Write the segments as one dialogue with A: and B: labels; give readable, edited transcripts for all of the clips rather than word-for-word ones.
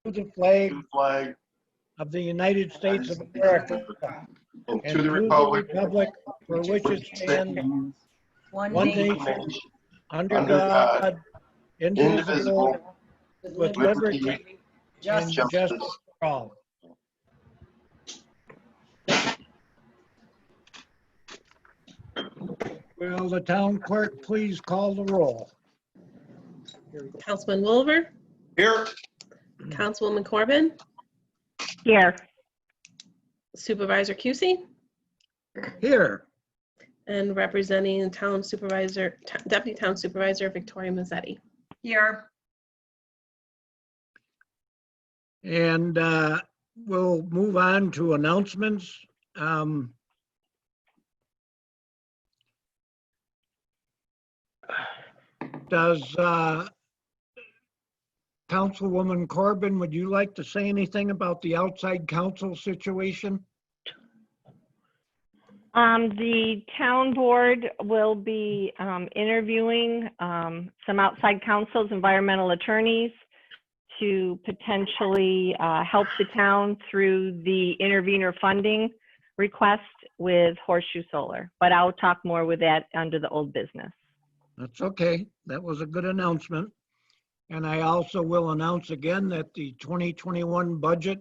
A: the flag
B: to the flag
A: of the United
B: of the
A: States of
B: United
A: America
B: States of America, and
A: and
B: to the republic
A: for which it stands,
C: One
A: one
C: nation,
A: nation, under
B: under
A: God,
B: God,
A: indivisible,
B: indivisible,
A: with liberty and
C: justice.
A: justice for all. Will the town clerk please call the roll?
D: Councilman Wilver,
B: Here.
D: Councilwoman Corbin,
E: Here.
D: Supervisor Cusey,
A: Here.
D: and representing Deputy Town Supervisor Victoria Mazzetti.
C: Here.
A: And we'll move on to announcements. Does Councilwoman Corbin, would you like to say anything about the outside council situation?
E: The town board will be interviewing some outside counsels, environmental attorneys, to potentially help the town through the intervenor funding request with Horseshoe Solar. But I'll talk more with that under the old business.
A: That's okay. That was a good announcement. And I also will announce again that the 2021 budget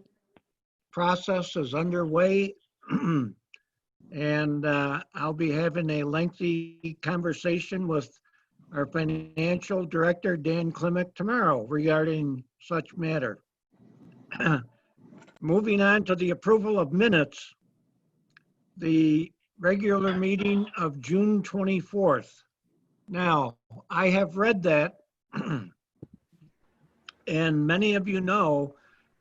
A: process is underway. And I'll be having a lengthy conversation with our financial director, Dan Klimek, tomorrow regarding such matter. Moving on to the approval of minutes, the regular meeting of June 24th. Now, I have read that, and many of you know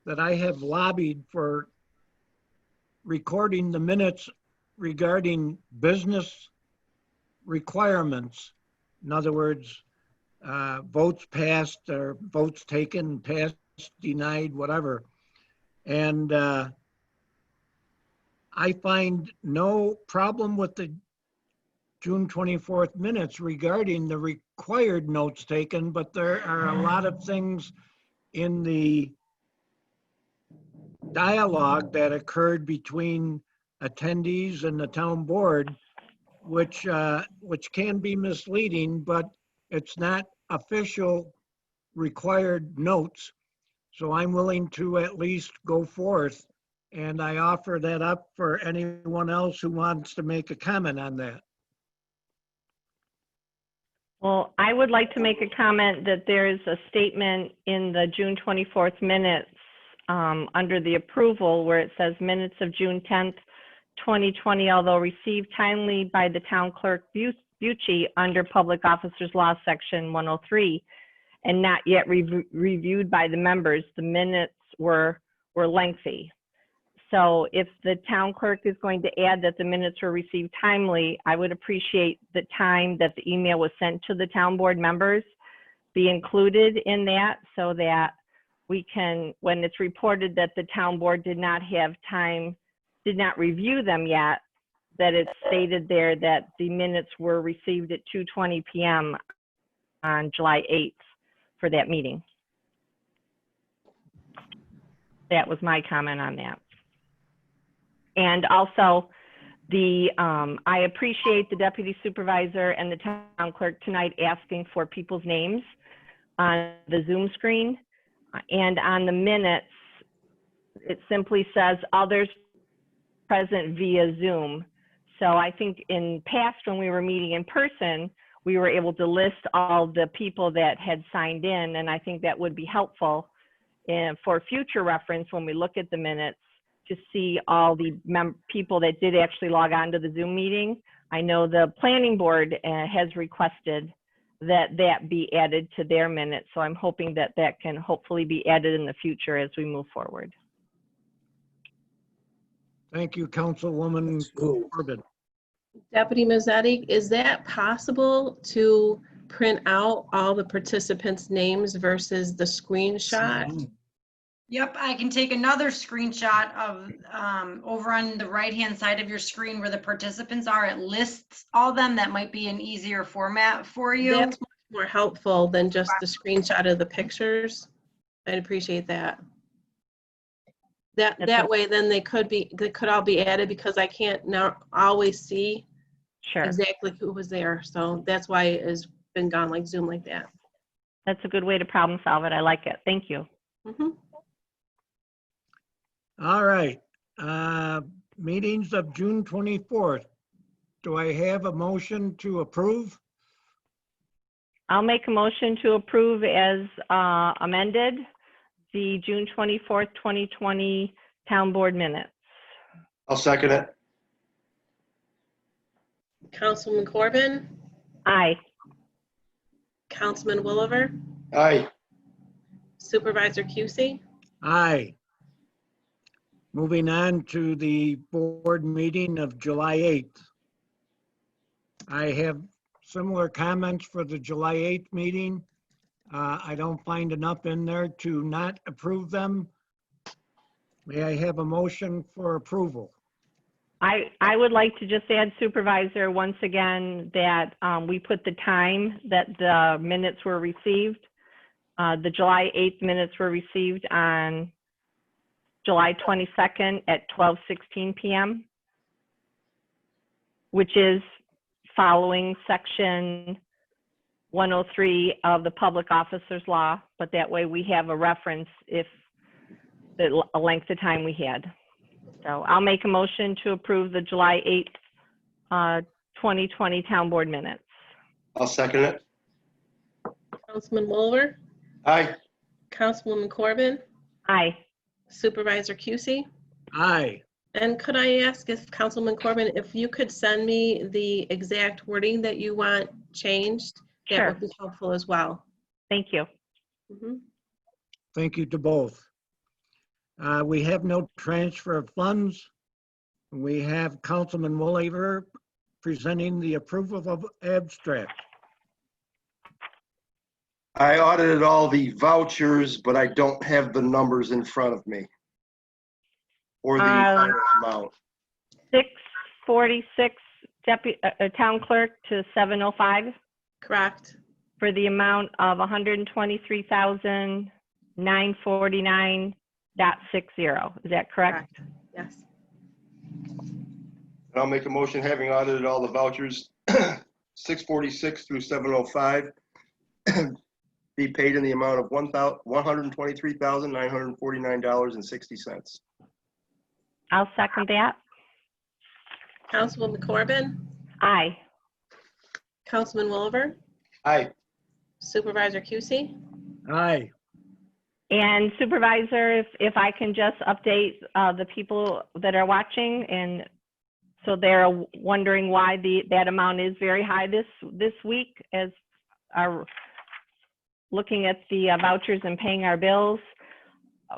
A: that I have lobbied for recording the minutes regarding business requirements. In other words, votes passed or votes taken, passed, denied, whatever. And I find no problem with the June 24th minutes regarding the required notes taken, but there are a lot of things in the dialogue that occurred between attendees and the town board, which can be misleading, but it's not official required notes. So I'm willing to at least go forth, and I offer that up for anyone else who wants to make a comment on that.
E: Well, I would like to make a comment that there's a statement in the June 24th minutes under the approval where it says minutes of June 10th, 2020, although received timely by the town clerk Bucci under Public Officers Law Section 103 and not yet reviewed by the members, the minutes were lengthy. So if the town clerk is going to add that the minutes were received timely, I would appreciate the time that the email was sent to the town board members be included in that so that we can, when it's reported that the town board did not have time, did not review them yet, that it's stated there that the minutes were received at 2:20 p.m. on July 8th for that meeting. That was my comment on that. And also, I appreciate the deputy supervisor and the town clerk tonight asking for people's names on the Zoom screen. And on the minutes, it simply says others present via Zoom. So I think in past, when we were meeting in person, we were able to list all the people that had signed in. And I think that would be helpful for future reference when we look at the minutes to see all the people that did actually log on to the Zoom meeting. I know the planning board has requested that that be added to their minutes. So I'm hoping that that can hopefully be added in the future as we move forward.
A: Thank you, Councilwoman Corbin.
D: Deputy Mazzetti, is that possible to print out all the participants' names versus the screenshot?
C: Yep, I can take another screenshot of over on the right-hand side of your screen where the participants are. It lists all them. That might be an easier format for you.
D: That's much more helpful than just the screenshot of the pictures. I'd appreciate that. That way, then they could all be added because I can't now always see
E: Sure.
D: exactly who was there. So that's why it has been gone like Zoom like that.
E: That's a good way to problem solve it. I like it. Thank you.
D: Mhm.
A: All right. Meetings of June 24th. Do I have a motion to approve?
E: I'll make a motion to approve as amended the June 24th, 2020 Town Board minutes.
B: I'll second it.
D: Councilman Corbin,
E: Aye.
D: Councilman Williver,
B: Aye.
D: Supervisor Cusey.
A: Aye. Moving on to the board meeting of July 8th. I have similar comments for the July 8th meeting. I don't find enough in there to not approve them. May I have a motion for approval?
E: I would like to just add, Supervisor, once again, that we put the time that the minutes were received. The July 8th minutes were received on July 22nd at 12:16 p.m., which is following section 103 of the Public Officers Law, but that way we have a reference if the length of time we had. So I'll make a motion to approve the July 8th, 2020 Town Board minutes.
B: I'll second it.
D: Councilman Williver,
B: Aye.
D: Councilwoman Corbin,
E: Aye.
D: Supervisor Cusey.
A: Aye.
D: And could I ask if Councilman Corbin, if you could send me the exact wording that you want changed, that
E: Sure.
D: would be helpful as well.
E: Thank you.
D: Mhm.
A: Thank you to both. We have no transfer of funds. We have Councilman Williver presenting the approval of abstract.
B: I audited all the vouchers, but I don't have the numbers in front of me. Or the final amount.
E: 646 Town Clerk to 705
D: Correct.
E: for the amount of $123,949.60. Is that correct?
D: Yes.
B: And I'll make a motion, having audited all the vouchers, 646 through 705, be paid in the amount of $123,949.60.
E: I'll second that.
D: Councilwoman Corbin,
E: Aye.
D: Councilman Williver,
B: Aye.
D: Supervisor Cusey.
A: Aye.
E: And Supervisor, if I can just update the people that are watching, and so they're wondering why that amount is very high this week as our looking at the vouchers and paying our bills.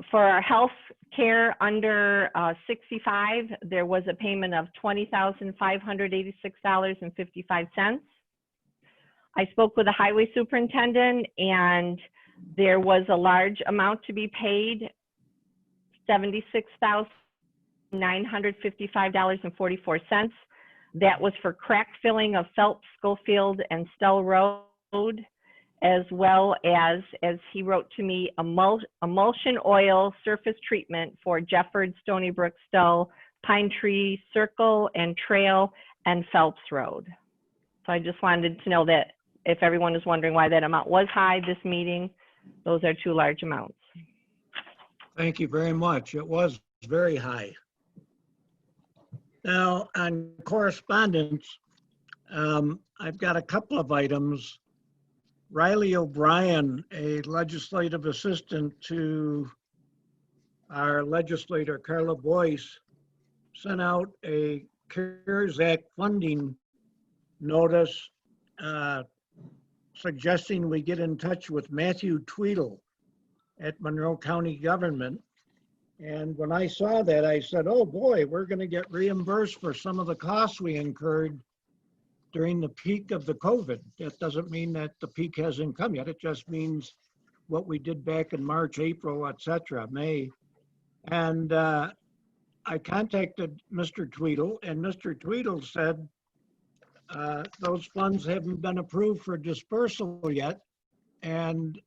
E: For our health care under 65, there was a payment of $20,586.55. I spoke with the highway superintendent, and there was a large amount to be paid, $76,955.44. That was for crack filling of Phelps, Schofield, and Stell Road, as well as he wrote to me, emulsion oil surface treatment for Jefford, Stony Brook, Stell, Pine Tree Circle and Trail, and Phelps Road. So I just wanted to know that if everyone is wondering why that amount was high this meeting, those are two large amounts.
A: Thank you very much. It was very high. Now, on correspondence, I've got a couple of items. Riley O'Brien, a legislative assistant to our legislator, Carla Boyce, sent out a CARES Act funding notice suggesting we get in touch with Matthew Tweedle at Monroe County Government. And when I saw that, I said, oh boy, we're going to get reimbursed for some of the costs we incurred during the peak of the COVID. That doesn't mean that the peak hasn't come yet. It just means what we did back in March, April, et cetera, May. And I contacted Mr. Tweedle, and Mr. Tweedle said those funds haven't been approved for dispersal yet. And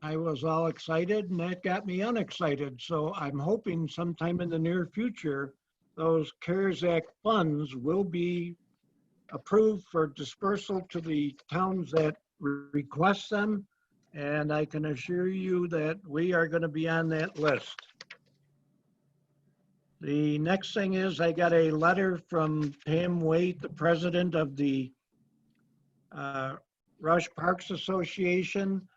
A: I was all excited and that got me unexcited. So I'm hoping sometime in the near future, those CARES Act funds will be approved for dispersal to the towns that request them. And I can assure you that we are going to be on that list. The next thing is I got a letter from Pam Waite, the president of the Rush Parks Association.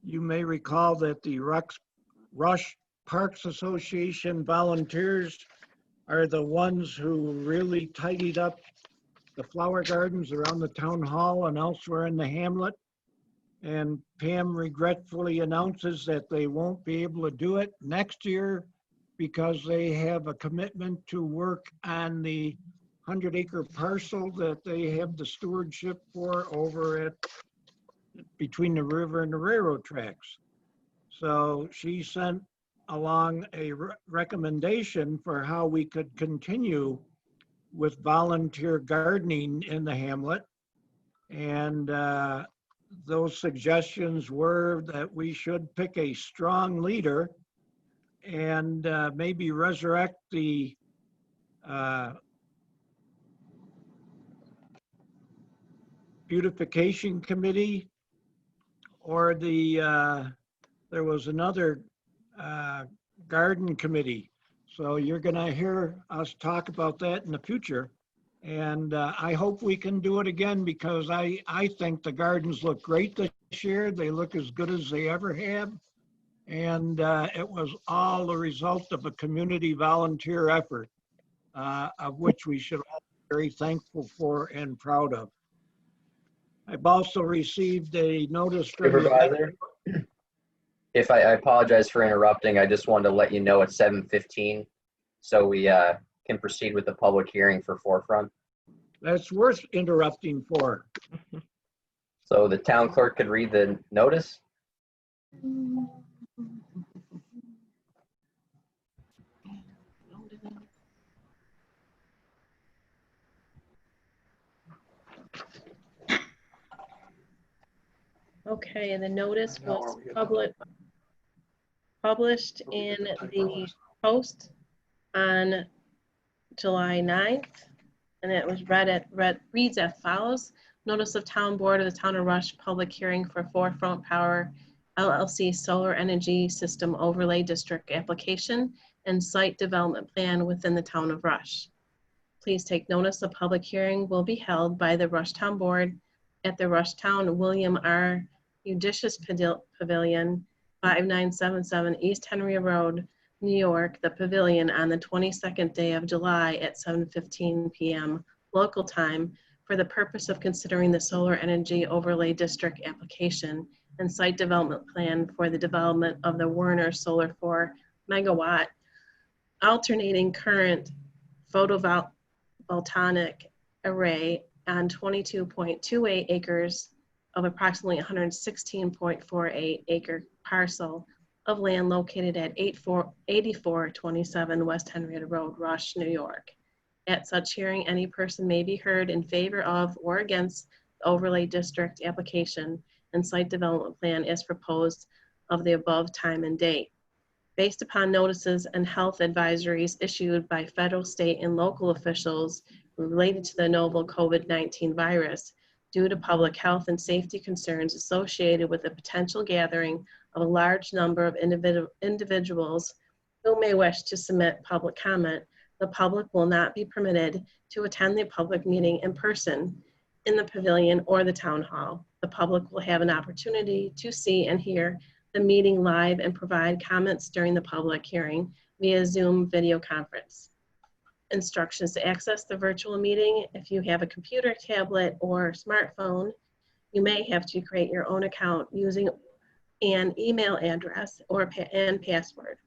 A: You may recall that the Rush Parks Association volunteers are the ones who really tidied up the flower gardens around the town hall and elsewhere in the hamlet. And Pam regretfully announces that they won't be able to do it next year because they have a commitment to work on the 100-acre parcel that they have the stewardship for over at between the river and the railroad tracks. So she sent along a recommendation for how we could continue with volunteer gardening in the hamlet. And those suggestions were that we should pick a strong leader and maybe resurrect the beautification committee, or there was another garden committee. So you're gonna hear us talk about that in the future. And I hope we can do it again because I think the gardens look great this year. They look as good as they ever have. And it was all the result of a community volunteer effort, of which we should all be very thankful for and proud of. I've also received a notice from
F: Supervisor, if I apologize for interrupting, I just wanted to let you know it's 7:15, so we can proceed with the public hearing for Forefront.
A: That's worth interrupting for.
F: So the town clerk could read the notice.
D: Okay, and the notice was published in the Post on July 9th, and it was reads as follows. Notice of Town Board of the Town of Rush public hearing for Forefront Power LLC Solar Energy System Overlay District application and site development plan within the Town of Rush. Please take notice the public hearing will be held by the Rush Town Board at the Rush Town William R. Judicious Pavilion, 5977 East Henry Road, New York, the Pavilion, on the 22nd day of July at 7:15 p.m. local time for the purpose of considering the Solar Energy Overlay District application and site development plan for the development of the Werner Solar 4 megawatt alternating current photovoltaic array on 22.28 acres of approximately 116.48 acre parcel of land located at 8427 West Henrietta Road, Rush, New York. At such hearing, any person may be heard in favor of or against the overlay district application and site development plan as proposed of the above time and date. Based upon notices and health advisories issued by federal, state, and local officials related to the novel COVID-19 virus, due to public health and safety concerns associated with the potential gathering of a large number of individuals who may wish to submit public comment, the public will not be permitted to attend the public meeting in person in the pavilion or the town hall. The public will have an opportunity to see and hear the meeting live and provide comments during the public hearing via Zoom video conference. Instructions to access the virtual meeting: if you have a computer, tablet, or smartphone, you may have to create your own account using an email address and password.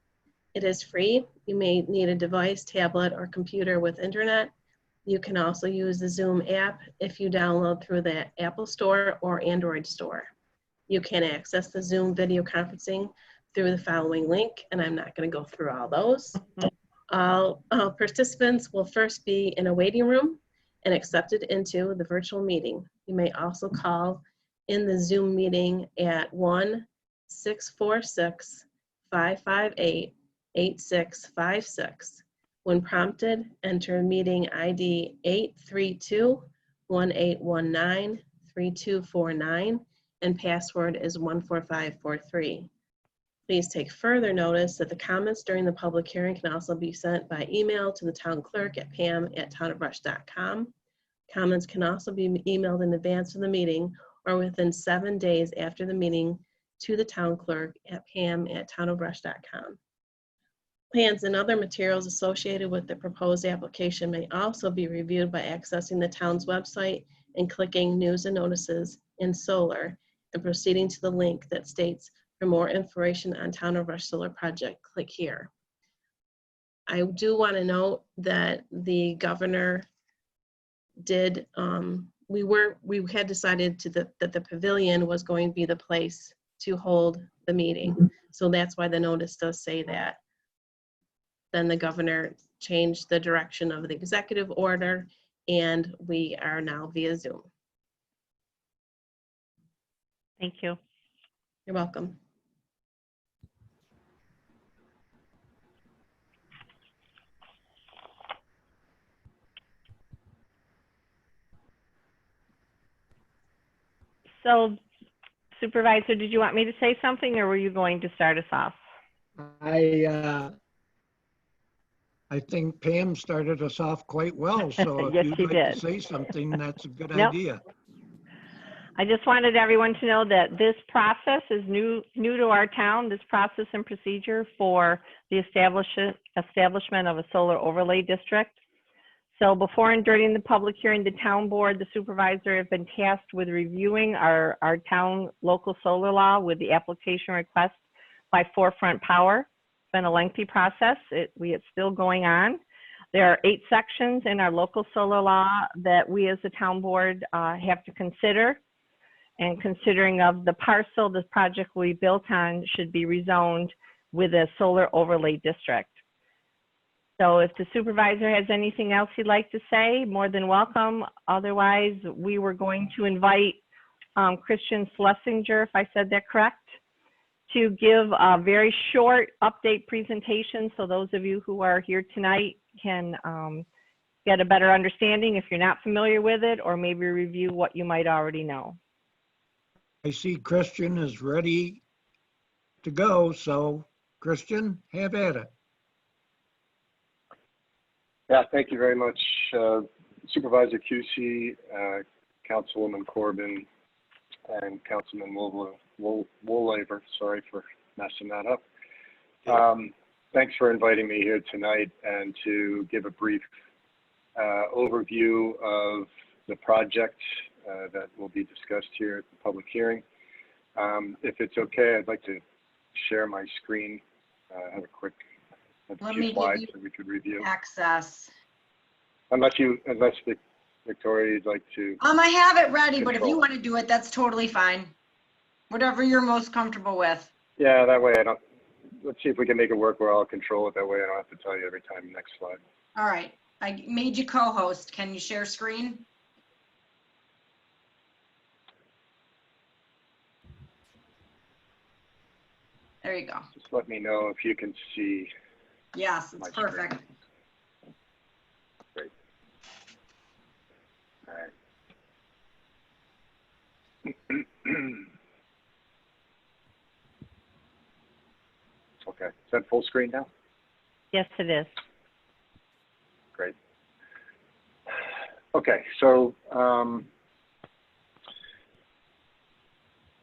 D: It is free. You may need a device, tablet, or computer with internet. You can also use the Zoom app if you download through the Apple Store or Android Store. You can access the Zoom video conferencing through the following link, and I'm not going to go through all those. All participants will first be in a waiting room and accepted into the virtual meeting. You may also call in the Zoom meeting at 646-558-8656. When prompted, enter meeting ID 832-1819-3249 and password is 14543. Please take further notice that the comments during the public hearing can also be sent by email to the town clerk at pam@townofrush.com. Comments can also be emailed in advance of the meeting or within 7 days after the meeting to the town clerk at pam@townofrush.com. Plans and other materials associated with the proposed application may also be reviewed by accessing the town's website and clicking News and Notices in Solar and proceeding to the link that states, "For more information on Town of Rush Solar Project, click here." I do want to note that the governor did, we had decided that the pavilion was going to be the place to hold the meeting. So that's why the notice does say that. Then the governor changed the direction of the executive order and we are now via Zoom.
E: Thank you.
D: You're welcome.
E: So Supervisor, did you want me to say something or were you going to start us off?
A: I think Pam started us off quite well, so if
E: Yes,
A: you'd
E: she
A: like to
E: did.
A: say something, that's a good
E: Nope.
A: idea.
E: I just wanted everyone to know that this process is new to our town, this process and procedure for the establishment of a solar overlay district. So before and during the public hearing, the town board, the supervisor have been tasked with reviewing our town local solar law with the application request by Forefront Power. It's been a lengthy process. It's still going on. There are 8 sections in our local solar law that we as the town board have to consider. And considering of the parcel this project will be built on should be rezoned with a solar overlay district. So if the supervisor has anything else he'd like to say, more than welcome. Otherwise, we were going to invite Christian Schlesinger, if I said that correct, to give a very short update presentation so those of you who are here tonight can get a better understanding if you're not familiar with it, or maybe review what you might already know.
A: I see Christian is ready to go, so Christian, have at it.
G: Yeah, thank you very much, Supervisor Cusi, Councilwoman Corbin, and Councilman Woolaver. Sorry for messing that up. Thanks for inviting me here tonight and to give a brief overview of the project that will be discussed here at the public hearing. If it's okay, I'd like to share my screen. Have a quick few slides that we could review.
C: Access.
G: Unless Victoria, you'd like to.
C: I have it ready, but if you want to do it, that's totally fine. Whatever you're most comfortable with.
G: Yeah, that way let's see if we can make it work where I'll control it. That way I don't have to tell you every time. Next slide.
C: All right. I made you co-host. Can you share screen? There you go.
G: Just let me know if you can see.
C: Yes, it's perfect.
G: Great. All right. Okay. Is that full screen now?
E: Yes, it is.
G: Great. Okay. So,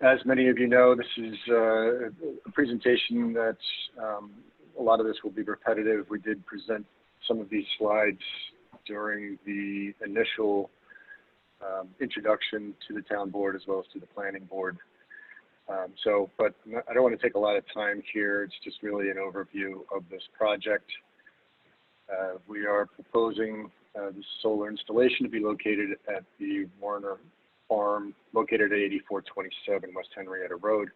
G: as many of you know, this is a presentation that's, a lot of this will be repetitive. We did present some of these slides during the initial introduction to the town board as well as to the planning board. But I don't want to take a lot of time here. It's just really an overview of this project. We are proposing the solar installation to be located at the Warner Farm, located at 8427 West Henrietta Road.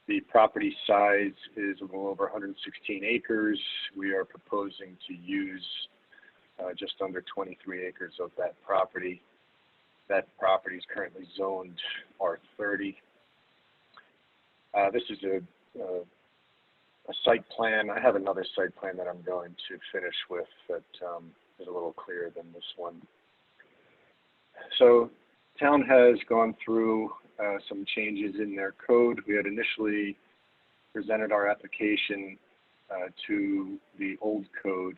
G: The property size is a little over 116 acres. We are proposing to use just under 23 acres of that property. That property is currently zoned R30. This is a site plan. I have another site plan that I'm going to finish with that is a little clearer than this one. So town has gone through some changes in their code. We had initially presented our application to the old code.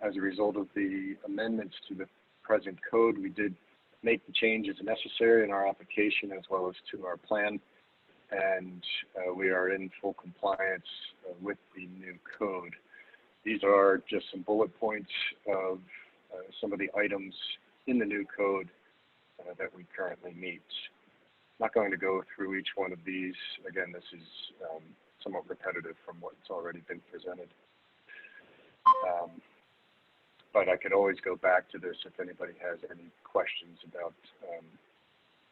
G: As a result of the amendments to the present code, we did make the changes necessary in our application as well as to our plan, and we are in full compliance with the new code. These are just some bullet points of some of the items in the new code that we currently meet. I'm not going to go through each one of these. Again, this is somewhat repetitive from what's already been presented. But I could always go back to this if anybody has any questions about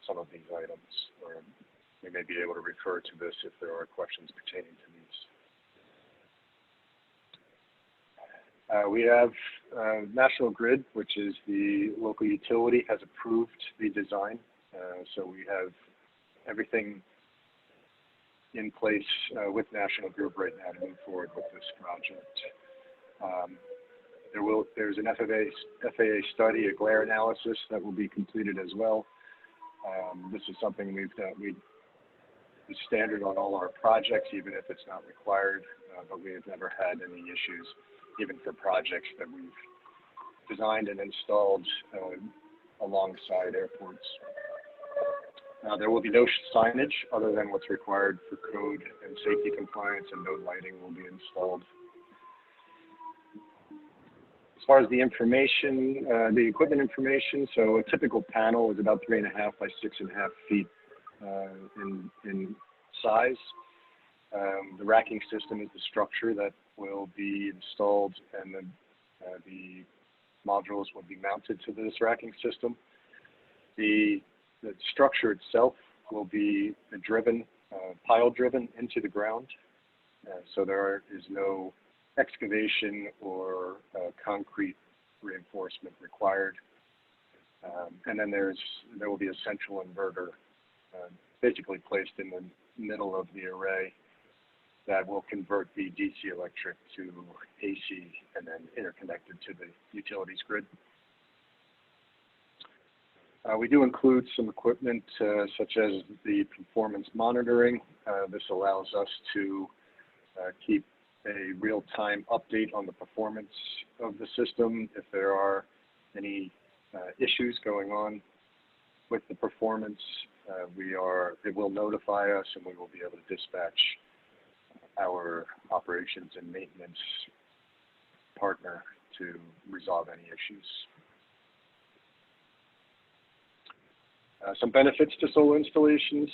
G: some of these items, or we may be able to refer to this if there are questions pertaining to these. We have National Grid, which is the local utility, has approved the design. So we have everything in place with National Grid right now to move forward with this project. There's an FAA study, a glare analysis that will be completed as well. This is something it's standard on all our projects, even if it's not required, but we have never had any issues, even for projects that we've designed and installed alongside airports. There will be no signage other than what's required for code and safety compliance, and no lighting will be installed. As far as the information, the equipment information, so a typical panel is about 3.5 by 6.5 feet in size. The racking system is the structure that will be installed, and then the modules will be mounted to this racking system. The structure itself will be pile driven into the ground. So there is no excavation or concrete reinforcement required. And then there will be a central inverter basically placed in the middle of the array that will convert the DC electric to AC and then interconnected to the utilities grid. We do include some equipment such as the performance monitoring. This allows us to keep a real-time update on the performance of the system. If there are any issues going on with the performance, it will notify us, and we will be able to dispatch our operations and maintenance partner to resolve any issues. Some benefits to solar installations.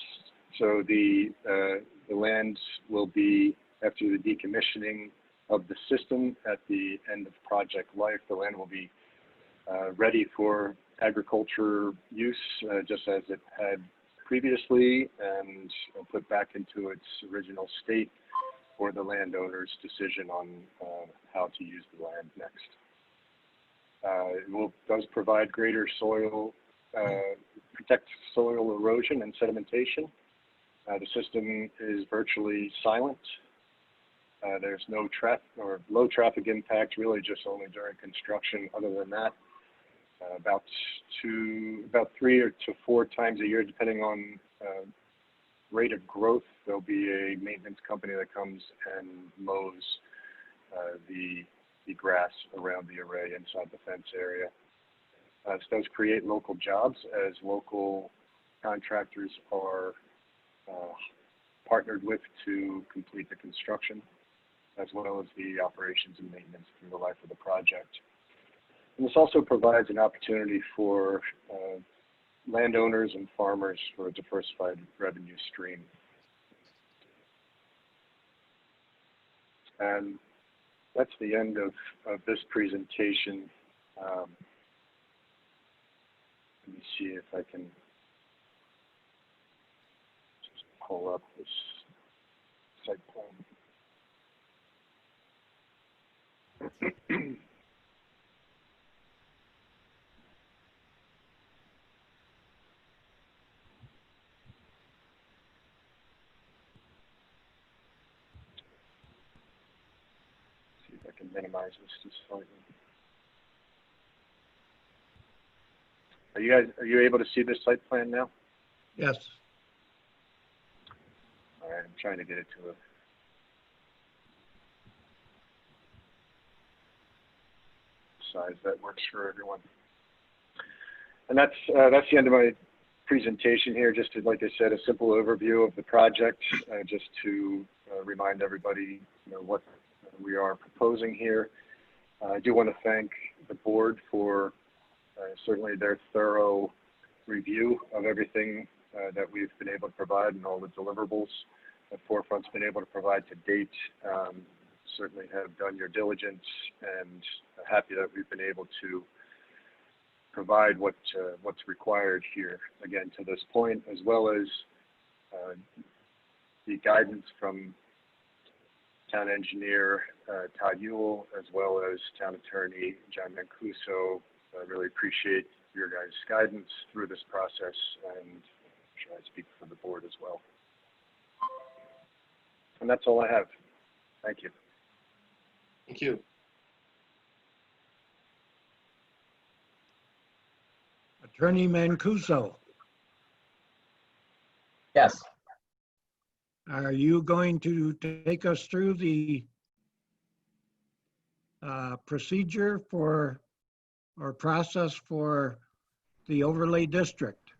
G: So the land will be, after the decommissioning of the system at the end of project life, the land will be ready for agriculture use, just as it had previously, and put back into its original state for the landowner's decision on how to use the land next. It does provide greater soil, protect soil erosion and sedimentation. The system is virtually silent. There's no low traffic impact, really just only during construction. Other than that, about 3 to 4 times a year, depending on rate of growth, there'll be a maintenance company that comes and mows the grass around the array inside the fence area. This does create local jobs, as local contractors are partnered with to complete the construction, as well as the operations and maintenance through the life of the project. And this also provides an opportunity for landowners and farmers for a diversified revenue stream. And that's the end of this presentation. Let me see if I can just pull up this site plan. minimize this just slightly. Are you able to see this site plan now?
A: Yes.
G: All right, I'm trying to get it to a size that works for everyone. And that's the end of my presentation here. Just to, like I said, a simple overview of the project, just to remind everybody, what we are proposing here. I do want to thank the board for certainly their thorough review of everything that we've been able to provide and all the deliverables that Forefront's been able to provide to date. Certainly have done your diligence, and happy that we've been able to provide what's required here again to this point, as well as the guidance from town engineer Todd Ewell, as well as town attorney John Mancuso. I really appreciate your guys' guidance through this process, and I'm sure I speak for the board as well. And that's all I have. Thank you.
B: Thank you.
A: Attorney Mancuso,
F: Yes.
A: are you going to take us through the procedure for, or process for the overlay district?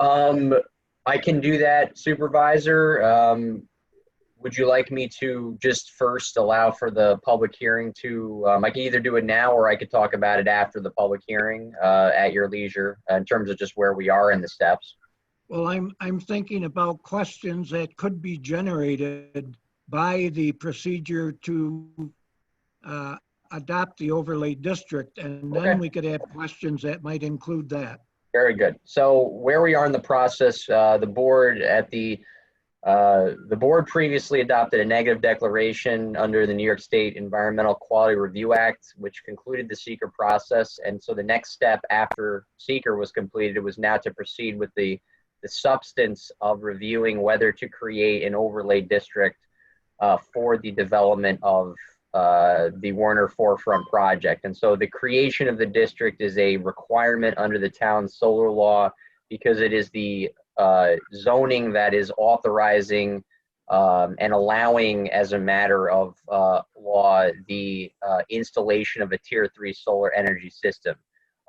F: I can do that, Supervisor. Would you like me to just first allow for the public hearing to, I can either do it now or I could talk about it after the public hearing at your leisure in terms of just where we are in the steps.
A: Well, I'm thinking about questions that could be generated by the procedure to adopt the overlay district, and then
F: Okay.
A: we could have questions that might include that.
F: Very good. So where we are in the process, the board previously adopted a negative declaration under the New York State Environmental Quality Review Act, which concluded the seeker process. And so the next step after seeker was completed was now to proceed with the substance of reviewing whether to create an overlay district for the development of the Warner Forefront project. And so the creation of the district is a requirement under the town's solar law, because it is the zoning that is authorizing and allowing, as a matter of law, the installation of a Tier 3 solar energy system.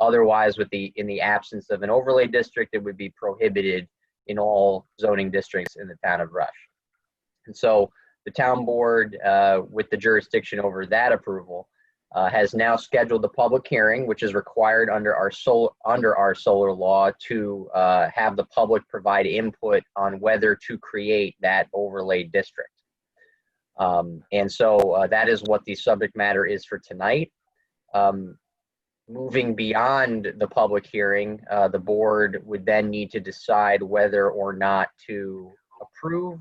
F: Otherwise, in the absence of an overlay district, it would be prohibited in all zoning districts in the town of Rush. And so the town board, with the jurisdiction over that approval, has now scheduled the public hearing, which is required under our solar law to have the public provide input on whether to create that overlay district. And so that is what the subject matter is for tonight. Moving beyond the public hearing, the board would then need to decide whether or not to approve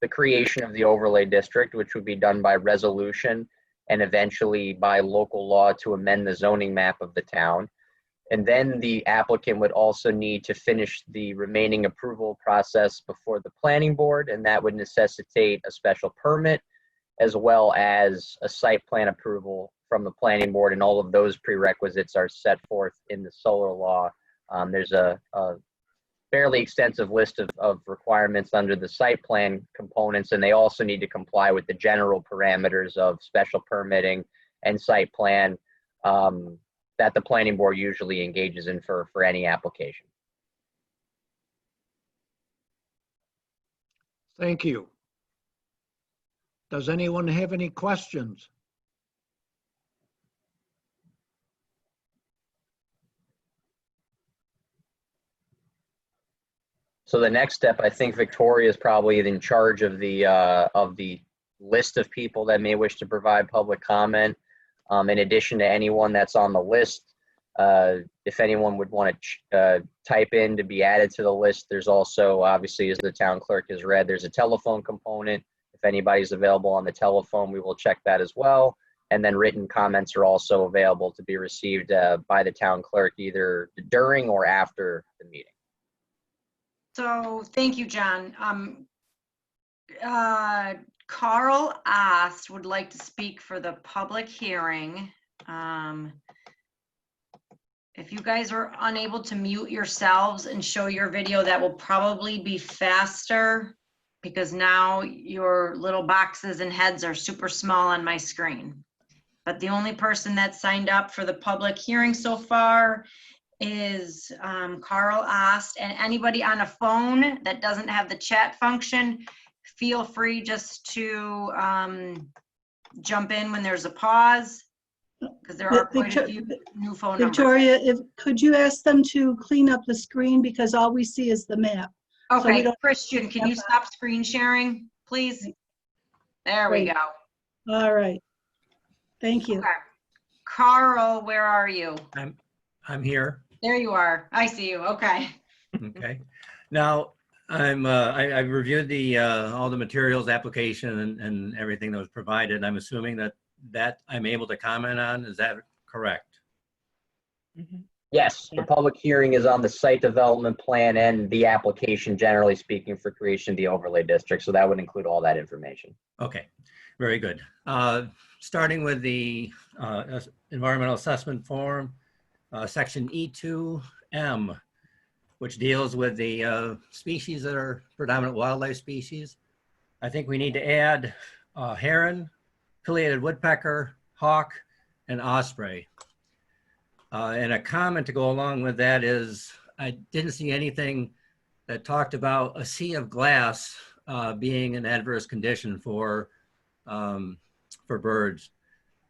F: the creation of the overlay district, which would be done by resolution and eventually by local law to amend the zoning map of the town. And then the applicant would also need to finish the remaining approval process before the planning board, and that would necessitate a special permit as well as a site plan approval from the planning board, and all of those prerequisites are set forth in the solar law. There's a fairly extensive list of requirements under the site plan components, and they also need to comply with the general parameters of special permitting and site plan that the planning board usually engages in for any application.
A: Thank you. Does anyone have any questions?
F: So the next step, I think Victoria is probably in charge of the list of people that may wish to provide public comment. In addition to anyone that's on the list, if anyone would want to type in to be added to the list, there's also, obviously, as the town clerk has read, there's a telephone component. If anybody's available on the telephone, we will check that as well. And then written comments are also available to be received by the town clerk either during or after the meeting.
C: So thank you, John. Carl Ast would like to speak for the public hearing. If you guys are unable to mute yourselves and show your video, that will probably be faster because now your little boxes and heads are super small on my screen. But the only person that signed up for the public hearing so far is Carl Ast, and anybody on a phone that doesn't have the chat function, feel free just to jump in when there's a pause, because there are quite a few new phone numbers.
H: Victoria, could you ask them to clean up the screen because all we see is the map? So we
C: Okay,
H: don't-
C: Christian, can you stop screen sharing, please? There we
H: Great.
C: go.
H: All right. Thank you.
C: Okay. Carl, where are you?
I: I'm here.
C: There you are. I see you. Okay.
I: Okay. Now, I've reviewed the, all the materials, application and everything that was provided. I'm assuming that I'm able to comment on. Is that correct?
F: Yes, the public hearing is on the site development plan and the application, generally speaking, for creation of the overlay district. So that would include all that information.
I: Okay, very good. Starting with the environmental assessment form, section E2M, which deals with the species that are predominant wildlife species. I think we need to add heron, pileated woodpecker, hawk, and osprey. And a comment to go along with that is I didn't see anything that talked about a sea of glass being an adverse condition for birds.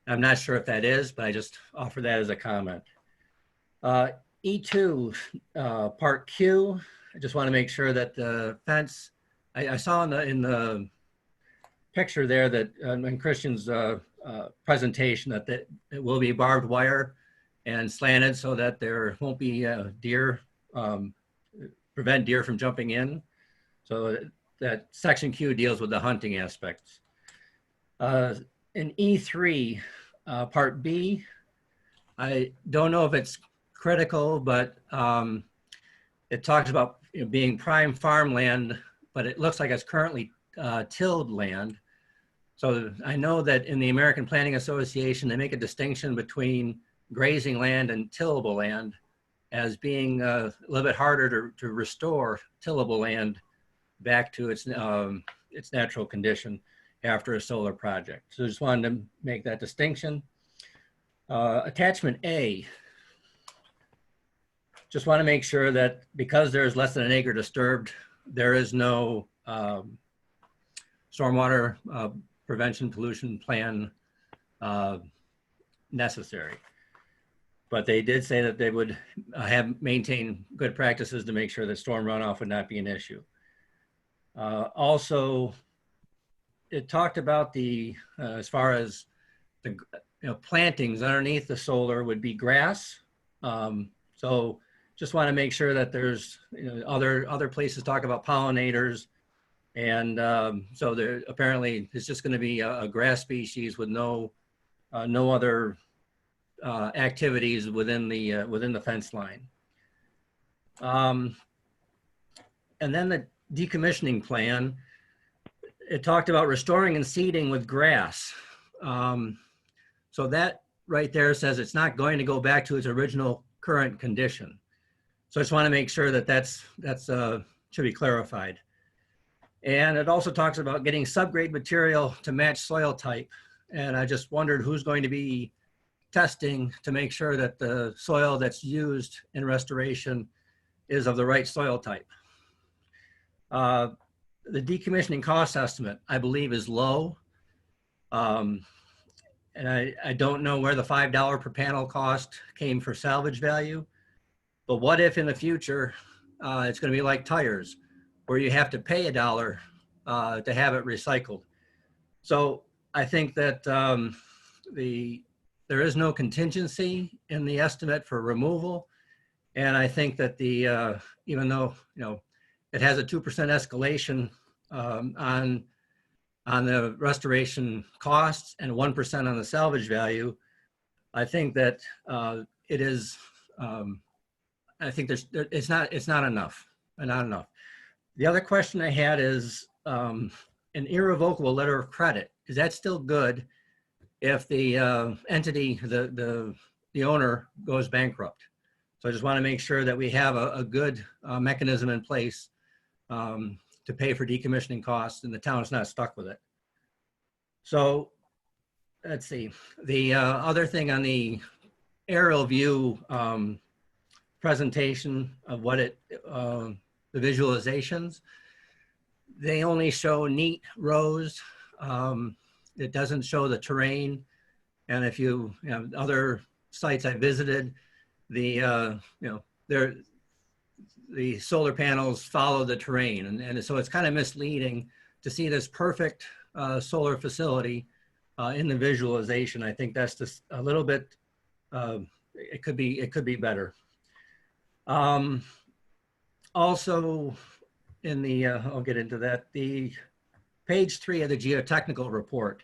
I: I'm not sure if that is, but I just offer that as a comment. E2, part Q, I just want to make sure that the fence, I saw in the picture there that in Christian's presentation that it will be barbed wire and slanted so that there won't be deer, prevent deer from jumping in. So that section Q deals with the hunting aspects. In E3, part B, I don't know if it's critical, but it talks about being prime farmland, but it looks like it's currently tilled land. So I know that in the American Planning Association, they make a distinction between grazing land and tillable land as being a little bit harder to restore tillable land back to its natural condition after a solar project. So just wanted to make that distinction. Attachment A, just want to make sure that because there's less than an acre disturbed, there is no stormwater prevention pollution plan necessary. But they did say that they would have maintained good practices to make sure that storm runoff would not be an issue. Also, it talked about the, as far as the plantings underneath the solar would be grass. So just want to make sure that there's other places talk about pollinators. And so there apparently it's just going to be a grass species with no other activities within the fence line. And then the decommissioning plan, it talked about restoring and seeding with grass. So that right there says it's not going to go back to its original current condition. So I just want to make sure that that's should be clarified. And it also talks about getting subgrade material to match soil type. And I just wondered who's going to be testing to make sure that the soil that's used in restoration is of the right soil type. The decommissioning cost estimate, I believe, is low. And I don't know where the $5 per panel cost came for salvage value, but what if in the future, it's going to be like tires, where you have to pay $1 to have it recycled. So I think that there is no contingency in the estimate for removal. And I think that the, even though, it has a 2% escalation on the restoration costs and 1% on the salvage value, I think that it is, I think it's not enough, not enough. The other question I had is an irrevocable letter of credit, is that still good if the entity, the owner goes bankrupt? So I just want to make sure that we have a good mechanism in place to pay for decommissioning costs and the town's not stuck with it. So let's see. The other thing on the aerial view presentation of what the visualizations, they only show neat rows. It doesn't show the terrain. And if you know, other sites I visited, the the solar panels follow the terrain, and so it's kind of misleading to see this perfect solar facility in the visualization. I think that's just a little bit. It could be better. Also, in the I'll get into that. The page 3 of the geotechnical report.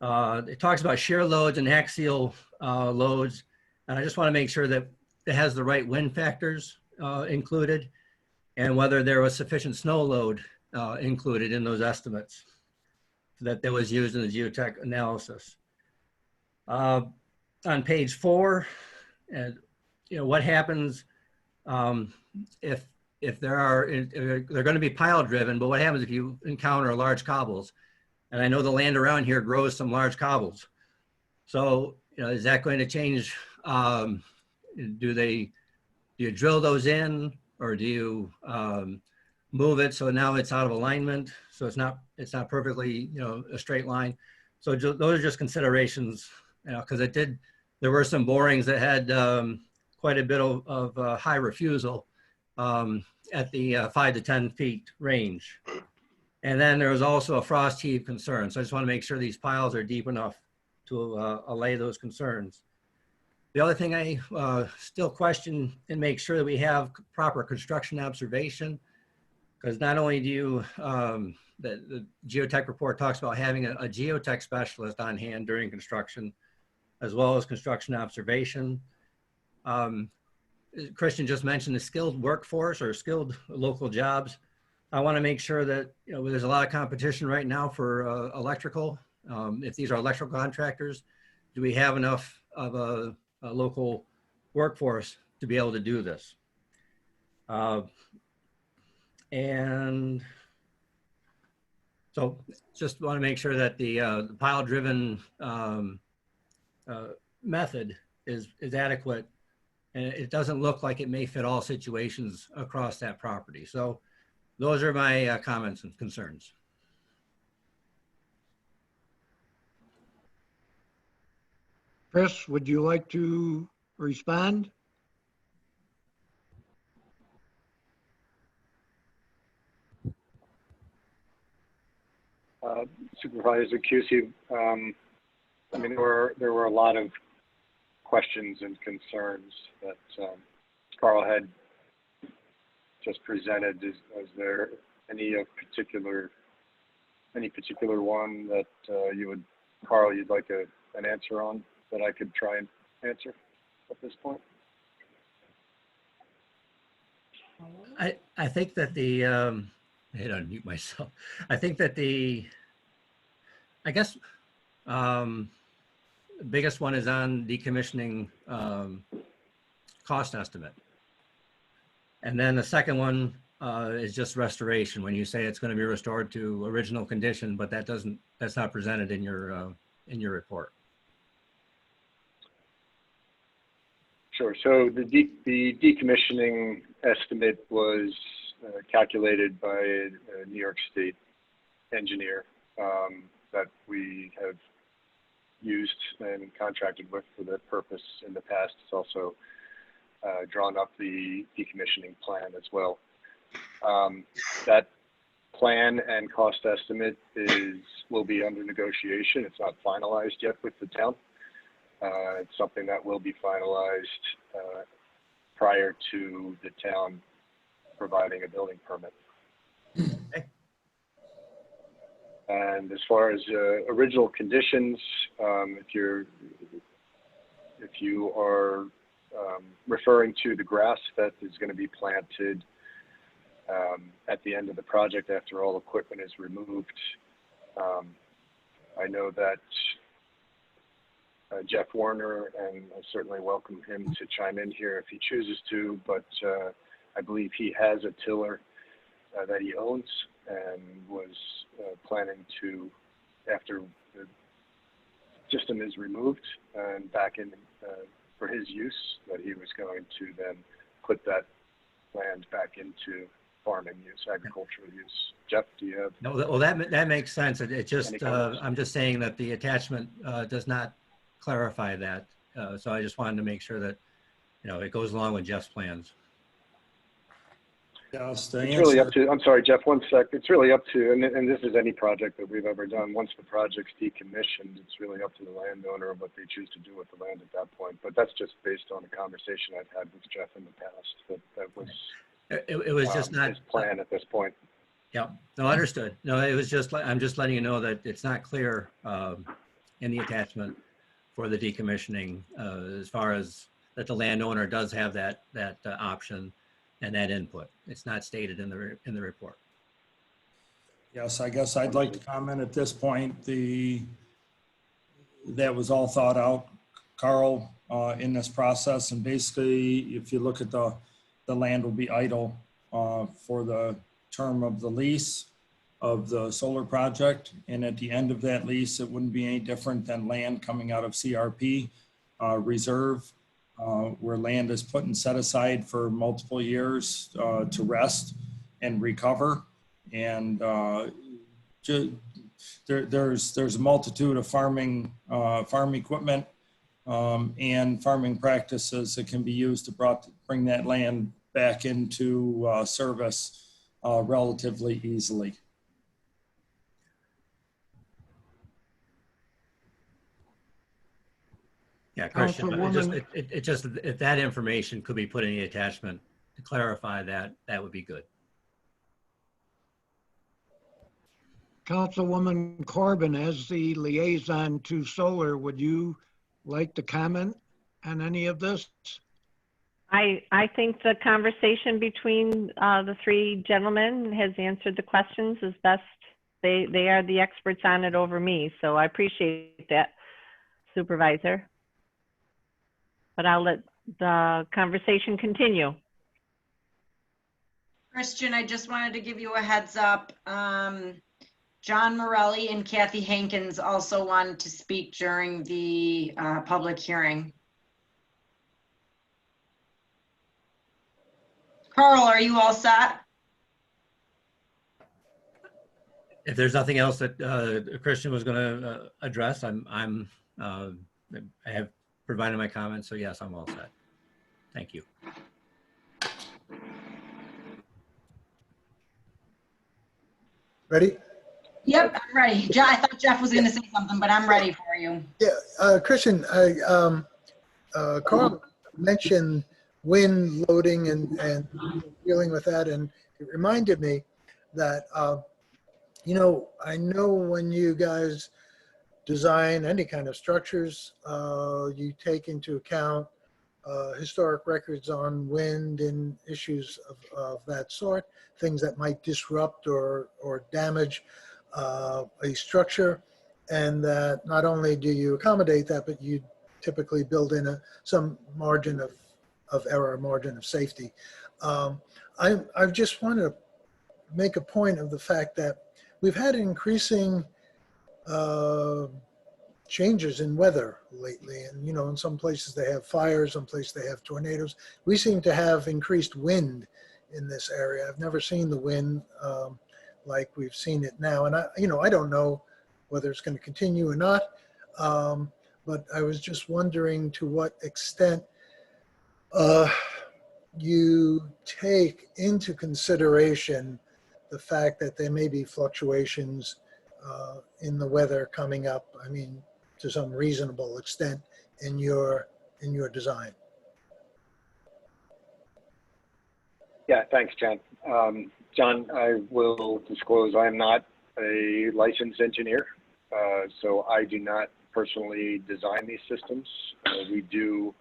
I: It talks about shear loads and axial loads. And I just want to make sure that it has the right wind factors included and whether there was sufficient snow load included in those estimates that was used in the geotech analysis. On page 4, what happens if they're going to be pile driven, but what happens if you encounter large cobbles? And I know the land around here grows some large cobbles. So, is that going to change? Do you drill those in, or do you move it so now it's out of alignment, so it's not perfectly a straight line? So those are just considerations, because there were some borings that had quite a bit of high refusal at the 5 to 10 feet range. And then there was also a frost heave concern. So I just want to make sure these piles are deep enough to allay those concerns. The other thing I still question and make sure that we have proper construction observation, because not only do you, the geotech report talks about having a geotech specialist on hand during construction, as well as construction observation. Christian just mentioned the skilled workforce or skilled local jobs. I want to make sure that there's a lot of competition right now for electrical. If these are electrical contractors, do we have enough of a local workforce to be able to do this? And so just want to make sure that the pile-driven method is adequate, and it doesn't look like it may fit all situations across that property. So those are my comments and concerns.
A: Chris, would you like to respond?
G: Supervisor Cusey, I mean, there were a lot of questions and concerns that Carl had just presented. Is there any particular one that Carl, you'd like an answer on that I could try and answer at this point?
I: I think that the I had to unmute myself. I think that the biggest one is on decommissioning cost estimate. And then the second one is just restoration. When you say it's going to be restored to original condition, but that's not presented in your report.
G: Sure. So the decommissioning estimate was calculated by a New York State engineer that we have used and contracted with for that purpose in the past. It's also drawn up the decommissioning plan as well. That plan and cost estimate will be under negotiation. It's not finalized yet with the town. It's something that will be finalized prior to the town providing a building permit.
I: Okay.
G: And as far as original conditions, if you are referring to the grass that is going to be planted at the end of the project after all equipment is removed, I know that Jeff Warner, and I certainly welcome him to chime in here if he chooses to, but I believe he has a tiller that he owns and was planning to, after the system is removed and back in for his use, that he was going to then put that land back into farming use, agricultural use. Jeff, do you have?
I: No, well, that makes sense. It just,
G: Any comments?
I: I'm just saying that the attachment does not clarify that. So I just wanted to make sure that, it goes along with Jeff's plans.
J: Yes, the
G: It's really
J: answer,
G: up to, I'm sorry, Jeff, one sec. It's really up to, and this is any project that we've ever done. Once the project's decommissioned, it's really up to the landowner what they choose to do with the land at that point. But that's just based on the conversation I've had with Jeff in the past. That was
I: It was just not.
G: his plan at this point.
I: Yeah, no, understood. No, it was just, I'm just letting you know that it's not clear in the attachment for the decommissioning as far as that the landowner does have that option and that input. It's not stated in the report.
J: yes, I guess I'd like to comment at this point. That was all thought out, Carl, in this process. And basically, if you look at the land will be idle for the term of the lease of the solar project. And at the end of that lease, it wouldn't be any different than land coming out of CRP reserve, where land is put and set aside for multiple years to rest and recover. And there's a multitude of farm equipment and farming practices that can be used to bring that land back into service relatively easily.
I: Yeah, Christian,
A: Councilwoman-
I: it just, if that information could be put in the attachment to clarify that, that would be good.
A: Councilwoman Corbin, as the liaison to solar, would you like to comment on any of this?
E: I think the conversation between the three gentlemen has answered the questions as best. They are the experts on it over me, so I appreciate that, Supervisor. But I'll let the conversation continue.
C: Christian, I just wanted to give you a heads up. John Morelli and Kathy Hankins also wanted to speak during the public hearing. Carl, are you all set?
I: If there's nothing else that Christian was going to address, I have provided my comments, so yes, I'm all set. Thank you.
K: Ready?
C: Yep, I'm ready. I thought Jeff was going to say something, but I'm ready for you.
K: Yeah, Christian, Carl mentioned wind loading and dealing with that, and it reminded me that, I know when you guys design any kind of structures, you take into account historic records on wind and issues of that sort, things that might disrupt or damage a structure, and that not only do you accommodate that, but you typically build in some margin of error, margin of safety. I just want to make a point of the fact that we've had increasing changes in weather lately, and in some places they have fires, some places they have tornadoes. We seem to have increased wind in this area. I've never seen the wind like we've seen it now, and I don't know whether it's going to continue or not, but I was just wondering to what extent you take into consideration the fact that there may be fluctuations in the weather coming up, to some reasonable extent in your design.
G: Yeah, thanks, John. John, I will disclose I am not a licensed engineer, so I do not personally design these systems. We do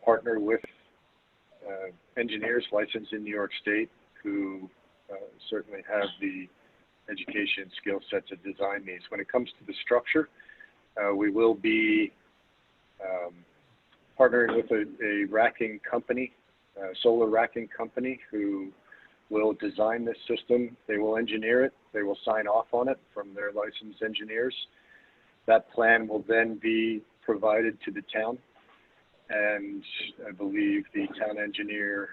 G: partner with engineers licensed in New York State who certainly have the education and skill set to design these. When it comes to the structure, we will be partnering with a racking company, solar racking company, who will design this system. They will engineer it. They will sign off on it from their licensed engineers. That plan will then be provided to the town. And I believe the town engineer,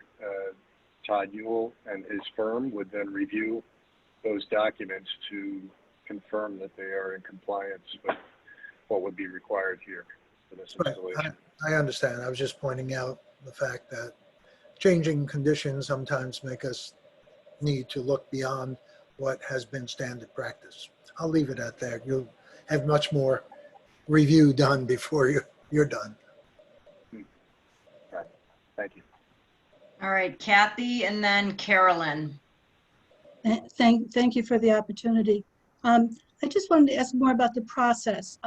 G: Todd Ewell, and his firm would then review those documents to confirm that they are in compliance with what would be required here for this installation.
K: I understand. I was just pointing out the fact that changing conditions sometimes make us need to look beyond what has been standard practice. I'll leave it at that. You'll have much more review done before you're done.
G: Right. Thank you.
C: All right, Kathy, and then Carolyn.
H: Thank you for the opportunity. I just wanted to ask more about the process.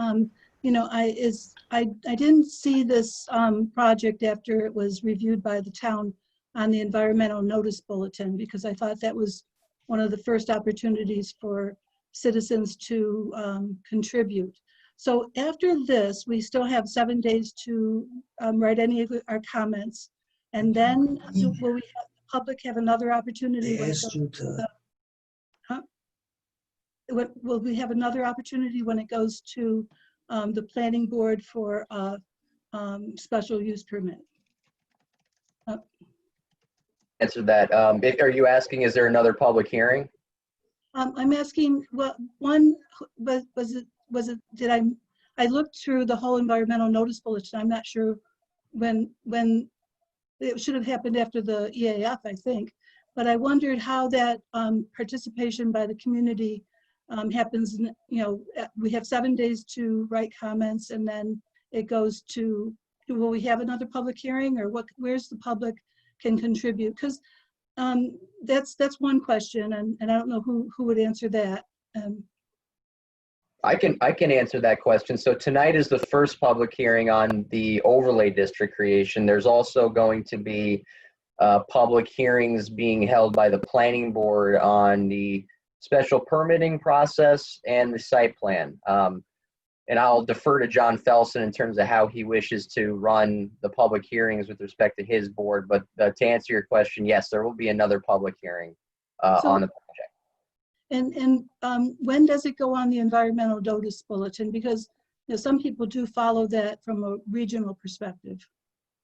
H: You know, I didn't see this project after it was reviewed by the town on the environmental notice bulletin, because I thought that was one of the first opportunities for citizens to contribute. So after this, we still have 7 days to write any of our comments. And then will we have the public have another opportunity? Will we have another opportunity when it goes to the planning board for a special use permit?
F: Answer that. Are you asking, is there another public hearing?
H: I'm asking, well, one, was it, did I looked through the whole environmental notice bulletin. I'm not sure when it should have happened after the EAF, I think. But I wondered how that participation by the community happens. You know, we have 7 days to write comments, and then it goes to, will we have another public hearing, or what? Where's the public can contribute? Because that's one question, and I don't know who would answer that.
F: I can answer that question. So tonight is the first public hearing on the overlay district creation. There's also going to be public hearings being held by the planning board on the special permitting process and the site plan. And I'll defer to John Felsen in terms of how he wishes to run the public hearings with respect to his board. But to answer your question, yes, there will be another public hearing on the project.
H: And when does it go on the environmental notice bulletin? Because you know, some people do follow that from a regional perspective.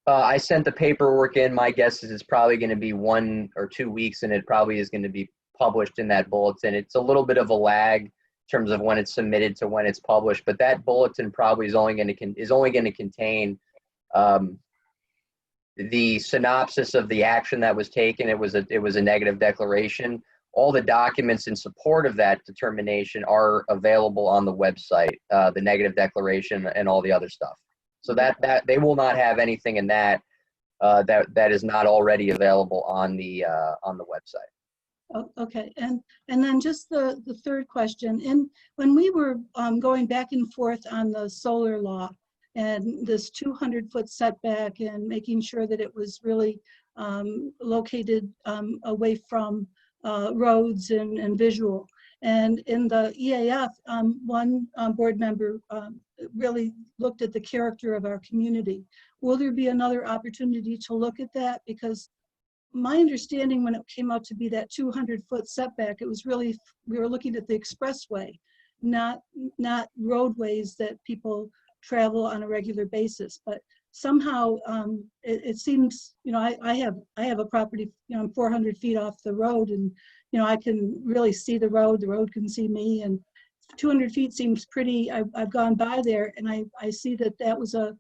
F: I sent the paperwork in. My guess is it's probably going to be 1 or 2 weeks, and it probably is going to be published in that bulletin. It's a little bit of a lag in terms of when it's submitted to when it's published, but that bulletin probably is only going to contain the synopsis of the action that was taken. It was a negative declaration. All the documents in support of that determination are available on the website, the negative declaration and all the other stuff. So that they will not have anything in that is not already available on the website.
H: Oh, okay, and then just the third question. When we were going back and forth on the solar law and this 200-foot setback and making sure that it was really located away from roads and visual. And in the EAF, one board member really looked at the character of our community. Will there be another opportunity to look at that? Because my understanding when it came out to be that 200-foot setback, it was really, we were looking at the expressway, not roadways that people travel on a regular basis. But somehow it seems, you know, I have a property, you know, I'm 400 feet off the road, and you know, I can really see the road can see me, and 200 feet seems pretty. I've gone by there, and I see that was a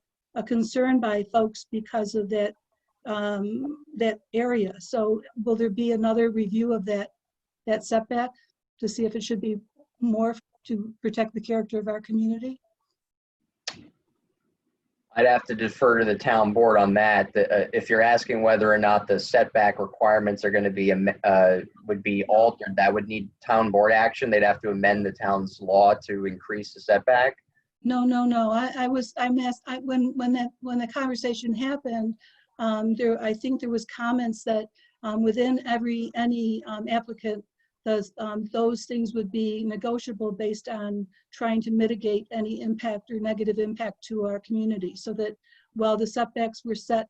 H: concern by folks because of that that area. So will there be another review of that setback to see if it should be more to protect the character of our community?
F: I'd have to defer to the town board on that. If you're asking whether or not the setback requirements are going to be would be altered, that would need town board action. They'd have to amend the town's law to increase the setback.
H: No. I'm asked when the conversation happened. I think there was comments that within any applicant those things would be negotiable based on trying to mitigate any impact or negative impact to our community, so that while the setbacks were set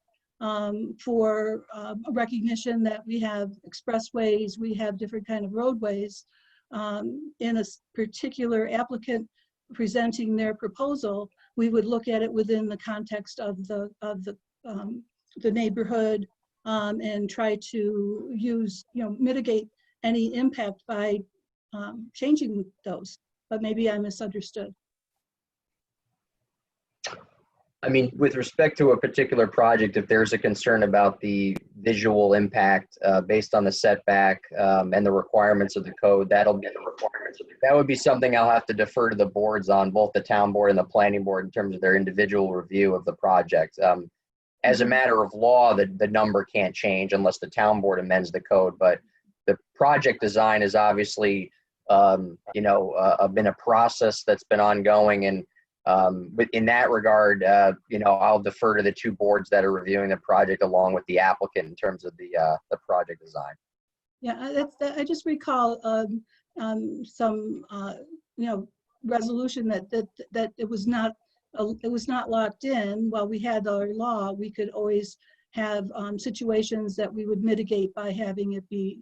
H: for a recognition that we have expressways, we have different kind of roadways, in a particular applicant presenting their proposal, we would look at it within the context of the neighborhood, and try to use, mitigate any impact by changing those. But maybe I misunderstood.
F: I mean, with respect to a particular project, if there's a concern about the visual impact based on the setback and the requirements of the code, that would be something I'll have to defer to the boards on, both the town board and the planning board, in terms of their individual review of the project. As a matter of law, the number can't change unless the town board amends the code, but the project design is obviously, been a process that's been ongoing, and but in that regard, I'll defer to the two boards that are reviewing the project along with the applicant in terms of the project design.
H: Yeah, I just recall some resolution that it was not locked in. While we had our law, we could always have situations that we would mitigate by having it be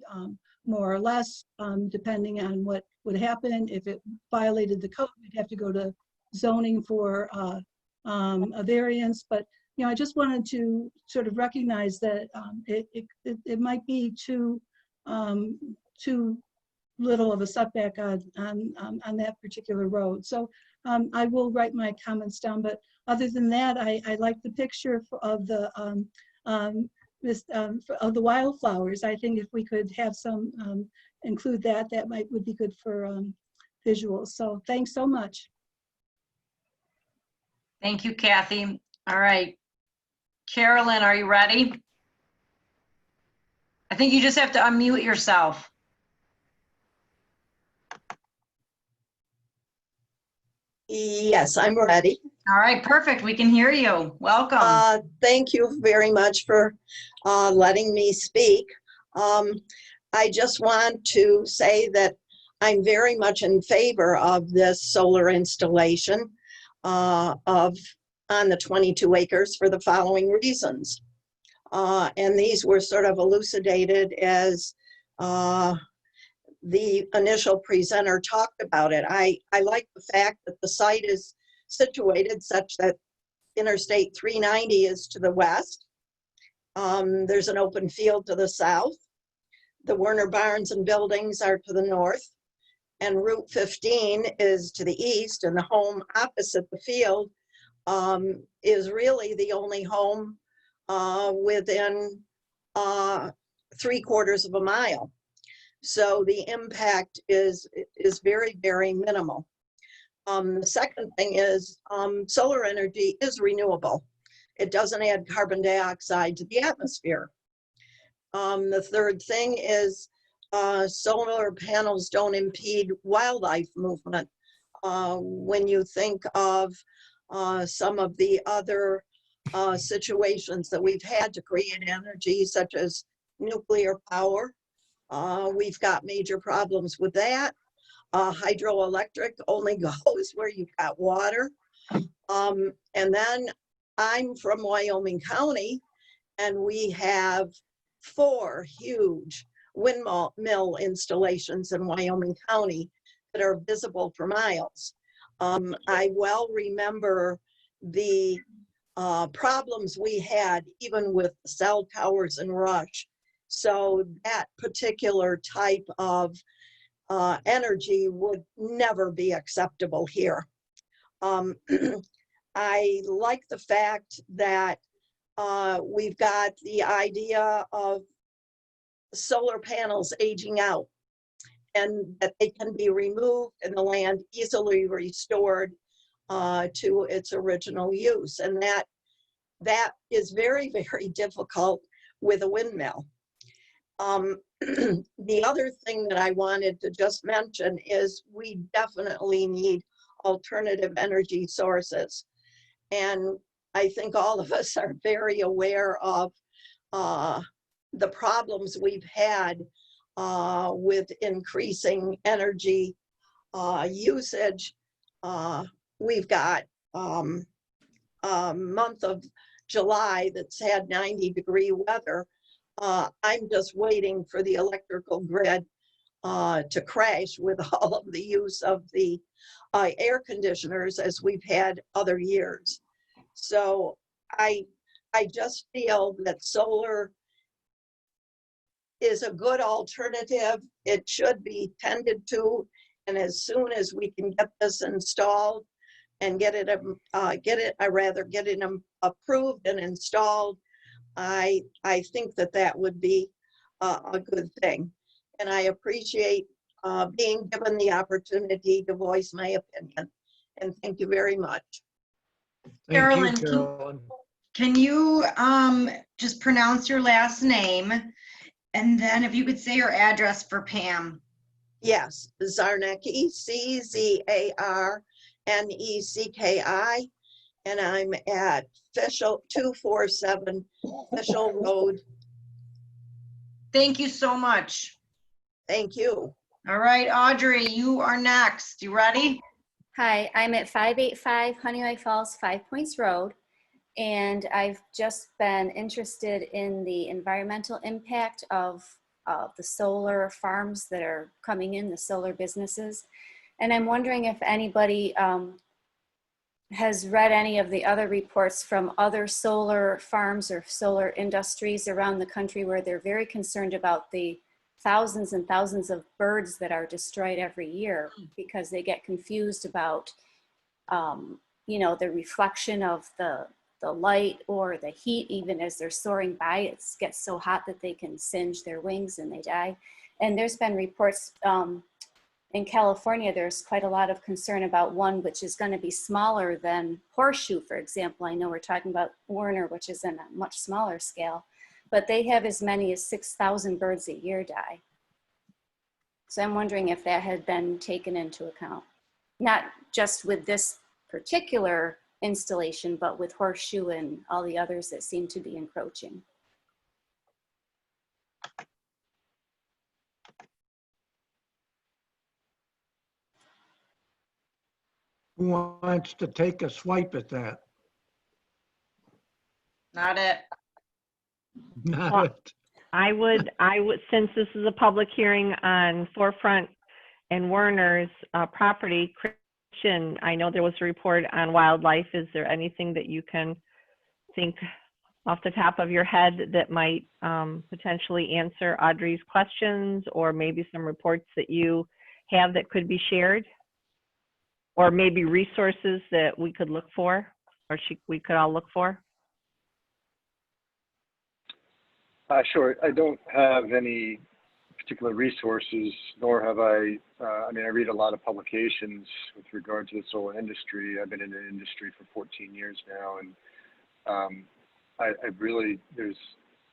H: more or less, depending on what would happen. If it violated the code, we'd have to go to zoning for a variance. But I just wanted to sort of recognize that it might be too little of a setback on that particular road. So I will write my comments down. But other than that, I like the picture of the wildflowers. I think if we could have some include that would be good for visuals. So thanks so much.
C: Thank you, Kathy. All right. Carolyn, are you ready? I think you just have to unmute yourself.
L: Yes, I'm ready.
C: All right, perfect. We can hear you. Welcome.
L: Thank you very much for letting me speak. I just want to say that I'm very much in favor of this solar installation on the 22 acres for the following reasons. And these were sort of elucidated as the initial presenter talked about it. I like the fact that the site is situated such that Interstate 390 is to the west. There's an open field to the south. The Werner Barns and buildings are to the north. And Route 15 is to the east, and the home opposite the field is really the only home within 3/4 of a mile. So the impact is very, very minimal. The second thing is solar energy is renewable. It doesn't add carbon dioxide to the atmosphere. The third thing is solar panels don't impede wildlife movement. When you think of some of the other situations that we've had to create energy, such as nuclear power, we've got major problems with that. Hydroelectric only goes where you've got water. And then I'm from Wyoming County, and we have 4 huge windmill installations in Wyoming County that are visible for miles. I well remember the problems we had even with cell towers in Rush. So that particular type of energy would never be acceptable here. I like the fact that we've got the idea of solar panels aging out and that they can be removed and the land easily restored to its original use. And that is very, very difficult with a windmill. The other thing that I wanted to just mention is we definitely need alternative energy sources. And I think all of us are very aware of the problems we've had with increasing energy usage. We've got a month of July that's had 90-degree weather. I'm just waiting for the electrical grid to crash with all of the use of the air conditioners as we've had other years. So I just feel that solar is a good alternative. It should be tended to, and as soon as we can get this installed and get it approved and installed, I think that would be a good thing. And I appreciate being given the opportunity to voice my opinion. And thank you very much.
A: Thank you,
C: Carolyn,
A: Carolyn.
C: can you just pronounce your last name? And then if you could say your address for Pam.
L: Yes, Zarnecki, Czarnecki, and I'm at Fishel 247 Fishel Road.
C: Thank you so much.
L: Thank you.
C: All right, Audrey, you are next. You ready?
M: Hi, I'm at 585 Honeyway Falls, 5 Points Road, and I've just been interested in the environmental impact of the solar farms that are coming in, the solar businesses. And I'm wondering if anybody has read any of the other reports from other solar farms or solar industries around the country where they're very concerned about the thousands and thousands of birds that are destroyed every year because they get confused about, you know, the reflection of the light or the heat. Even as they're soaring by, it gets so hot that they can singe their wings and they die. And there's been reports in California, there's quite a lot of concern about one which is going to be smaller than Horseshoe, for example. I know we're talking about Werner, which is in a much smaller scale, but they have as many as 6,000 birds a year die. So I'm wondering if that had been taken into account, not just with this particular installation, but with Horseshoe and all the others that seem to be encroaching.
A: Who wants to take a swipe at that?
C: Not it.
A: Not
E: Well,
A: it.
E: I would, since this is a public hearing on Forefront and Werner's property, Christian, I know there was a report on wildlife. Is there anything that you can think off the top of your head that might potentially answer Audrey's questions, or maybe some reports that you have that could be shared? Or maybe resources that we could look for, or we could all look for?
G: Sure. I don't have any particular resources, nor have I mean, I read a lot of publications with regard to the solar industry. I've been in the industry for 14 years now, and I really, there's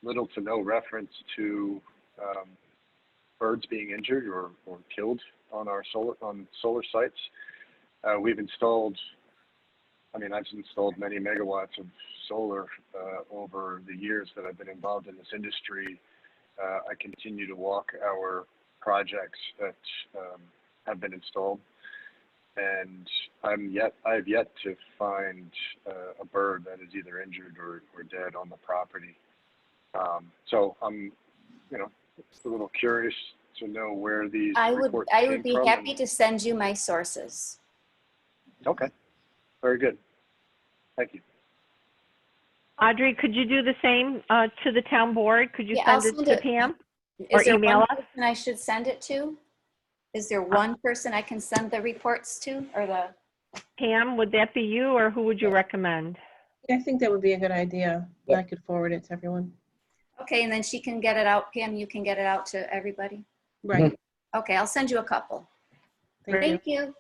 G: little to no reference to birds being injured or killed on our solar sites. We've installed, I mean, I've installed many megawatts of solar over the years that I've been involved in this industry. I continue to walk our projects that have been installed, and I've yet to find a bird that is either injured or dead on the property. So I'm, you know, a little curious to know where these reports
M: I
G: came
M: would be
G: from.
M: happy to send you my sources.
G: Okay, very good. Thank you.
E: Audrey, could you do the same to the town board? Could you
M: Yeah,
E: send
M: I'll
E: it
M: send
E: to Pam?
M: Is
E: Or
M: there
E: email
M: one
E: us?
M: person I should send it to? Is there one person I can send the reports to, or the?
E: Pam, would that be you, or who would you recommend?
D: I think that would be a good idea.
F: Yeah.
D: I could forward it to everyone.
M: Okay, and then she can get it out. Pam, you can get it out to everybody.
D: Right.
M: Okay, I'll send you a couple.
D: Thank you.
M: Thank you.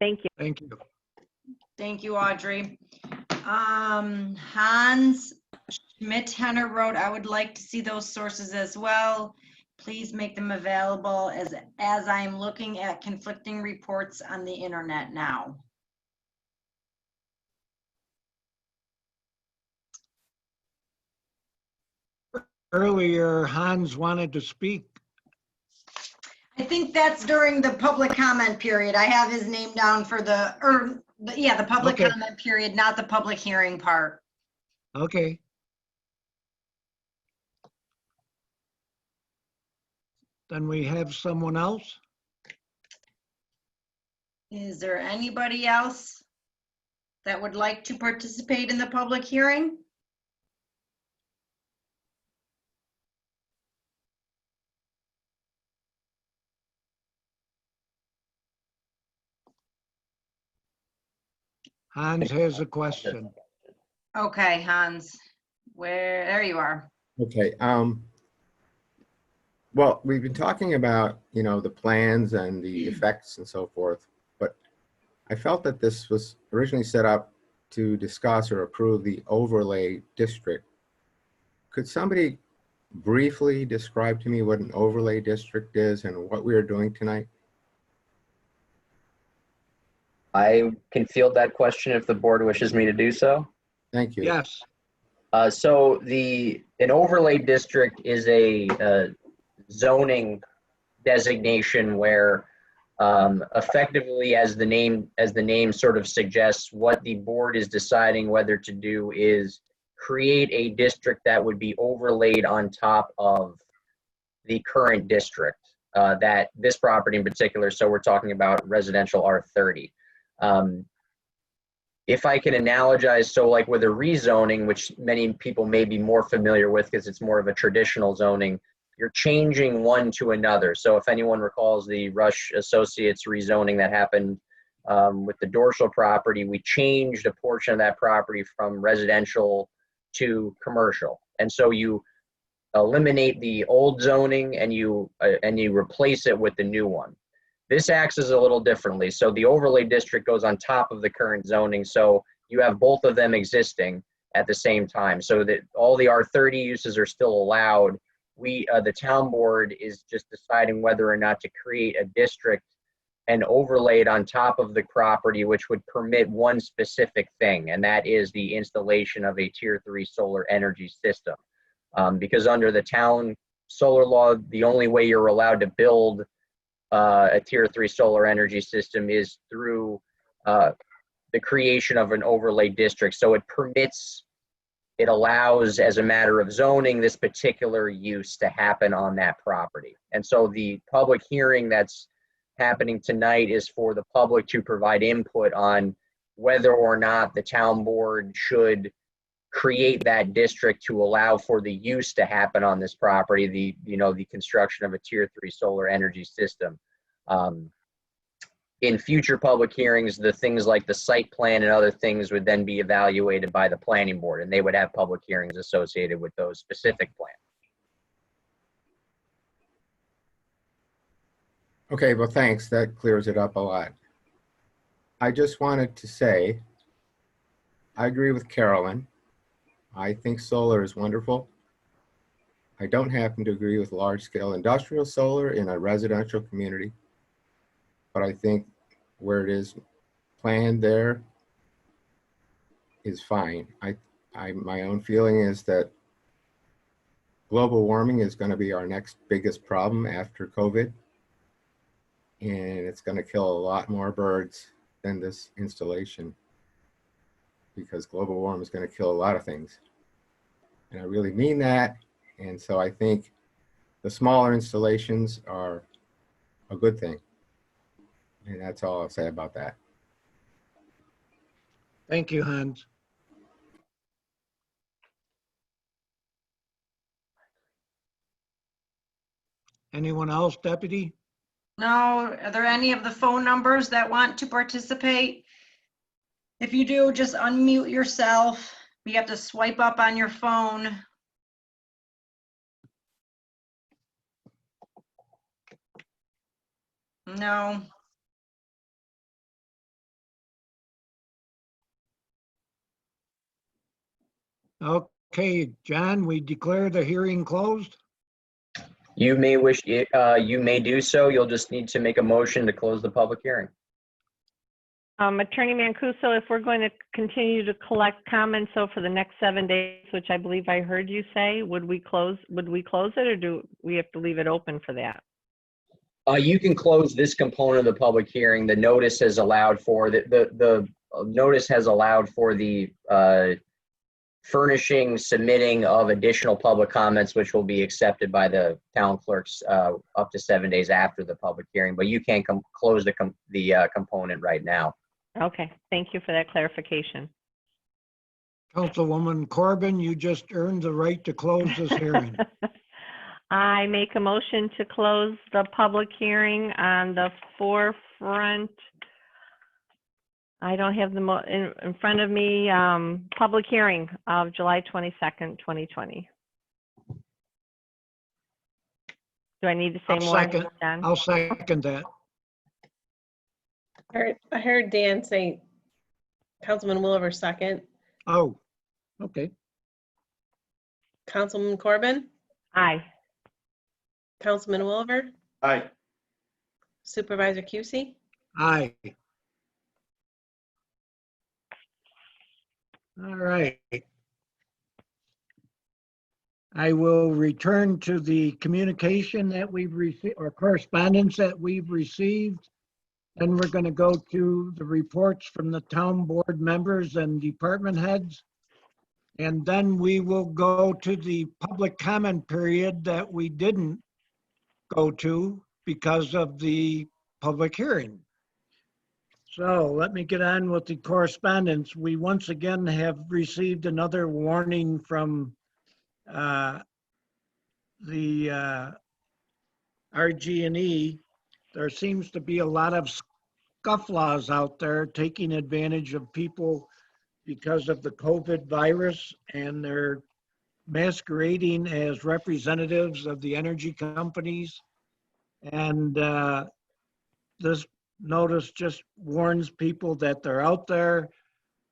E: Thank you.
A: Thank you.
C: Thank you, Audrey. Hans Schmidt-Henner wrote, I would like to see those sources as well. Please make them available as I'm looking at conflicting reports on the internet now.
A: Earlier, Hans wanted to speak.
C: think that's during the public comment period. I have his name down for the public
A: Okay.
C: comment period, not the public hearing part.
A: Okay. Then we have someone else?
C: Is there anybody else that would like to participate in the public hearing?
A: Hans has a question.
C: Okay, Hans, there you are.
N: Okay, well, we've been talking about, you know, the plans and the effects and so forth, but I felt that this was originally set up to discuss or approve the overlay district. Could somebody briefly describe to me what an overlay district is and what we are doing tonight?
F: I can field that question if the board wishes me to do so.
N: Thank you.
A: Yes.
F: So an overlay district is a zoning designation where effectively, as the name sort of suggests, what the board is deciding whether to do is create a district that would be overlaid on top of the current district, that this property in particular, so we're talking about residential R30. If I can analogize, so like with a rezoning, which many people may be more familiar with because it's more of a traditional zoning, you're changing one to another. So if anyone recalls the Rush Associates rezoning that happened with the Dorsal property, we changed a portion of that property from residential to commercial. And so you eliminate the old zoning and you replace it with the new one. This acts as a little differently. So the overlay district goes on top of the current zoning. So you have both of them existing at the same time. So that all the R30 uses are still allowed. The town board is just deciding whether or not to create a district and overlay it on top of the property, which would permit one specific thing, and that is the installation of a Tier 3 solar energy system. Because under the town solar law, the only way you're allowed to build a Tier 3 solar energy system is through the creation of an overlay district. So it allows, as a matter of zoning, this particular use to happen on that property. And so the public hearing that's happening tonight is for the public to provide input on whether or not the town board should create that district to allow for the use to happen on this property, the construction of a Tier 3 solar energy system. In future public hearings, the things like the site plan and other things would then be evaluated by the planning board, and they would have public hearings associated with those specific plans.
N: Okay, well, thanks. That clears it up a lot. I just wanted to say, I agree with Carolyn. I think solar is wonderful. I don't happen to agree with large-scale industrial solar in a residential community, but I think where it is planned there is fine. My own feeling is that global warming is going to be our next biggest problem after COVID, and it's going to kill a lot more birds than this installation, because global warming is going to kill a lot of things. And I really mean that. And so I think the smaller installations are a good thing. And that's all I'll say about that.
A: Thank you, Hans. Anyone else, Deputy?
C: No, are there any of the phone numbers that want to participate? If you do, just unmute yourself. You have to swipe up on your phone. No.
A: Okay, John, we declare the hearing closed.
F: You may do so. You'll just need to make a motion to close the public hearing.
E: Attorney Mancuso, if we're going to continue to collect comments, so for the next 7 days, which I believe I heard you say, would we close it, or do we have to leave it open for that?
F: You can close this component of the public hearing. The notice has allowed for, the notice has allowed for the furnishing, submitting of additional public comments, which will be accepted by the town clerks up to 7 days after the public hearing, but you can't close the component right now.
E: Okay, thank you for that clarification.
A: Councilwoman Corbin, you just earned the right to close this hearing.
E: I make a motion to close the public hearing on the forefront. I don't have the in front of me, public hearing of July 22nd, 2020. Do I need to say more?
A: I'll second that.
D: I heard Dan say, Councilman Williver second.
A: Oh, okay.
D: Councilman Corbin,
E: Aye.
D: Councilman Williver,
B: Aye.
D: Supervisor Cusey,
A: Aye. All right. I will return to the communication that we've received, or correspondence that we've received. Then we're going to go to the reports from the town board members and department heads. And then we will go to the public comment period that we didn't go to because of the public hearing. So let me get on with the correspondence. We once again have received another warning from the RG&E. There seems to be a lot of scufflaws out there taking advantage of people because of the COVID virus, and they're masquerading as representatives of the energy companies. And this notice just warns people that they're out there.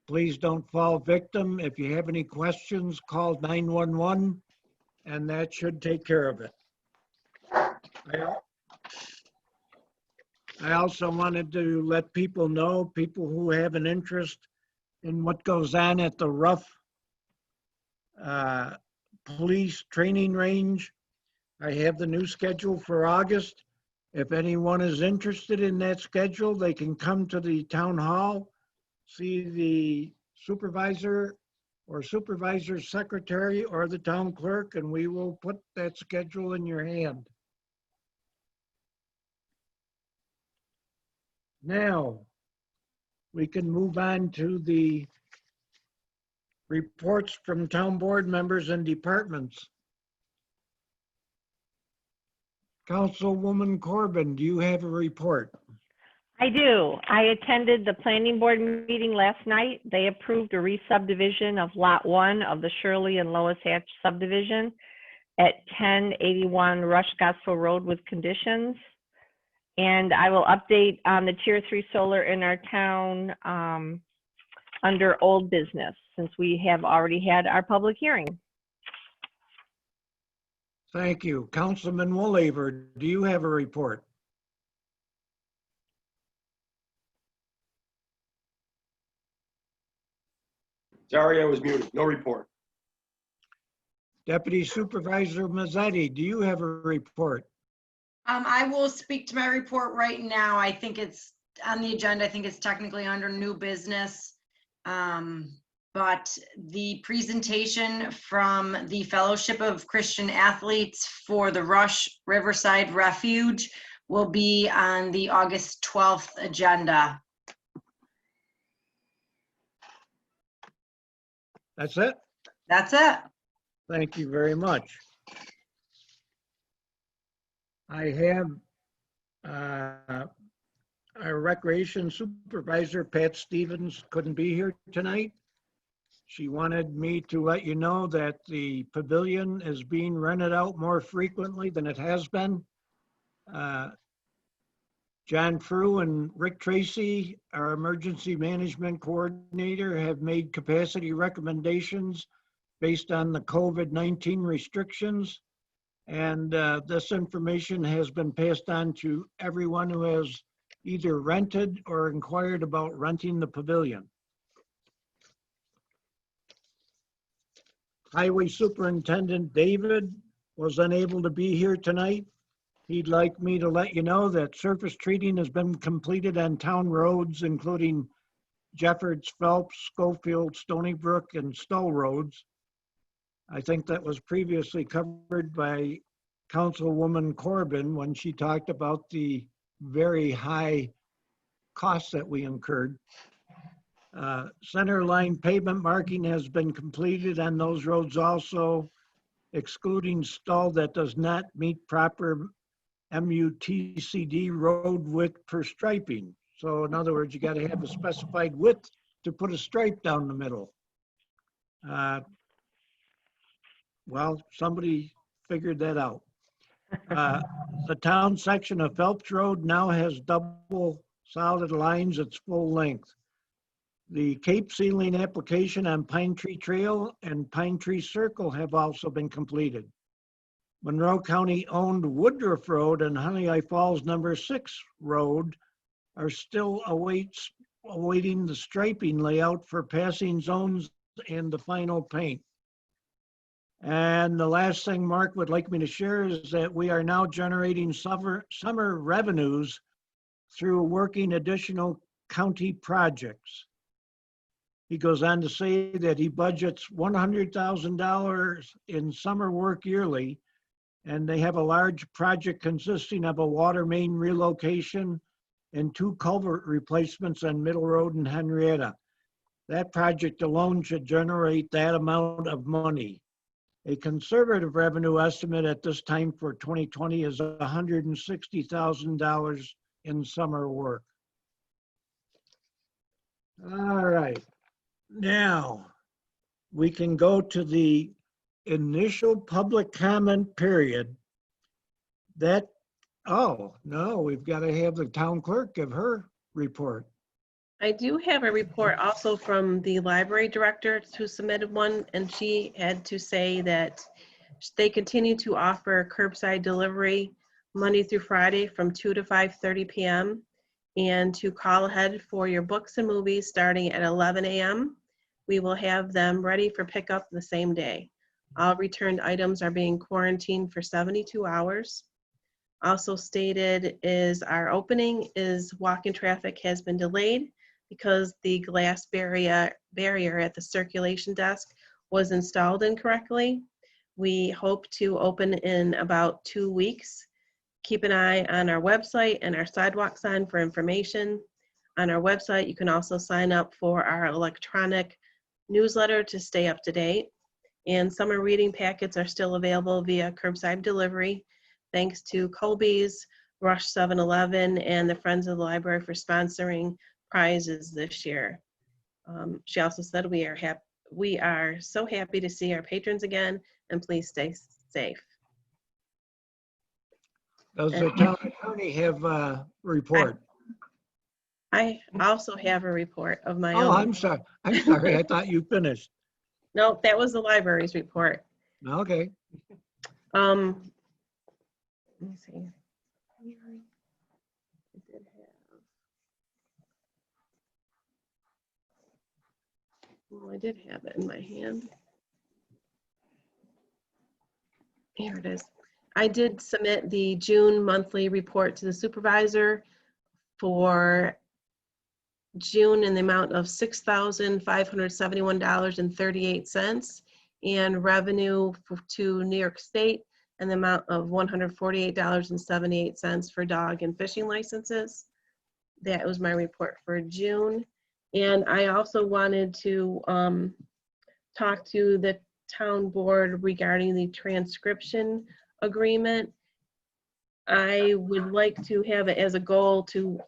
A: Please don't fall victim. If you have any questions, call 911, and that should take care of it. I also wanted to let people know, people who have an interest in what goes on at the Rough Police Training Range. I have the new schedule for August. If anyone is interested in that schedule, they can come to the town hall, see the supervisor or supervisor secretary or the town clerk, and we will put that schedule in your hand. Now, we can move on to the reports from town board members and departments. Councilwoman Corbin, do you have a report?
E: I do. I attended the planning board meeting last night. They approved a re-subdivision of Lot 1 of the Shirley and Lois Hatch subdivision at 1081 Rush Scottsville Road with conditions. And I will update on the Tier 3 solar in our town under old business, since we have already had our public hearing.
A: Thank you. Councilman Woolaver, do you have a report?
B: Sorry, I was muted. No report.
A: Deputy Supervisor Mazzetti, do you have a report?
C: I will speak to my report right now. I think it's on the agenda. I think it's technically under new business. But the presentation from the Fellowship of Christian Athletes for the Rush Riverside Refuge will be on the August 12th agenda.
A: That's it?
C: That's it.
A: Thank you very much. I have our recreation supervisor, Pat Stevens, couldn't be here tonight. She wanted me to let you know that the pavilion is being rented out more frequently than it has been. John Frew and Rick Tracy, our emergency management coordinator, have made capacity recommendations based on the COVID-19 restrictions. And this information has been passed on to everyone who has either rented or inquired about renting the pavilion. Highway Superintendent David was unable to be here tonight. He'd like me to let you know that surface treating has been completed on town roads, including Jeffords, Phelps, Schofield, Stony Brook, and Stowe roads. I think that was previously covered by Councilwoman Corbin when she talked about the very high costs that we incurred. Center line pavement marking has been completed on those roads also, excluding stall that does not meet proper MUTCD road width per striping. So in other words, you got to have a specified width to put a stripe down the middle. Well, somebody figured that out. The town section of Phelps Road now has double solid lines its full length. The Cape Sealing application on Pine Tree Trail and Pine Tree Circle have also been completed. Monroe County owned Woodruff Road and Honey Eye Falls number 6 road are still awaiting the striping layout for passing zones and the final paint. And the last thing Mark would like me to share is that we are now generating summer revenues through working additional county projects. He goes on to say that he budgets $100,000 in summer work yearly, and they have a large project consisting of a water main relocation and 2 culvert replacements on Middle Road and Henrietta. That project alone should generate that amount of money. A conservative revenue estimate at this time for 2020 is $160,000 in summer work. All right, now we can go to the initial public comment period. Oh, no, we've got to have the town clerk give her report.
D: I do have a report also from the library director who submitted one, and she had to say that they continue to offer curbside delivery Monday through Friday from 2 to 5:30 p.m. and to call ahead for your books and movies starting at 11 a.m. We will have them ready for pickup the same day. All returned items are being quarantined for 72 hours. Also stated is our opening is walk-in traffic has been delayed because the glass barrier at the circulation desk was installed incorrectly. We hope to open in about 2 weeks. Keep an eye on our website and our sidewalk sign for information. On our website, you can also sign up for our electronic newsletter to stay up to date. And summer reading packets are still available via curbside delivery. Thanks to Colby's, Rush 7-Eleven, and the Friends of the Library for sponsoring prizes this year. She also said we are so happy to see our patrons again, and please stay safe.
A: Does the town attorney have a report?
D: I also have a report of my own.
A: Oh, I'm sorry. I'm sorry. I thought you finished.
D: No, that was the library's report.
A: Okay.
D: Let me see. I did have it in my hand. Here it is. I did submit the June monthly report to the supervisor for June in the amount of $6,571.38 and revenue to New York State in the amount of $148.78 for dog and fishing licenses. That was my report for June. And I also wanted to talk to the town board regarding the transcription agreement. I would like to have it as a goal to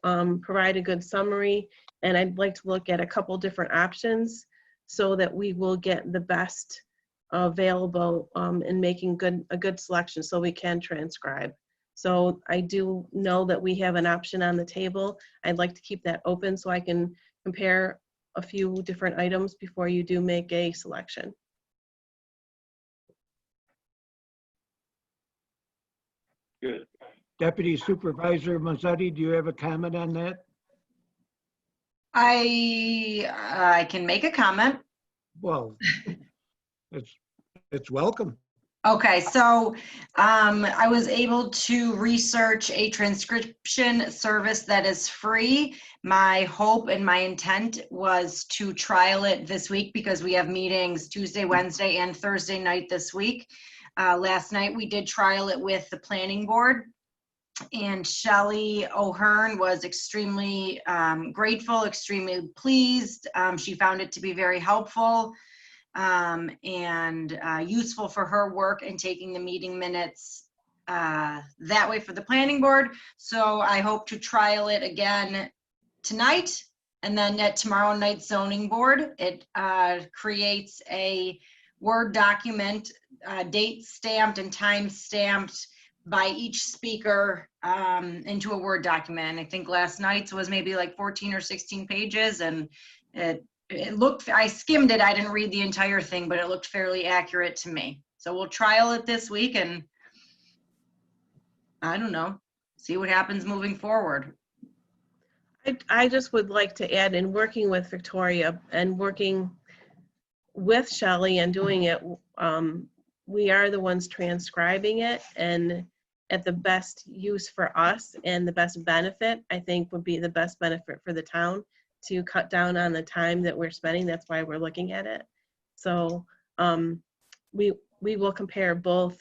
D: provide a good summary, and I'd like to look at a couple different options so that we will get the best available in making a good selection so we can transcribe. So I do know that we have an option on the table. I'd like to keep that open so I can compare a few different items before you do make a selection.
G: Good.
A: Deputy Supervisor Mazzetti, do you have a comment on that?
C: I can make a comment.
A: Well, it's welcome.
C: Okay, so I was able to research a transcription service that is free. My hope and my intent was to trial it this week because we have meetings Tuesday, Wednesday, and Thursday night this week. Last night we did trial it with the planning board, and Shelley O'Hearn was extremely grateful, extremely pleased. She found it to be very helpful and useful for her work in taking the meeting minutes that way for the planning board. So I hope to trial it again tonight, and then at tomorrow night's zoning board. It creates a Word document, date stamped and time stamped by each speaker into a Word document. And I think last night's was maybe like 14 or 16 pages, and it looked, I skimmed it, I didn't read the entire thing, but it looked fairly accurate to me. So we'll trial it this week and I don't know, see what happens moving forward.
D: I just would like to add, in working with Victoria and working with Shelley and doing it, we are the ones transcribing it, and at the best use for us and the best benefit, I think would be the best benefit for the town to cut down on the time that we're spending. That's why we're looking at it. So we will compare both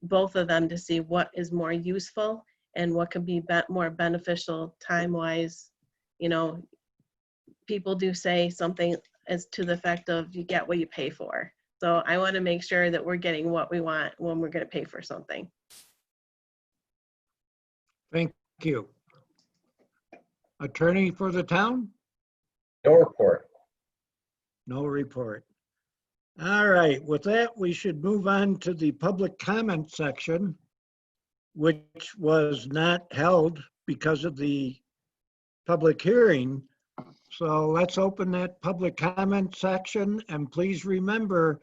D: of them to see what is more useful and what could be more beneficial time-wise. You know, people do say something as to the effect of you get what you pay for. So I want to make sure that we're getting what we want when we're going to pay for something.
A: Thank you. Attorney for the town?
F: No report.
A: No report. All right, with that, we should move on to the public comment section, which was not held because of the public hearing. So let's open that public comment section, and please remember,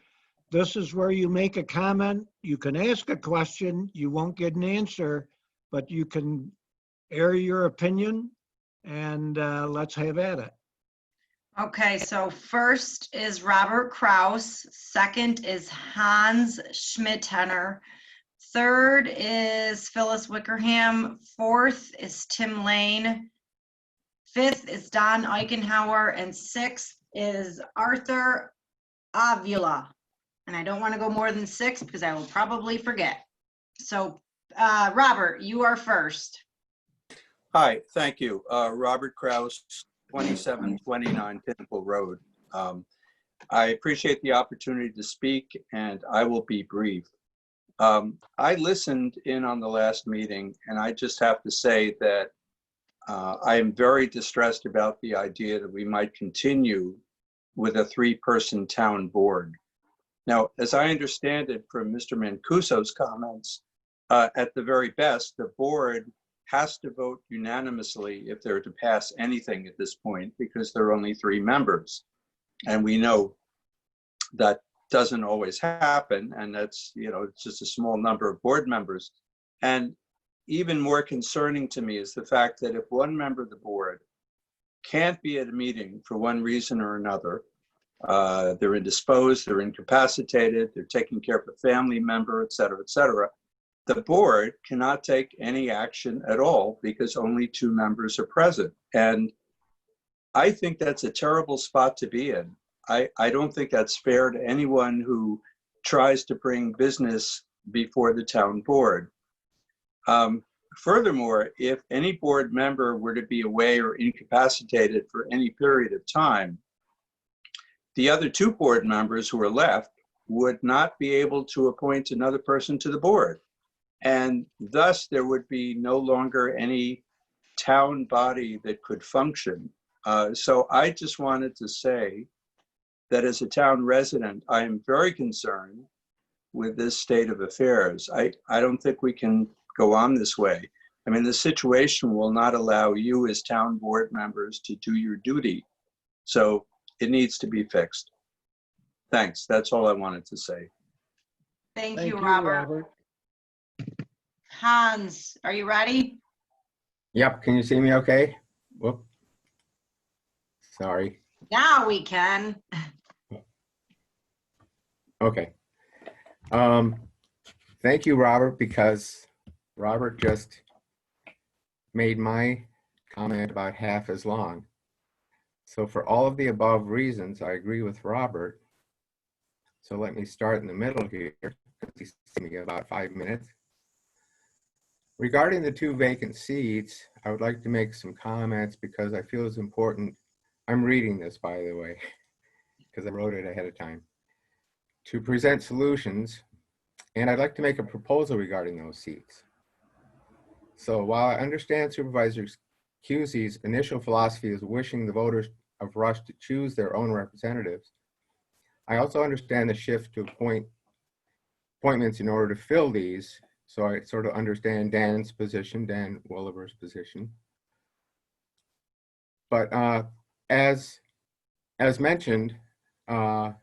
A: this is where you make a comment. You can ask a question, you won't get an answer, but you can air your opinion, and let's have at it.
C: Okay, so first is Robert Kraus, second is Hans Schmidhenner, third is Phyllis Wickerham, fourth is Tim Lane, fifth is Don Eichenhauer, and sixth is Arthur Avila. And I don't want to go more than six because I will probably forget. So Robert, you are first.
O: Hi, thank you. Robert Kraus, 2729 Pinnacle Road. I appreciate the opportunity to speak, and I will be brief. I listened in on the last meeting, and I just have to say that I am very distressed about the idea that we might continue with a three-person town board. Now, as I understand it from Mr. Mancuso's comments, at the very best, the board has to vote unanimously if they're to pass anything at this point, because there are only 3 members. And we know that doesn't always happen, and that's, you know, it's just a small number of board members. And even more concerning to me is the fact that if one member of the board can't be at a meeting for one reason or another, they're indisposed, they're incapacitated, they're taking care of a family member, et cetera, the board cannot take any action at all because only 2 members are present. And I think that's a terrible spot to be in. I don't think that's fair to anyone who tries to bring business before the town board. Furthermore, if any board member were to be away or incapacitated for any period of time, the other 2 board members who are left would not be able to appoint another person to the board. And thus there would be no longer any town body that could function. So I just wanted to say that as a town resident, I am very concerned with this state of affairs. I don't think we can go on this way. I mean, the situation will not allow you as town board members to do your duty. So it needs to be fixed. Thanks. That's all I wanted to say.
C: Thank you, Robert. Hans, are you ready?
N: Yep, can you see me okay? Whoop. Sorry.
C: Now we can.
N: Okay. Thank you, Robert, because Robert just made my comment about half as long. So for all of the above reasons, I agree with Robert. So let me start in the middle here, because he's giving me about 5 minutes. Regarding the 2 vacant seats, I would like to make some comments because I feel it's important. I'm reading this, by the way, because I wrote it ahead of time. To present solutions, and I'd like to make a proposal regarding those seats. So while I understand Supervisor Cusey's initial philosophy is wishing the voters of Rush to choose their own representatives, I also understand the shift to appointments in order to fill these. So I sort of understand Dan Welliver's position. But as mentioned by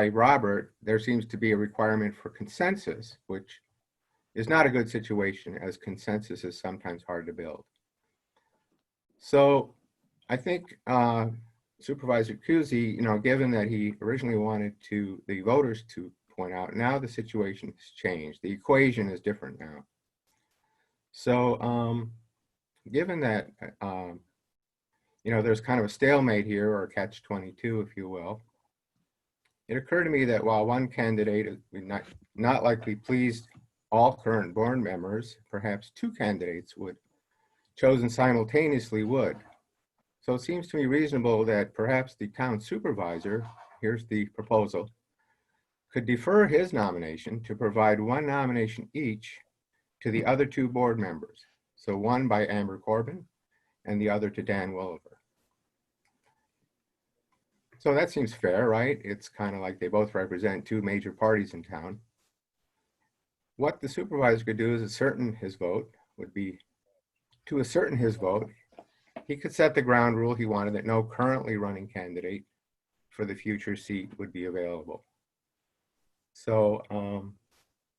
N: Robert, there seems to be a requirement for consensus, which is not a good situation, as consensus is sometimes hard to build. So I think Supervisor Cusey, given that he originally wanted the voters to point out, now the situation has changed. The equation is different now. So given that, there's kind of a stalemate here, or a catch-22, if you will, it occurred to me that while one candidate would not likely please all current board members, perhaps 2 candidates chosen simultaneously would. So it seems to me reasonable that perhaps the town supervisor, here's the proposal, could defer his nomination to provide 1 nomination each to the other 2 board members. So one by Amber Corbin and the other to Dan Welliver. So that seems fair, right? It's kind of like they both represent 2 major parties in town. What the supervisor could do is ascertain his vote, he could set the ground rule he wanted that no currently running candidate for the future seat would be available. So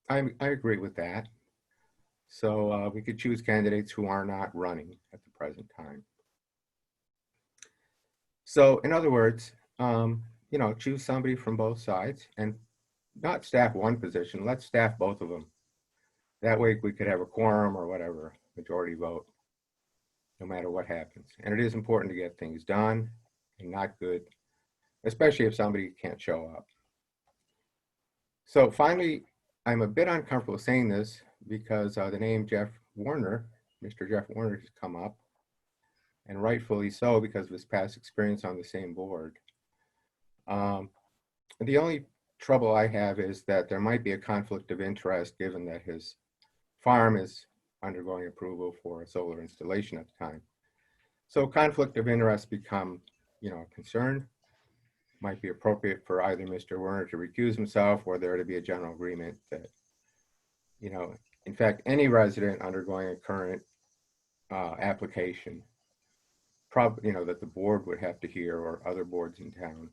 N: I agree with that. So we could choose candidates who are not running at the present time. So in other words, choose somebody from both sides and not staff one position, let's staff both of them. That way we could have a quorum or whatever, majority vote, no matter what happens. And it is important to get things done, and not good, especially if somebody can't show up. So finally, I'm a bit uncomfortable saying this because the name Jeff Warner, Mr. Jeff Warner, has come up, and rightfully so because of his past experience on the same board. The only trouble I have is that there might be a conflict of interest given that his farm is undergoing approval for a solar installation at the time. So conflict of interest become, a concern. Might be appropriate for either Mr. Werner to recuse himself or there to be a general agreement that, in fact, any resident undergoing a current application, that the board would have to hear, or other boards in town,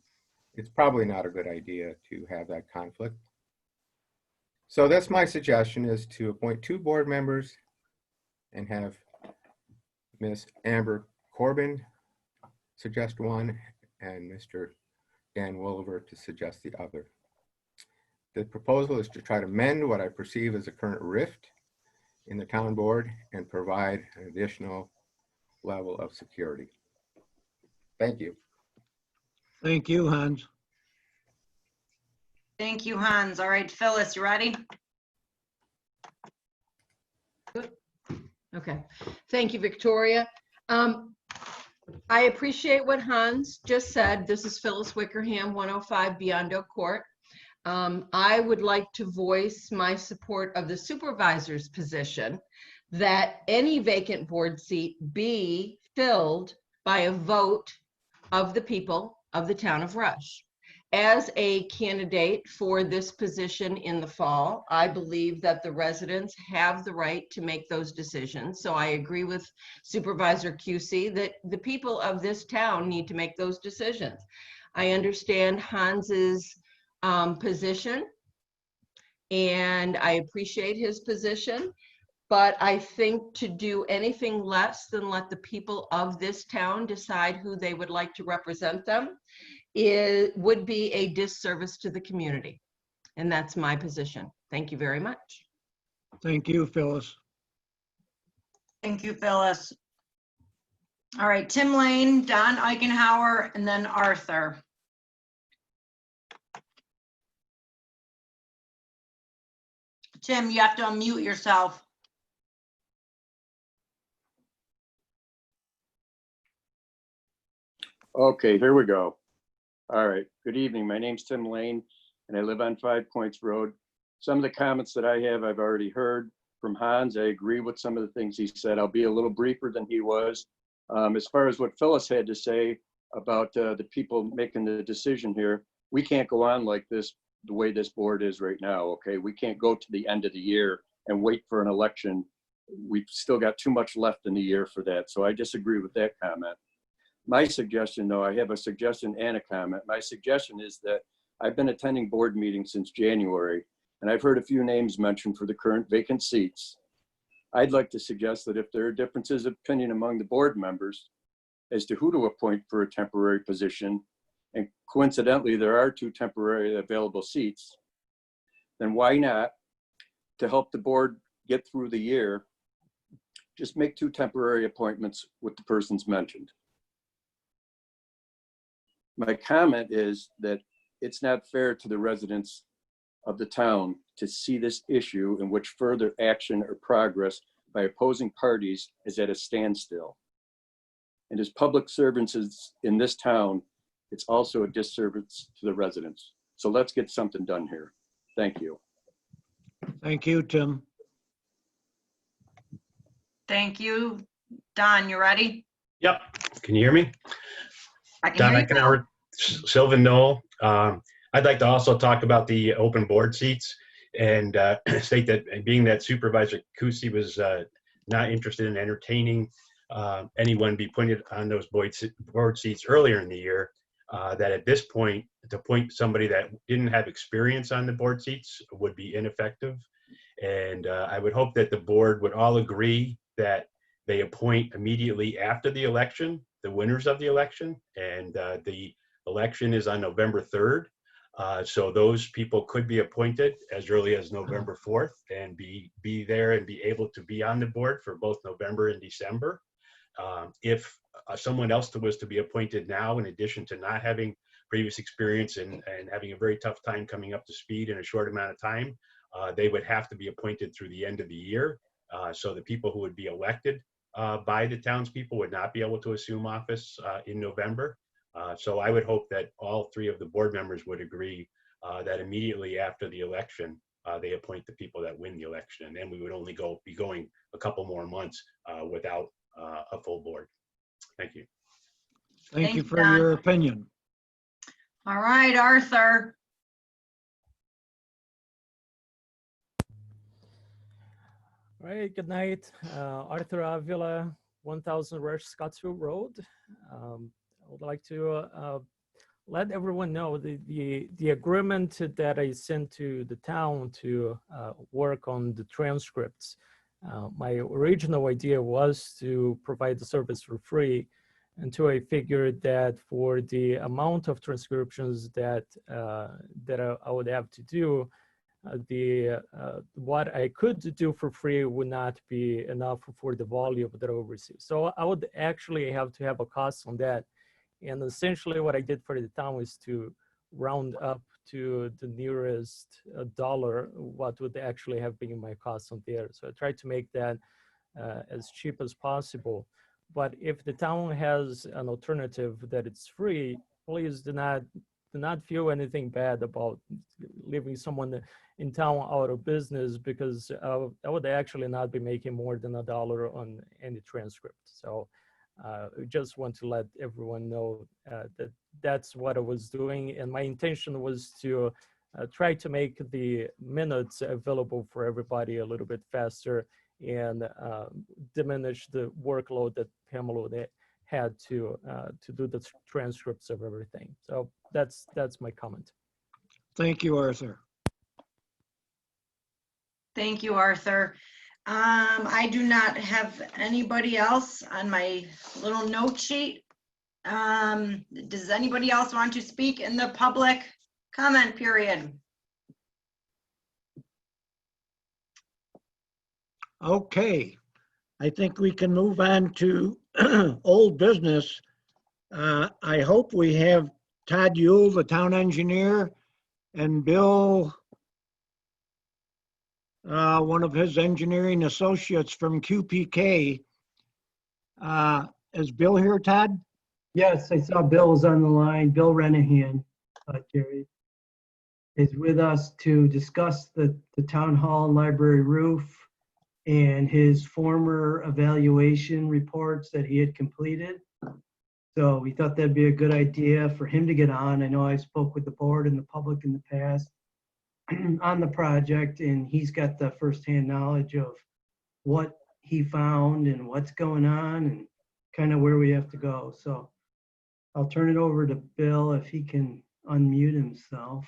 N: it's probably not a good idea to have that conflict. So that's my suggestion, is to appoint 2 board members and have Ms. Amber Corbin suggest one and Mr. Dan Welliver to suggest the other. The proposal is to try to mend what I perceive as a current rift in the town board and provide an additional level of security. Thank you.
A: Thank you, Hans.
C: Thank you, Hans. All right, Phyllis, you ready?
P: Okay, thank you, Victoria. I appreciate what Hans just said. This is Phyllis Wickerham, 105 Biondo Court. I would like to voice my support of the supervisor's position that any vacant board seat be filled by a vote of the people of the town of Rush. As a candidate for this position in the fall, I believe that the residents have the right to make those decisions. So I agree with Supervisor Cusey that the people of this town need to make those decisions. I understand Hans's position, and I appreciate his position, but I think to do anything less than let the people of this town decide who they would like to represent them would be a disservice to the community. And that's my position. Thank you very much.
A: Thank you, Phyllis.
C: Thank you, Phyllis. All right, Tim Lane, Don Eichenhauer, and then Arthur. Tim, you have to unmute yourself.
G: Okay, here we go. All right, good evening. My name's Tim Lane and I live on 5 Points Road. Some of the comments that I have, I've already heard from Hans. I agree with some of the things he said. I'll be a little briefer than he was. As far as what Phyllis had to say about the people making the decision here, we can't go on like this, the way this board is right now, okay? We can't go to the end of the year and wait for an election. We've still got too much left in the year for that. So I disagree with that comment. My suggestion, though, I have a suggestion and a comment. My suggestion is that I've been attending board meetings since January, and I've heard a few names mentioned for the current vacant seats. I'd like to suggest that if there are differences of opinion among the board members as to who to appoint for a temporary position, and coincidentally, there are 2 temporary available seats, then why not, to help the board get through the year, just make 2 temporary appointments with the persons mentioned. My comment is that it's not fair to the residents of the town to see this issue in which further action or progress by opposing parties is at a standstill. And as public servants in this town, it's also a disservice to the residents. So let's get something done here. Thank you.
A: Thank you, Tim.
C: Thank you. Don, you ready?
Q: Yep. Can you hear me?
C: I can
Q: Don
C: hear you.
Q: Eichenhauer, Sylvan Knoll. I'd like to also talk about the open board seats and state that being that Supervisor Kusi was not interested in entertaining anyone be appointed on those board seats earlier in the year, that at this point, to appoint somebody that didn't have experience on the board seats would be ineffective. And I would hope that the board would all agree that they appoint immediately after the election, the winners of the election. And the election is on November 3rd. So those people could be appointed as early as November 4th and be there and be able to be on the board for both November and December. If someone else was to be appointed now, in addition to not having previous experience and having a very tough time coming up to speed in a short amount of time, they would have to be appointed through the end of the year. So the people who would be elected by the townspeople would not be able to assume office in November. So I would hope that all 3 of the board members would agree that immediately after the election, they appoint the people that win the election. And then we would only be going a couple more months without a full board. Thank you.
A: Thank you for
C: Don.
A: your opinion.
C: All right, Arthur.
R: All right, good night. Arthur Avila, 1000 Rush Scottsville Road. I would like to let everyone know the agreement that I sent to the town to work on the transcripts. My original idea was to provide the service for free until I figured that for the amount of transcriptions that I would have to do, what I could do for free would not be enough for the volume that I would receive. So I would actually have to have a cost on that. And essentially what I did for the town is to round up to the nearest dollar what would actually have been my cost on there. So I tried to make that as cheap as possible. But if the town has an alternative that it's free, please do not feel anything bad about leaving someone in town out of business, because I would actually not be making more than $1 on any transcript. So I just want to let everyone know that that's what I was doing. And my intention was to try to make the minutes available for everybody a little bit faster and diminish the workload that Pamela had to do the transcripts of everything. So that's my comment.
A: Thank you, Arthur.
C: Thank you, Arthur. I do not have anybody else on my little note sheet. Does anybody else want to speak in the public comment period?
A: Okay, I think we can move on to old business. I hope we have Todd Yule, the town engineer, and Bill, one of his engineering associates from QPK. Is Bill here, Todd?
S: Yes, I saw Bill was on the line. Bill Renahan, Jerry, is with us to discuss the town hall and library roof and his former evaluation reports that he had completed. So we thought that'd be a good idea for him to get on. I know I spoke with the board and the public in the past on the project, and he's got the firsthand knowledge of what he found and what's going on and kind of where we have to go. So I'll turn it over to Bill if he can unmute himself.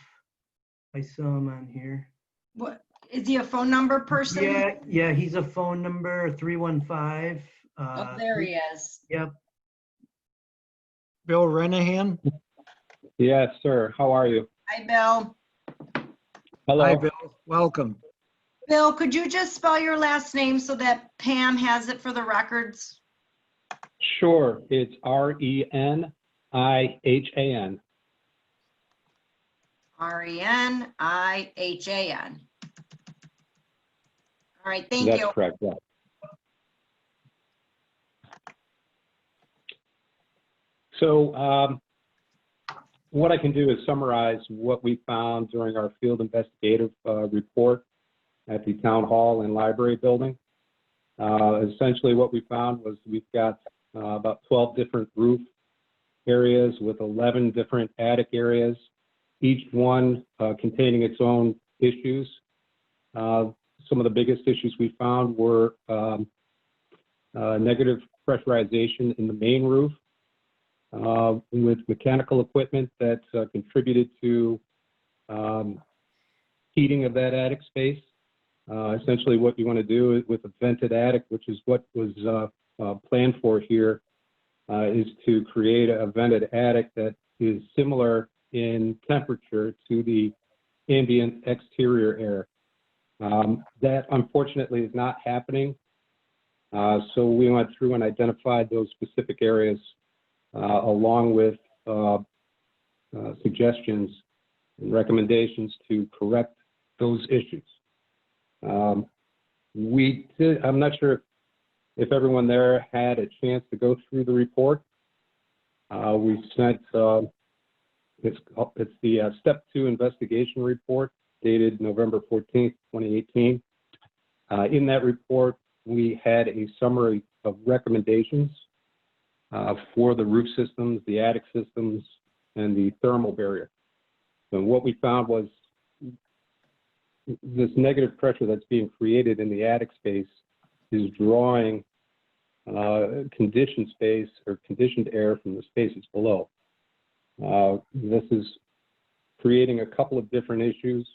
S: I saw him on here.
C: What, is he a phone number person?
S: Yeah, he's a phone number 315.
C: Oh, there he is.
S: Yep.
A: Bill Renahan?
T: Yes, sir. How are you?
C: Hi, Bill.
T: Hello.
A: Hi, Bill. Welcome.
C: Bill, could you just spell your last name so that Pam has it for the records?
T: Sure. It's Renahan.
C: Renahihan. All right, thank you.
T: That's correct. Yeah. So what I can do is summarize what we found during our field investigative report at the town hall and library building. Essentially what we found was we've got about 12 different roof areas with 11 different attic areas, each one containing its own issues. Some of the biggest issues we found were negative pressurization in the main roof with mechanical equipment that contributed to heating of that attic space. Essentially what you want to do is with a vented attic, which is what was planned for here, is to create a vented attic that is similar in temperature to the ambient exterior air. That unfortunately is not happening. So we went through and identified those specific areas along with suggestions and recommendations to correct those issues. I'm not sure if everyone there had a chance to go through the report. We sent, it's the Step 2 investigation report dated November 14th, 2018. In that report, we had a summary of recommendations for the roof systems, the attic systems, and the thermal barrier. And what we found was this negative pressure that's being created in the attic space is drawing conditioned space or conditioned air from the spaces below. This is creating a couple of different issues,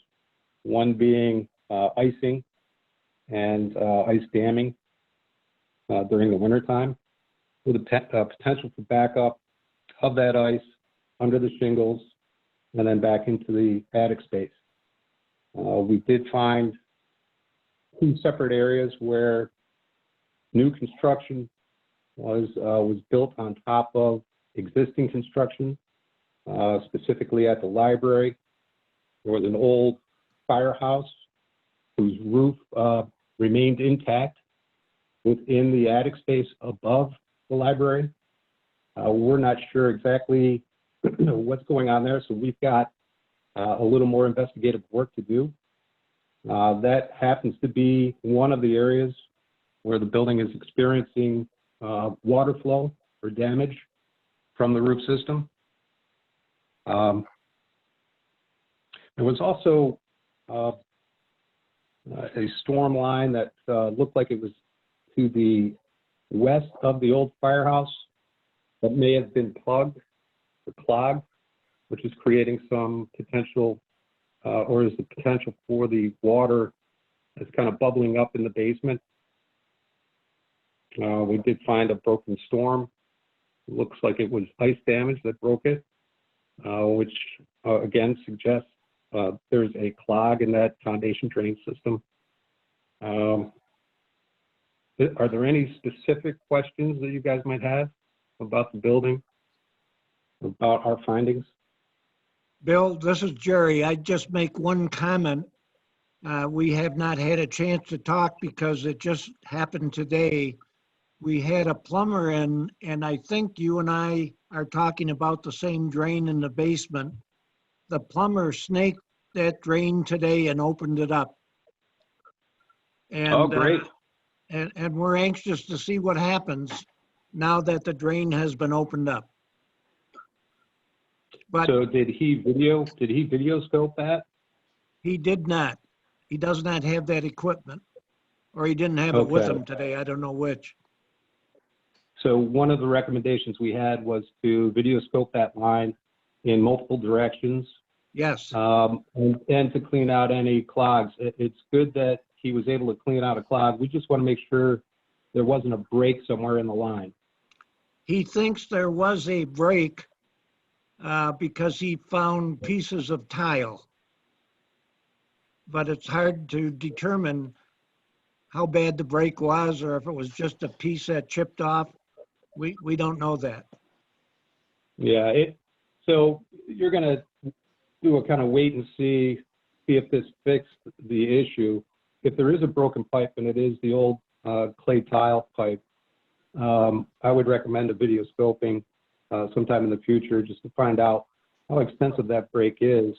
T: one being icing and ice damming during the wintertime, with a potential for backup of that ice under the shingles and then back into the attic space. We did find two separate areas where new construction was built on top of existing construction, specifically at the library. There was an old firehouse whose roof remained intact within the attic space above the library. We're not sure exactly what's going on there, so we've got a little more investigative work to do. That happens to be one of the areas where the building is experiencing water flow or damage from the roof system. There was also a storm line that looked like it was to the west of the old firehouse that may have been plugged or clogged, which is creating some potential or is the potential for the water that's kind of bubbling up in the basement. We did find a broken storm. It looks like it was ice damage that broke it, which again suggests there's a clog in that foundation drain system. are there any specific questions that you guys might have about the building, about our findings?
A: Bill, this is Jerry. I'd just make one comment. We have not had a chance to talk because it just happened today. We had a plumber in, and I think you and I are talking about the same drain in the basement. The plumber snaked that drain today and opened it up. And,
T: Oh, great.
A: And we're anxious to see what happens now that the drain has been opened up. But
T: So did he video scope that?
A: he did not. He does not have that equipment, or he didn't have it with
T: Okay.
A: him today. I don't know which.
T: So one of the recommendations we had was to video scope that line in multiple directions.
A: Yes.
T: And to clean out any clogs. It's good that he was able to clean out a clog. We just want to make sure there wasn't a break somewhere in the line.
A: He thinks there was a break because he found pieces of tile. But it's hard to determine how bad the break was or if it was just a piece that chipped off. We don't know that.
T: Yeah, so you're going to do a kind of wait and see if this fixed the issue. If there is a broken pipe and it is the old clay tile pipe, I would recommend a video scoping sometime in the future just to find out how extensive that break is.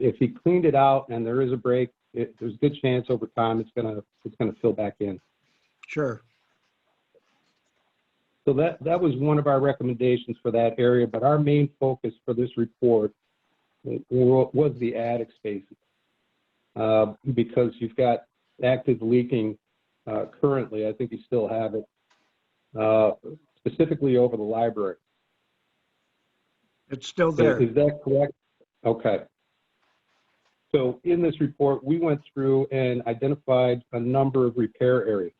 T: If he cleaned it out and there is a break, there's a good chance over time it's gonna fill back in.
A: Sure.
T: So that was one of our recommendations for that area, but our main focus for this report was the attic spaces. Because you've got active leaking currently, I think you still have it, specifically over the library.
A: It's still there.
T: Is that correct? Okay. So in this report, we went through and identified a number of repair areas,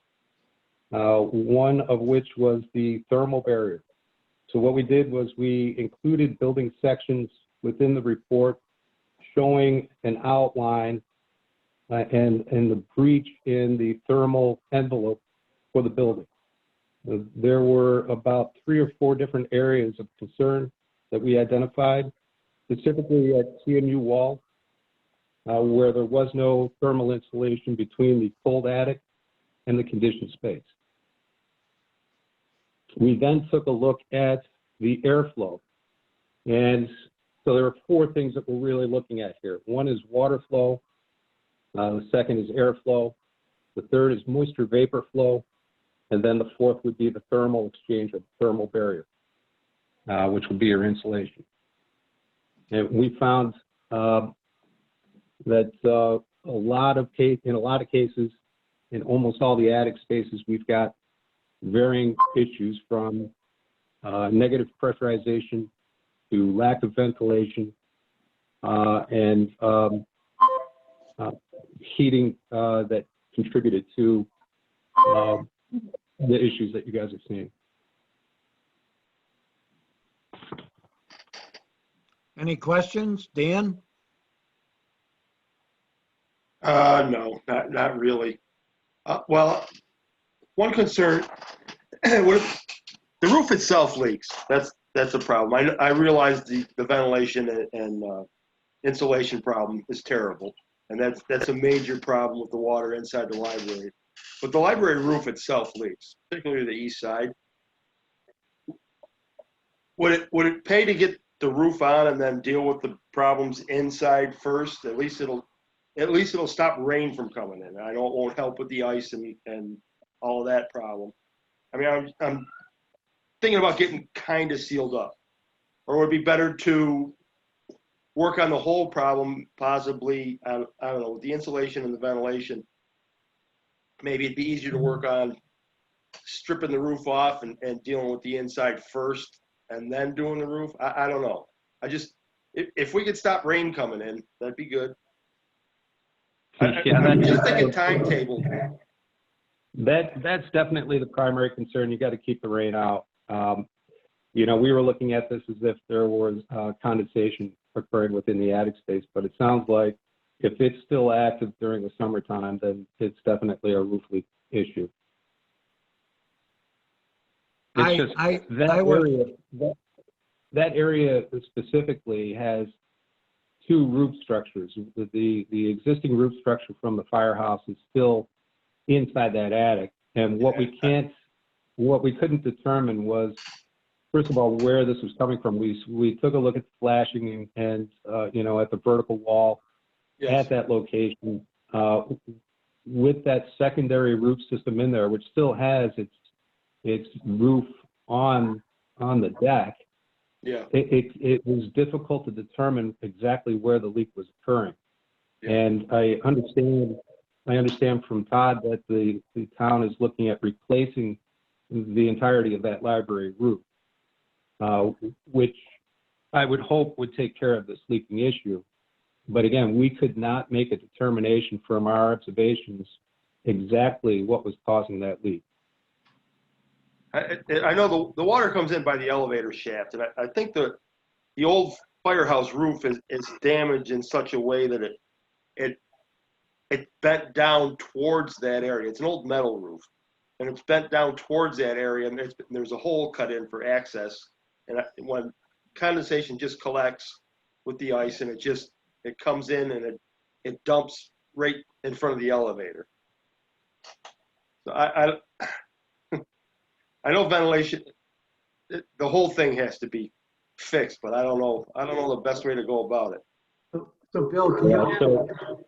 T: one of which was the thermal barrier. So what we did was we included building sections within the report showing an outline and the breach in the thermal envelope for the building. There were about 3 or 4 different areas of concern that we identified, specifically at CMU wall, where there was no thermal insulation between the cold attic and the conditioned space. We then took a look at the airflow. And so there are 4 things that we're really looking at here. One is water flow. The second is airflow. The third is moisture vapor flow. And then the 4th would be the thermal exchange of the thermal barrier, which would be your insulation. And we found that in a lot of cases, in almost all the attic spaces, we've got varying issues from negative pressurization to lack of ventilation and heating that contributed to the issues that you guys are seeing.
A: Any questions? Dan?
B: No, not really. Well, one concern, the roof itself leaks. That's a problem. I realize the ventilation and insulation problem is terrible, and that's a major problem with the water inside the library. But the library roof itself leaks, particularly the east side. Would it pay to get the roof on and then deal with the problems inside first? At least it'll stop rain from coming in. I know it won't help with the ice and all of that problem. I mean, I'm thinking about getting kind of sealed up, or would it be better to work on the whole problem, possibly, I don't know, with the insulation and the ventilation. Maybe it'd be easier to work on stripping the roof off and dealing with the inside first and then doing the roof. I don't know. If we could stop rain coming in, that'd be good. I'm just thinking timetable.
T: That's definitely the primary concern. You got to keep the rain out. We were looking at this as if there was condensation occurring within the attic space, but it sounds like if it's still active during the summertime, then it's definitely a roof leak issue. It's
A: I,
T: just
A: I,
T: that
A: I would,
T: area, that area specifically has two roof structures. The existing roof structure from the firehouse is still inside that attic. And what we couldn't determine was, first of all, where this was coming from. We took a look at the flashing and you know, at the vertical wall at that location, with that secondary roof system in there, which still has its roof on the deck.
B: Yeah.
T: It was difficult to determine exactly where the leak was occurring. And I understand from Todd that the town is looking at replacing the entirety of that library roof, which I would hope would take care of this leaking issue. But again, we could not make a determination from our observations exactly what was causing that leak.
B: I know the water comes in by the elevator shaft, and I think the old firehouse roof is damaged in such a way that it bent down towards that area. It's an old metal roof, and it's bent down towards that area, and there's a hole cut in for access. And when condensation just collects with the ice, and it comes in and it dumps right in front of the elevator. So I know ventilation, the whole thing has to be fixed, but I don't know the best way to go about it.
S: So Bill,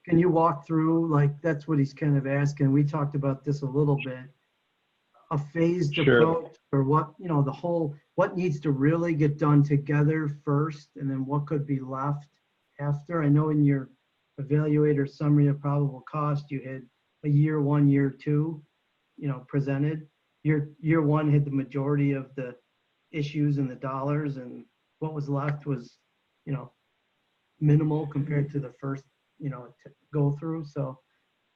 S: can you walk through, like, that's what he's kind of asking. We talked about this a little bit. A phased approach, or what, you know, what needs to really get done together first, and then what could be left after. I know in your evaluator summary of probable cost, you had a year one, year two, you know, presented. Year one had the majority of the issues and the dollars, and what was left was, you know, minimal compared to the first, you know, to go through. So,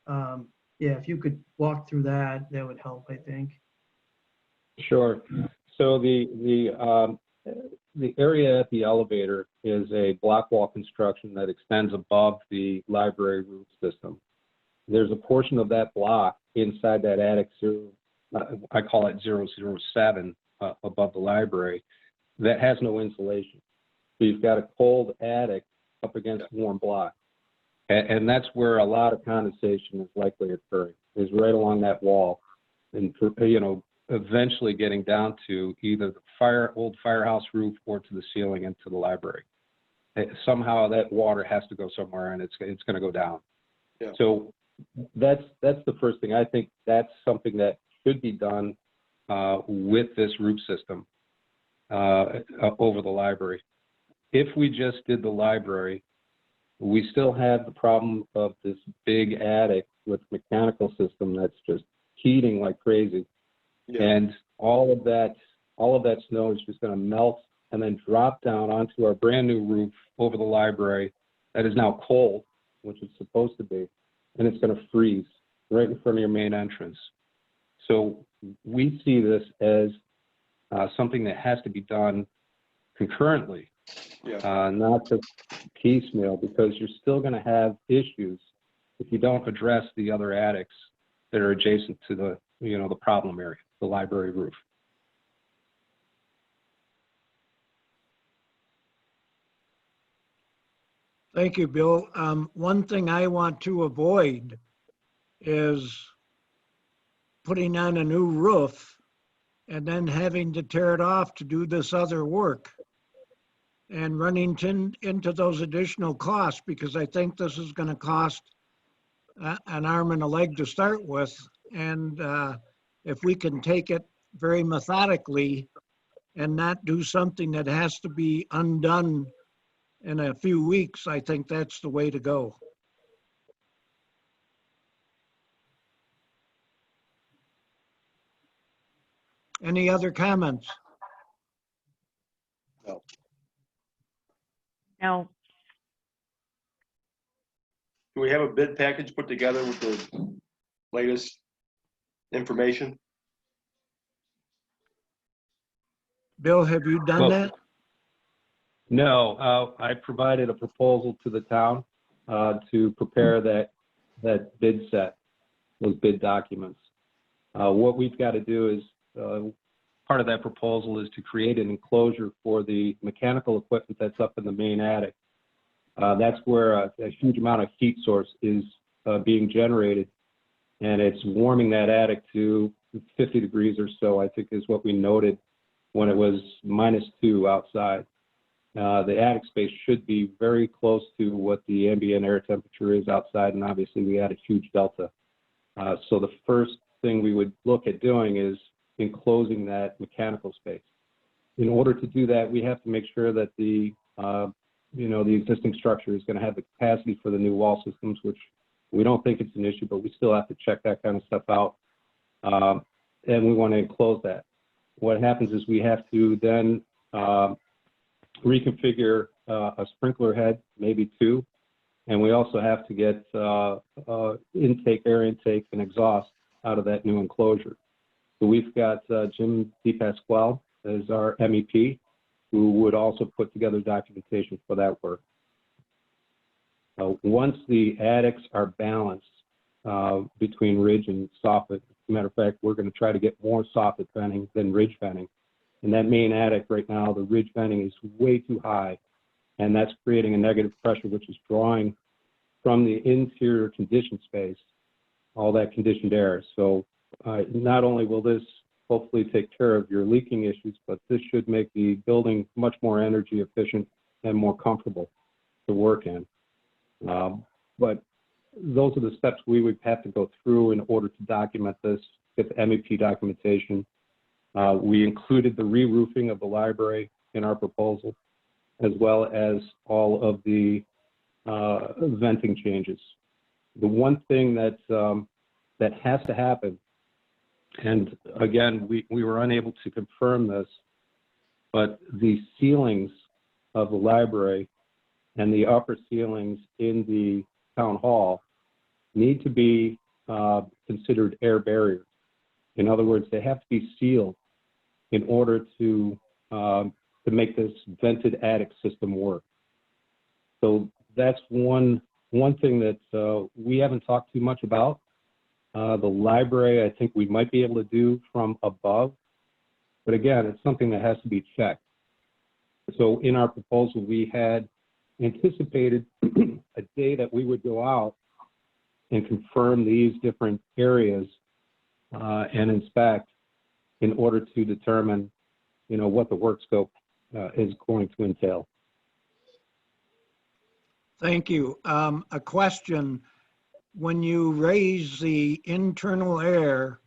S: yeah, if you could walk through that, that would help, I think.
T: Sure. So the area at the elevator is a block wall construction that extends above the library roof system. There's a portion of that block inside that attic, I call it 007, above the library, that has no insulation. So you've got a cold attic up against warm block. And that's where a lot of condensation is likely occurring, is right along that wall. And, you know, eventually getting down to either the old firehouse roof or to the ceiling into the library. Somehow that water has to go somewhere, and it's going to go down.
B: Yeah.
T: So that's the first thing. I think that's something that should be done with this roof system over the library. If we just did the library, we still have the problem of this big attic with mechanical system that's just heating like crazy. Yeah. And all of that snow is just going to melt and then drop down onto our brand new roof over the library that is now cold, which it's supposed to be, and it's going to freeze right in front of your main entrance. So we see this as something that has to be done concurrently, not just piecemeal, because you're still going to have issues if you don't address the other attics that are adjacent to the, you know, the problem area, the library roof.
A: Thank you, Bill. One thing I want to avoid is putting on a new roof and then having to tear it off to do this other work and running into those additional costs, because I think this is going to cost an arm and a leg to start with. And if we can take it very methodically and not do something that has to be undone in a few weeks, I think that's the way to go. Any other comments?
B: No.
E: No.
B: Do we have a bid package put together with the latest information?
A: Bill, have you done that?
T: No, I provided a proposal to the town to prepare that bid set, those bid documents. What we've got to do is part of that proposal is to create an enclosure for the mechanical equipment that's up in the main attic. That's where a huge amount of heat source is being generated, and it's warming that attic to 50 degrees or so, I think is what we noted when it was -2 outside. The attic space should be very close to what the ambient air temperature is outside, and obviously we had a huge delta. So the first thing we would look at doing is enclosing that mechanical space. In order to do that, we have to make sure that the the existing structure is going to have the capacity for the new wall systems, which we don't think it's an issue, but we still have to check that kind of stuff out. And we want to enclose that. What happens is we have to then reconfigure a sprinkler head, maybe 2, and we also have to get air intake and exhaust out of that new enclosure. So we've got Jim DePasquale as our MEP, who would also put together documentation for that work. Once the attics are balanced between ridge and soffit, as a matter of fact, we're going to try to get more soffit venting than ridge venting. In that main attic right now, the ridge venting is way too high, and that's creating a negative pressure, which is drawing from the interior conditioned space all that conditioned air. So not only will this hopefully take care of your leaking issues, but this should make the building much more energy efficient and more comfortable to work in. But those are the steps we would have to go through in order to document this, get the MEP documentation. We included the re-roofing of the library in our proposal, as well as all of the venting changes. The one thing that has to happen, and again, we were unable to confirm this, but the ceilings of the library and the upper ceilings in the town hall need to be considered air barriers. In other words, they have to be sealed in order to make this vented attic system work. So that's one thing that we haven't talked too much about. The library, I think we might be able to do from above, but again, it's something that has to be checked. So in our proposal, we had anticipated a day that we would go out and confirm these different areas and inspect in order to determine, what the work scope is going to entail.
A: Thank you. A question. When you raise the internal air,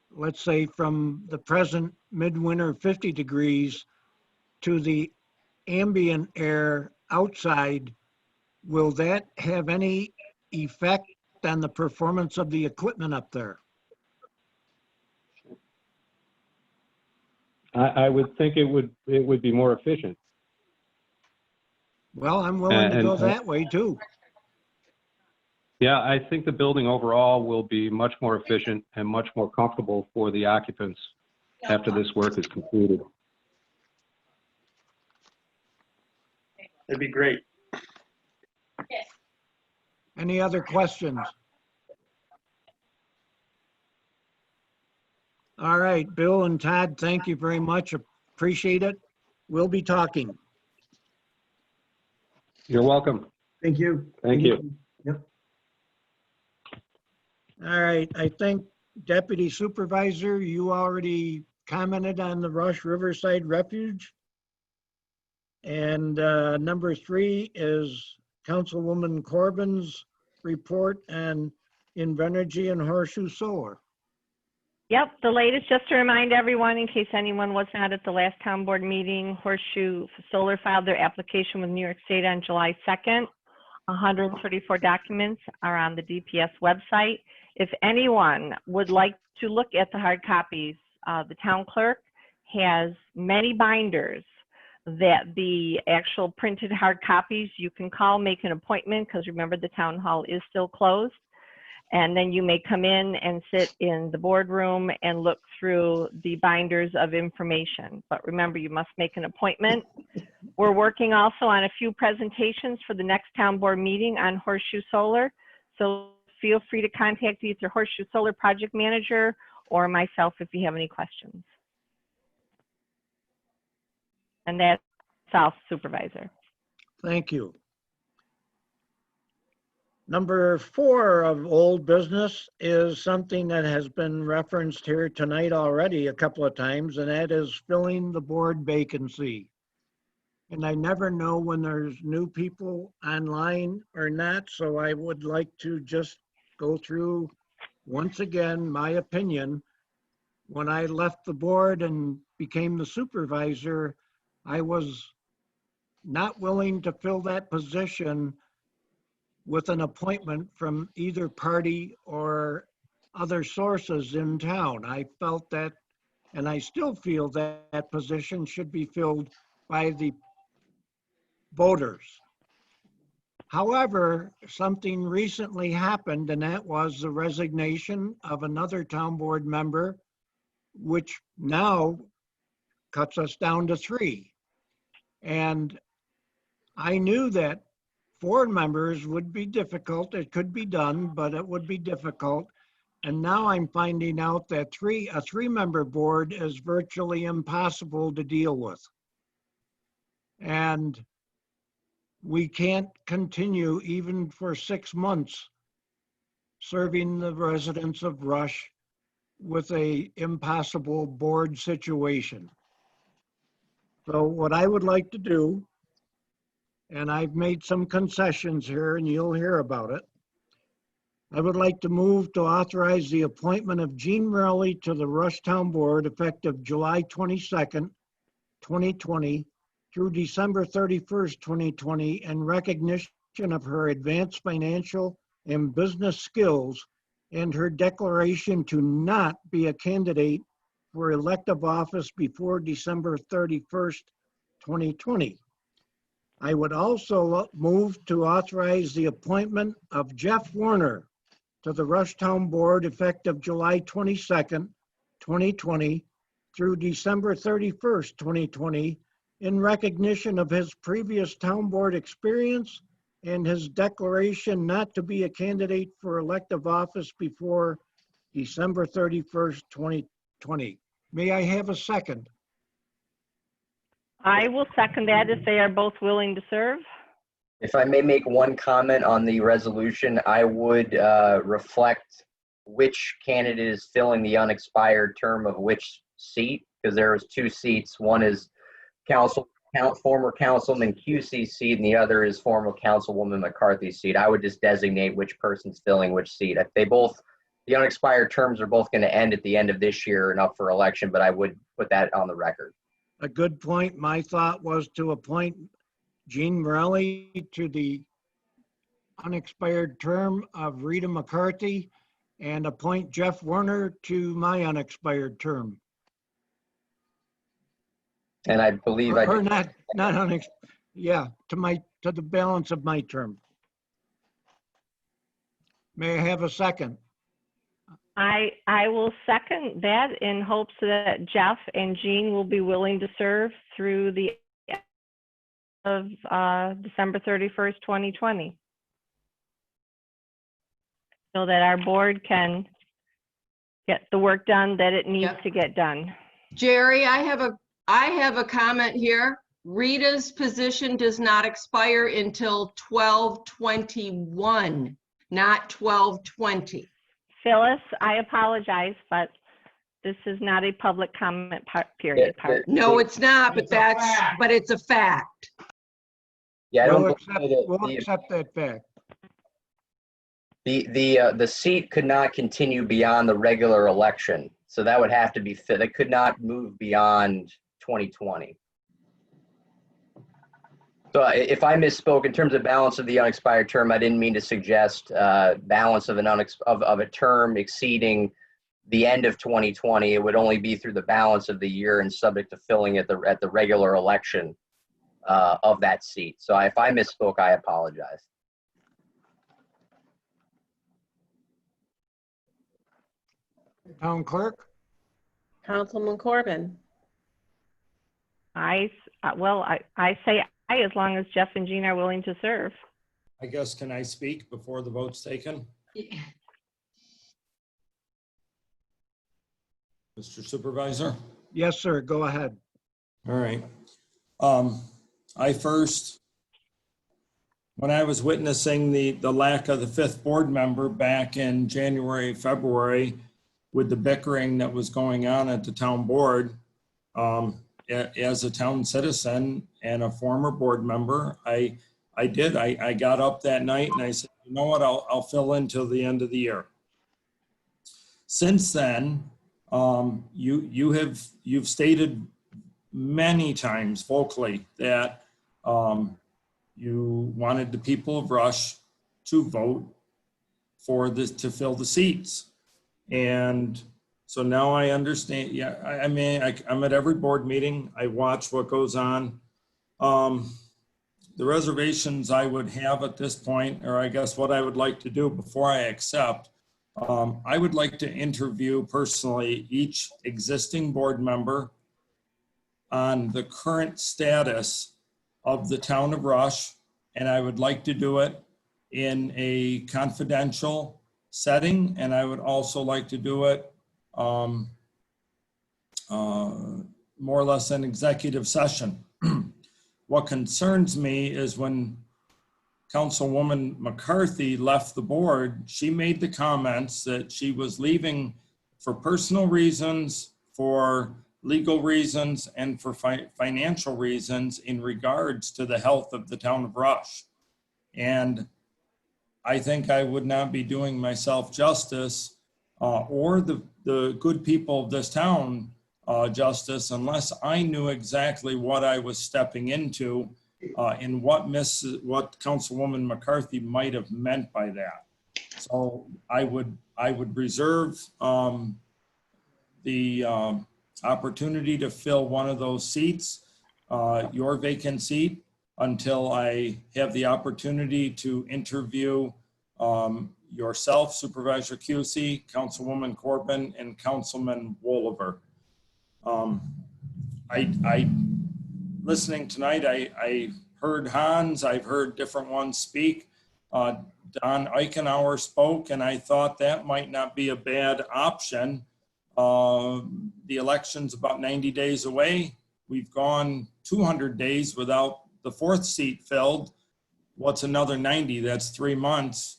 A: let's say from the present midwinter 50 degrees to the ambient air outside, will that have any effect on the performance of the equipment up there?
T: I would think it would be more efficient.
A: Well, I'm willing to go that way too.
T: Yeah, I think the building overall will be much more efficient and much more comfortable for the occupants after this work is completed.
B: That'd be great.
A: Any other questions? All right, Bill and Todd, thank you very much. Appreciate it. We'll be talking.
T: You're welcome.
S: Thank you.
T: Thank you.
S: Yep.
A: All right, I think Deputy Supervisor, you already commented on the Rush Riverside Refuge. And number 3 is Councilwoman Corbin's report on Invenergy and Horseshoe Solar.
E: Yep, the latest, just to remind everyone, in case anyone was not at the last town board meeting, Horseshoe Solar filed their application with New York State on July 2nd. 134 documents are on the DPS website. If anyone would like to look at the hard copies, the town clerk has many binders that the actual printed hard copies, you can call, make an appointment, because remember the town hall is still closed. And then you may come in and sit in the boardroom and look through the binders of information. But remember, you must make an appointment. We're working also on a few presentations for the next town board meeting on Horseshoe Solar. So feel free to contact either Horseshoe Solar project manager or myself if you have any questions. And that's all, Supervisor.
A: Thank you. Number 4 of old business is something that has been referenced here tonight already a couple of times, and that is filling the board vacancy. And I never know when there's new people online or not, so I would like to just go through once again my opinion. When I left the board and became the supervisor, I was not willing to fill that position with an appointment from either party or other sources in town. I felt that, and I still feel that that position should be filled by the voters. However, something recently happened, and that was the resignation of another town board member, which now cuts us down to 3. And I knew that 4 members would be difficult. It could be done, but it would be difficult. And now I'm finding out that a 3-member board is virtually impossible to deal with. And we can't continue even for 6 months serving the residents of Rush with a impossible board situation. So what I would like to do, and I've made some concessions here and you'll hear about it, I would like to move to authorize the appointment of Gene Morelli to the Rush Town Board effective July 22nd, 2020 through December 31st, 2020, in recognition of her advanced financial and business skills and her declaration to not be a candidate for elective office before December 31st, 2020. I would also move to authorize the appointment of Jeff Warner to the Rush Town Board effective July 22nd, 2020 through December 31st, 2020, in recognition of his previous town board experience and his declaration not to be a candidate for elective office before December 31st, 2020. May I have a second?
E: I will second that if they are both willing to serve.
F: If I may make one comment on the resolution, I would reflect which candidate is filling the unexpired term of which seat, because there is 2 seats. One is former Councilman QC's seat, and the other is former Councilwoman McCarthy's seat. I would just designate which person's filling which seat. If they both, the unexpired terms are both going to end at the end of this year and up for election, but I would put that on the record.
A: A good point. My thought was to appoint Gene Morelli to the unexpired term of Rita McCarthy and appoint Jeff Warner to my unexpired term.
F: And I believe
A: Or not yeah, to the balance of my term. May I have a second?
E: I will second that in hopes that Jeff and Jean will be willing to serve through the end of December 31st, 2020. So that our board can get the work done that it needs to get done.
P: Jerry, I have a comment here. Rita's position does not expire until 12/21, not 12/20.
E: Phyllis, I apologize, but this is not a public comment period.
P: No, it's not, but it's a fact.
F: Yeah, I don't
A: We'll accept that fact.
F: The seat could not continue beyond the regular election, so that would have to be fit. It could not move beyond 2020. So if I misspoke in terms of balance of the unexpired term, I didn't mean to suggest balance of a term exceeding the end of 2020. It would only be through the balance of the year and subject to filling at the regular election of that seat. So if I misspoke, I apologize.
A: Town Clerk?
D: Councilman Corbin.
E: I say aye as long as Jeff and Jean are willing to serve.
J: I guess, can I speak before the vote's taken? Mr. Supervisor?
A: Yes, sir. Go ahead.
J: All right. I first, when I was witnessing the lack of the fifth board member back in January, February, with the bickering that was going on at the town board, as a town citizen and a former board member, I got up that night and I said, you know what, I'll fill in till the end of the year. Since then, you've stated many times vocally that you wanted the people of Rush to vote for this, to fill the seats. And so now I understand. Yeah, I mean, I'm at every board meeting. I watch what goes on. The reservations I would have at this point, or I guess what I would like to do before I accept, I would like to interview personally each existing board member on the current status of the town of Rush, and I would like to do it in a confidential setting, and I would also like to do it more or less an executive session. What concerns me is when Councilwoman McCarthy left the board, she made the comments that she was leaving for personal reasons, for legal reasons, and for financial reasons in regards to the health of the town of Rush. And I think I would not be doing myself justice or the good people of this town justice unless I knew exactly what I was stepping into and what Councilwoman McCarthy might have meant by that. So I would reserve the opportunity to fill one of those seats, your vacant seat, until I have the opportunity to interview yourself, Supervisor Cusey, Councilwoman Corbin, and Councilman Woliver. Listening tonight, I heard Hans, I've heard different ones speak. Don Eichenauer spoke, and I thought that might not be a bad option. The election's about 90 days away. We've gone 200 days without the fourth seat filled. What's another 90? That's 3 months.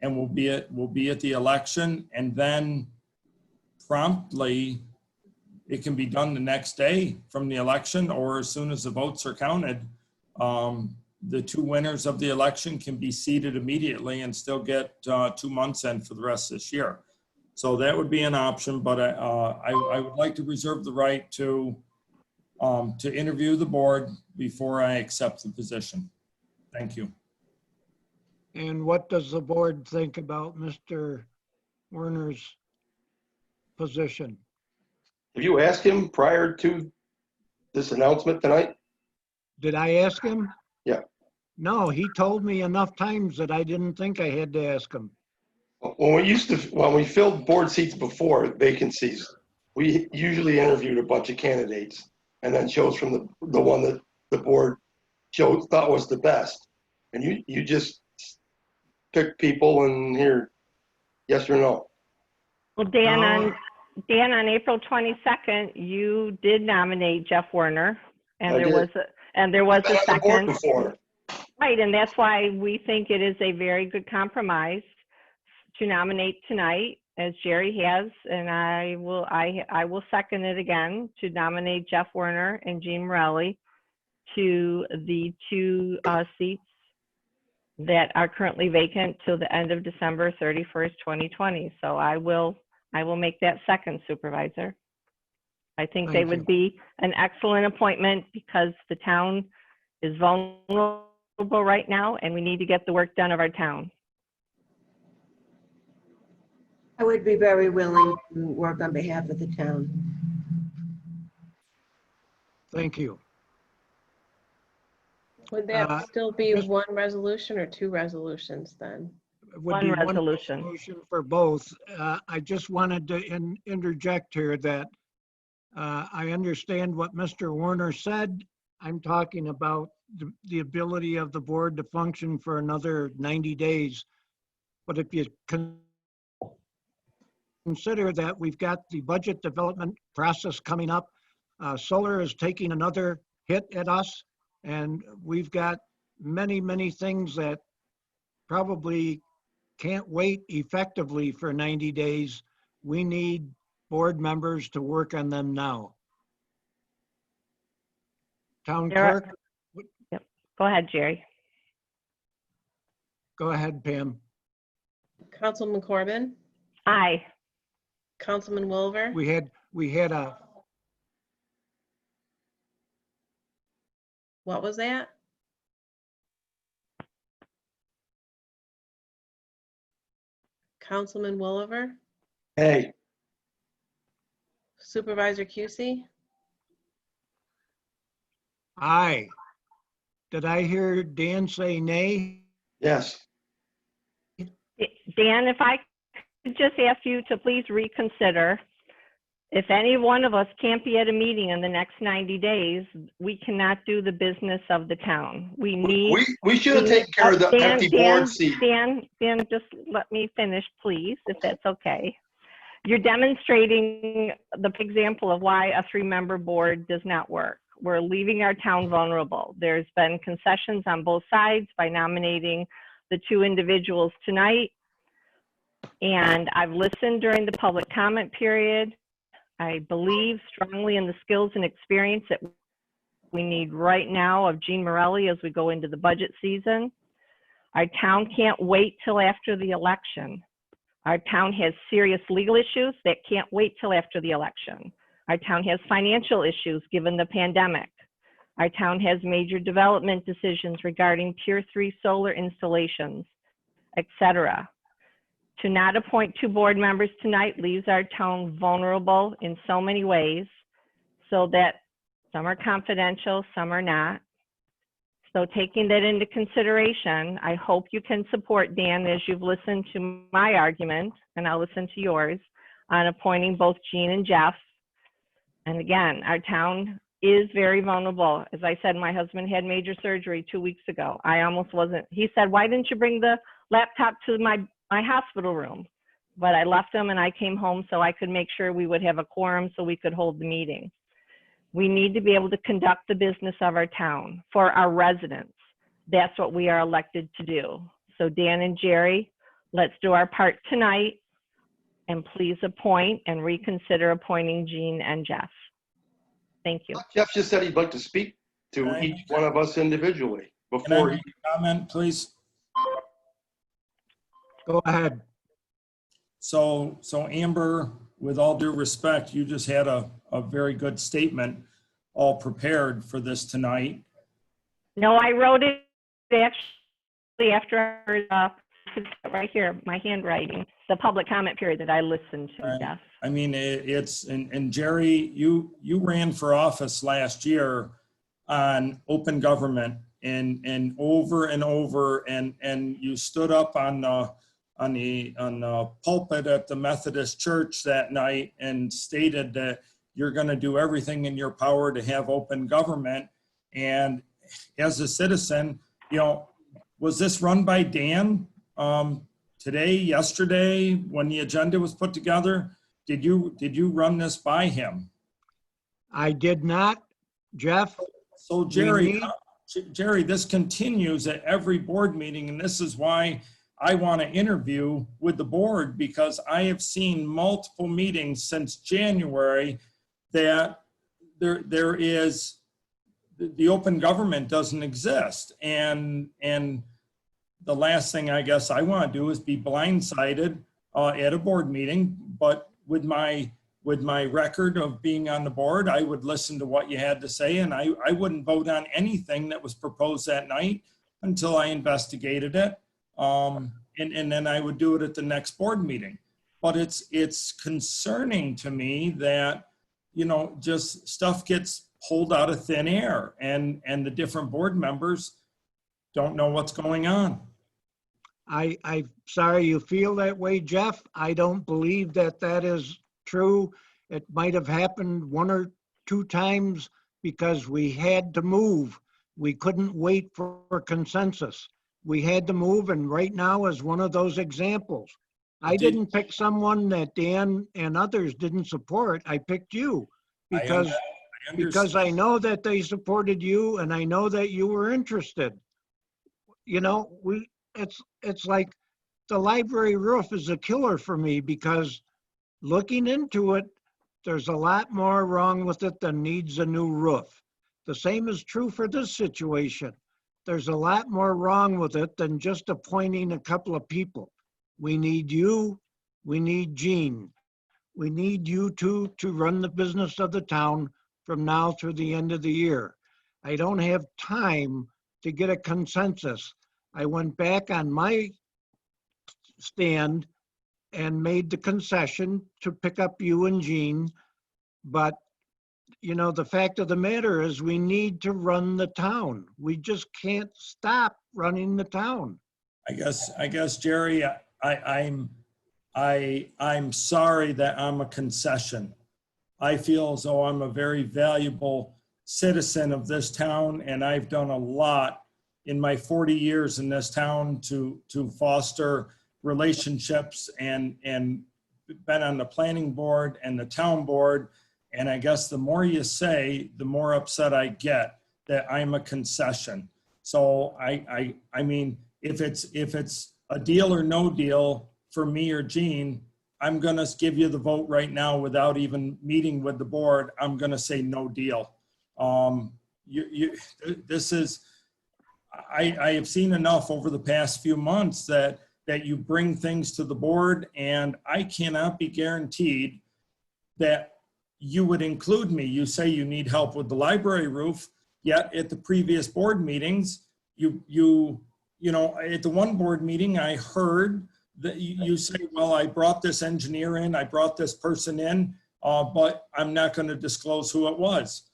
J: And we'll be at the election, and then promptly it can be done the next day from the election or as soon as the votes are counted. The two winners of the election can be seated immediately and still get 2 months in for the rest of this year. So that would be an option, but I would like to reserve the right to interview the board before I accept the position. Thank you.
A: And what does the board think about Mr. Werner's position?
B: Have you asked him prior to this announcement tonight?
A: Did I ask him?
B: Yeah.
A: No, he told me enough times that I didn't think I had to ask him.
B: When we filled board seats before vacancies, we usually interviewed a bunch of candidates and then chose from the one that the board thought was the best. And you just pick people and hear yes or no.
E: Well, Dan, on April 22nd, you did nominate Jeff Werner, and there was a second. Right, and that's why we think it is a very good compromise to nominate tonight, as Jerry has, and I will second it again to nominate Jeff Werner and Jean Morelli to the two seats that are currently vacant till the end of December 31st, 2020. So I will make that second, Supervisor. I think they would be an excellent appointment because the town is vulnerable right now and we need to get the work done of our town.
U: I would be very willing to work on behalf of the town.
A: Thank you.
D: Would that still be one resolution or two resolutions then?
A: Would be one resolution for both. I just wanted to interject here that I understand what Mr. Werner said. I'm talking about the ability of the board to function for another 90 days. But if you consider that we've got the budget development process coming up, solar is taking another hit at us. And we've got many, many things that probably can't wait effectively for 90 days. We need board members to work on them now. Town
E: There are-
A: clerk,
E: Yep. Go ahead, Jerry.
A: go ahead, Pam.
D: Councilman Corbin,
E: Aye.
D: Councilman Wilver,
A: We had a,
D: what was that? Councilman Williver,
B: Hey,
D: Supervisor Cusey,
A: aye. Did I hear Dan say nay?
B: yes.
E: Dan, if I could just ask you to please reconsider. If any one of us can't be at a meeting in the next 90 days, we cannot do the business of the town. We need.
B: We should have taken care of the empty board seat.
E: Dan, just let me finish, please, if that's okay. You're demonstrating the example of why a 3-member board does not work. We're leaving our town vulnerable. There's been concessions on both sides by nominating the 2 individuals tonight. And I've listened during the public comment period. I believe strongly in the skills and experience that we need right now of Jean Morelli as we go into the budget season. Our town can't wait till after the election. Our town has serious legal issues that can't wait till after the election. Our town has financial issues given the pandemic. Our town has major development decisions regarding Tier 3 solar installations, etc. To not appoint 2 board members tonight leaves our town vulnerable in so many ways, so that some are confidential, some are not. So taking that into consideration, I hope you can support Dan as you've listened to my argument, and I'll listen to yours, on appointing both Jean and Jeff. And again, our town is very vulnerable. As I said, my husband had major surgery 2 weeks ago. I almost wasn't, he said, why didn't you bring the laptop to my hospital room? But I left him and I came home so I could make sure we would have a quorum so we could hold the meeting. We need to be able to conduct the business of our town for our residents. That's what we are elected to do. So Dan and Jerry, let's do our part tonight, and please appoint and reconsider appointing Jean and Jeff. Thank you.
B: Jeff just said he'd like to speak to each one of us individually before he.
J: Comment, please.
A: Go ahead.
J: So Amber, with all due respect, you just had a very good statement all prepared for this tonight.
E: No, I wrote it actually after, right here, my handwriting, the public comment period that I listened to, Jeff.
J: I mean, and Jerry, you ran for office last year on open government and over and over, and you stood up on the pulpit at the Methodist Church that night and stated that you're going to do everything in your power to have open government. And as a citizen, you know, was this run by Dan today, yesterday, when the agenda was put together? Did you run this by him?
A: I did not, Jeff.
J: So Jerry, this continues at every board meeting, and this is why I want to interview with the board, because I have seen multiple meetings since January that there is, the open government doesn't exist. And the last thing I guess I want to do is be blindsided at a board meeting, but with my record of being on the board, I would listen to what you had to say, and I wouldn't vote on anything that was proposed that night until I investigated it. And then I would do it at the next board meeting. But it's concerning to me that, you know, just stuff gets pulled out of thin air, and the different board members don't know what's going on.
A: I'm sorry you feel that way, Jeff. I don't believe that is true. It might have happened 1 or 2 times because we had to move. We couldn't wait for consensus. We had to move, and right now is one of those examples. I didn't pick someone that Dan and others didn't support. I picked you because because I know that they supported you and I know that you were interested. You know, it's like the library roof is a killer for me because looking into it, there's a lot more wrong with it than needs a new roof. The same is true for this situation. There's a lot more wrong with it than just appointing a couple of people. We need you, we need Gene. We need you two to run the business of the town from now through the end of the year. I don't have time to get a consensus. I went back on my stand and made the concession to pick up you and Gene. But, you know, the fact of the matter is we need to run the town. We just can't stop running the town.
J: I guess, Jerry, I'm sorry that I'm a concession. I feel as though I'm a very valuable citizen of this town, and I've done a lot in my 40 years in this town to foster relationships and been on the planning board and the town board. And I guess the more you say, the more upset I get that I'm a concession. So I mean, if it's a deal or no deal for me or Gene, I'm gonna give you the vote right now without even meeting with the board. I'm gonna say no deal. This is, I have seen enough over the past few months that you bring things to the board, and I cannot be guaranteed that you would include me. You say you need help with the library roof, yet at the previous board meetings, you know, at the one board meeting, I heard that you say, well, I brought this engineer in, I brought this person in, but I'm not going to disclose who it was.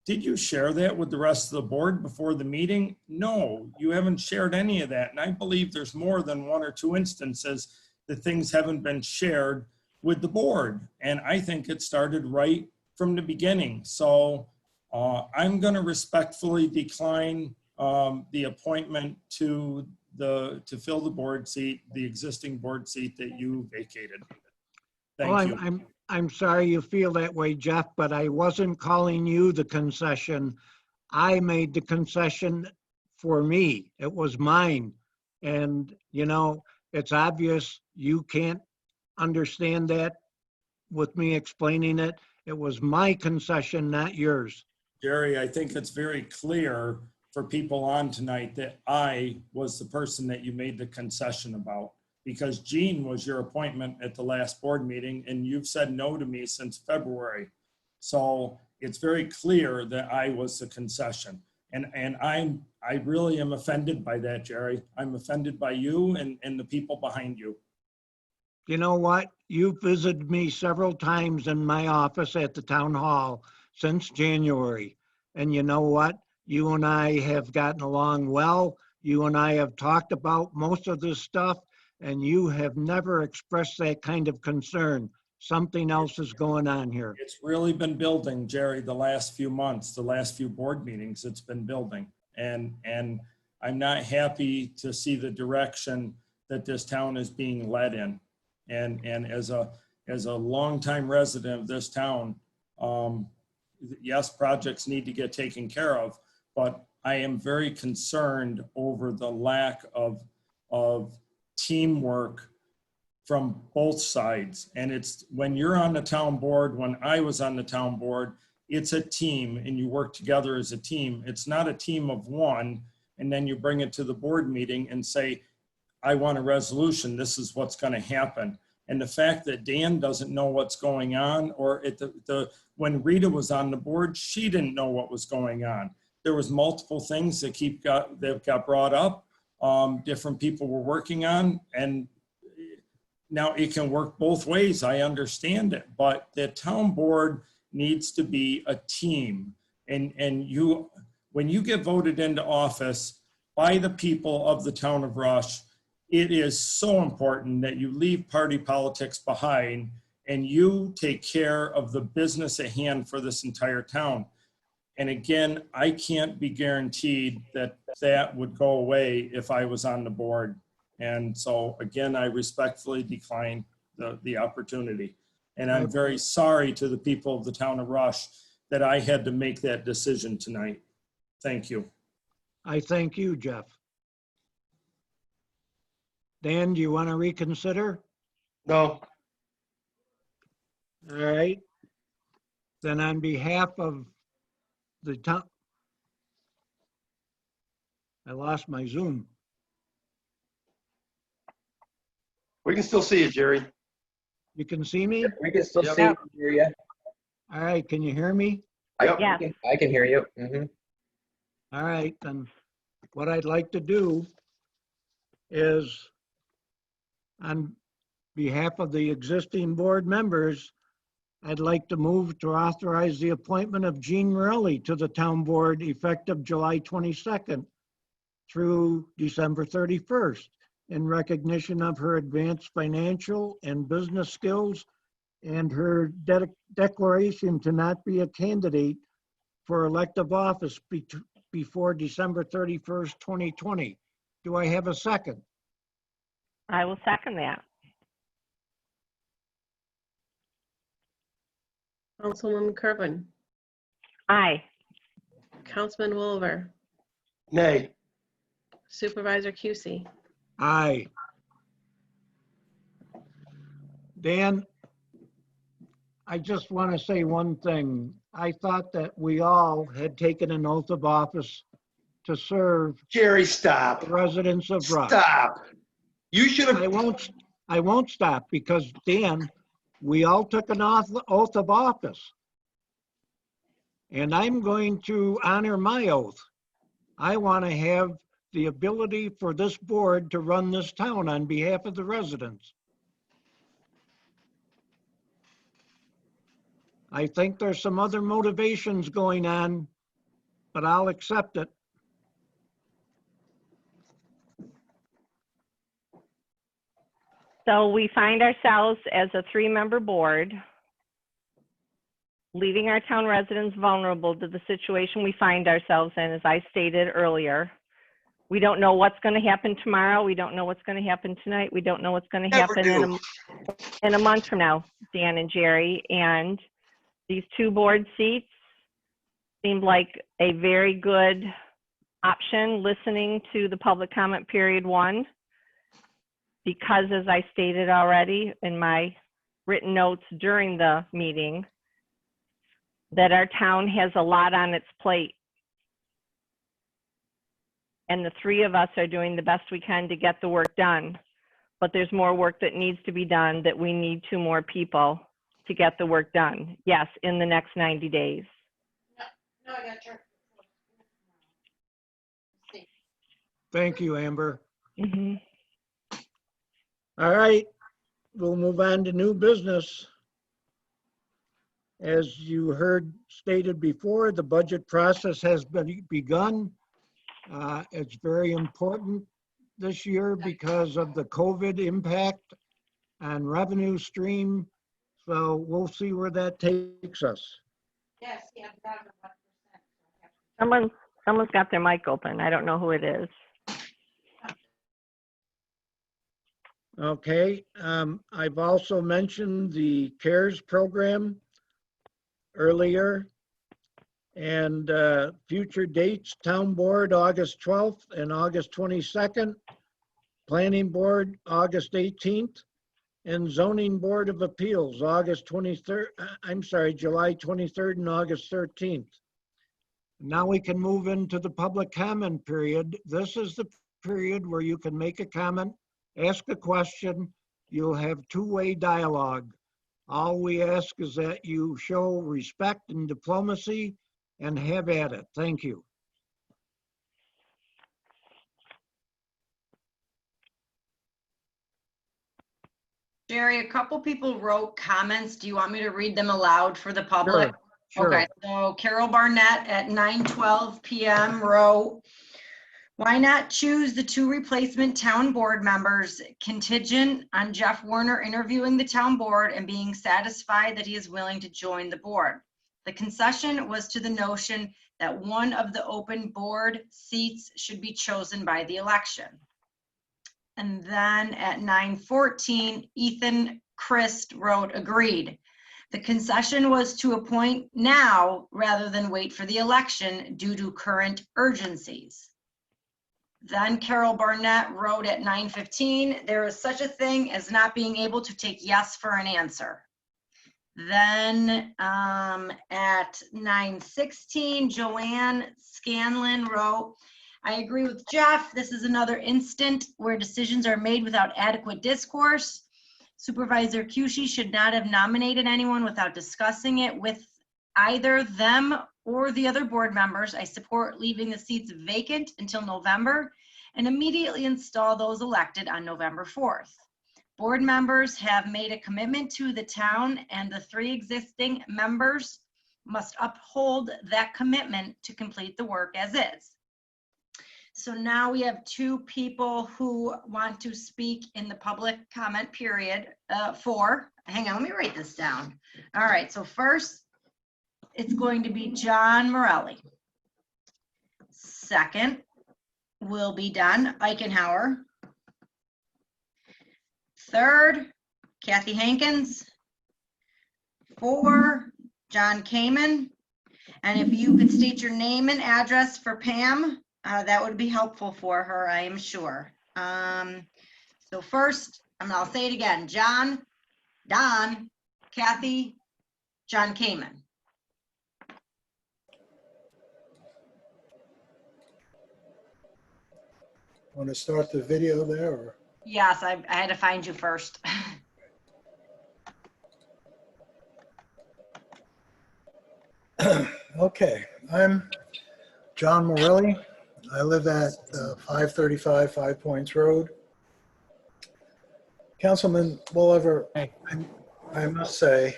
J: Did you share that with the rest of the board before the meeting? No, you haven't shared any of that. And I believe there's more than one or two instances that things haven't been shared with the board. And I think it started right from the beginning. So I'm going to respectfully decline the appointment to fill the board seat, the existing board seat that you vacated. Thank you.
A: I'm sorry you feel that way, Jeff, but I wasn't calling you the concession. I made the concession for me. It was mine. And, you know, it's obvious you can't understand that with me explaining it. It was my concession, not yours.
J: Jerry, I think it's very clear for people on tonight that I was the person that you made the concession about, because Gene was your appointment at the last board meeting and you've said no to me since February. So it's very clear that I was the concession. And I really am offended by that, Jerry. I'm offended by you and the people behind you.
A: You know what? You visited me several times in my office at the town hall since January. And you know what? You and I have gotten along well. You and I have talked about most of this stuff, and you have never expressed that kind of concern. Something else is going on here.
J: It's really been building, Jerry, the last few months, the last few board meetings, it's been building. And I'm not happy to see the direction that this town is being led in. And as a longtime resident of this town, yes, projects need to get taken care of, but I am very concerned over the lack of teamwork from both sides. And it's when you're on the town board, when I was on the town board, it's a team and you work together as a team. It's not a team of one, and then you bring it to the board meeting and say, I want a resolution, this is what's gonna happen. And the fact that Dan doesn't know what's going on, or at when Rita was on the board, she didn't know what was going on. There was multiple things that got brought up, different people were working on, and now it can work both ways, I understand it, but the town board needs to be a team. And when you get voted into office by the people of the town of Rush, it is so important that you leave party politics behind and you take care of the business at hand for this entire town. And again, I can't be guaranteed that that would go away if I was on the board. And so again, I respectfully decline the opportunity. And I'm very sorry to the people of the town of Rush that I had to make that decision tonight. Thank you.
A: I thank you, Jeff. Dan, do you want to reconsider?
B: No,
A: All right. Then on behalf of the town, I lost my Zoom.
B: we can still see you, Jerry.
A: You can see me?
F: We can still
B: Yep.
F: see you, hear you.
A: All right, can you hear me?
B: Yep.
F: I can hear you. Mhm.
A: All right, then what I'd like to do is, on behalf of the existing board members, I'd like to move to authorize the appointment of Jean Morelli to the town board effective July 22nd through December 31st in recognition of her advanced financial and business skills and her declaration to not be a candidate for elective office before December 31st, 2020. Do I have a second?
E: I will second that.
D: Councilwoman Kerwin,
E: Aye.
D: Councilman Wolver,
B: Nay.
D: Supervisor Cusey.
A: Aye. Dan, I just want to say one thing. I thought that we all had taken an oath of office to serve
B: Jerry, stop.
A: the residents of Rush.
B: Stop. You should have.
A: I won't stop because, Dan, we all took an oath of office. And I'm going to honor my oath. I want to have the ability for this board to run this town on behalf of the residents. I think there's some other motivations going on, but I'll accept it.
E: So we find ourselves as a 3-member board, leaving our town residents vulnerable to the situation we find ourselves in, as I stated earlier. We don't know what's going to happen tomorrow. We don't know what's going to happen tonight. We don't know what's going to happen in a month from now, Dan and Jerry. And these 2 board seats seemed like a very good option, listening to the public comment period 1. Because, as I stated already in my written notes during the meeting, that our town has a lot on its plate. And the 3 of us are doing the best we can to get the work done. But there's more work that needs to be done, that we need 2 more people to get the work done. Yes, in the next 90 days.
C: No, I got your.
A: Thank you, Amber.
E: Mm-hmm.
A: All right, we'll move on to new business. As you heard stated before, the budget process has begun. It's very important this year because of the COVID impact on revenue stream. So we'll see where that takes us.
C: Yes, yeah.
E: Someone's got their mic open. I don't know who it is.
A: Okay, I've also mentioned the CARES program earlier. And future dates, Town Board, August 12th and August 22nd. Planning Board, August 18th. And Zoning Board of Appeals, August 23rd, July 23rd and August 13th. Now we can move into the public comment period. This is the period where you can make a comment, ask a question. You'll have 2-way dialogue. All we ask is that you show respect and diplomacy and have at it. Thank you.
C: Jerry, a couple people wrote comments. Do you want me to read them aloud for the public?
A: Sure.
C: Okay, so Carol Barnett at 9:12 p.m. wrote, why not choose the 2 replacement town board members contingent on Jeff Werner interviewing the town board and being satisfied that he is willing to join the board? The concession was to the notion that one of the open board seats should be chosen by the election. And then at 9:14, Ethan Christ wrote, agreed. The concession was to appoint now rather than wait for the election due to current urgencies. Then Carol Barnett wrote at 9:15, there is such a thing as not being able to take yes for an answer. Then at 9:16, Joanne Scanlon wrote, I agree with Jeff. This is another instant where decisions are made without adequate discourse. Supervisor Cushy should not have nominated anyone without discussing it with either them or the other board members. I support leaving the seats vacant until November and immediately install those elected on November 4th. Board members have made a commitment to the town, and the 3 existing members must uphold that commitment to complete the work as is. So now we have 2 people who want to speak in the public comment period. Hang on, let me write this down. All right, so first, it's going to be John Morelli. Second will be Don Eichenhauer. Third, Kathy Hankins. 4, John Kamen. And if you could state your name and address for Pam, that would be helpful for her, I am sure. So first, I'll say it again, John, Don, Kathy, John Kamen.
K: Want to start the video there, or?
C: Yes, I had to find you first.
K: Okay, I'm John Morelli. I live at 535 Five Points Road. Councilman Welliver, I must say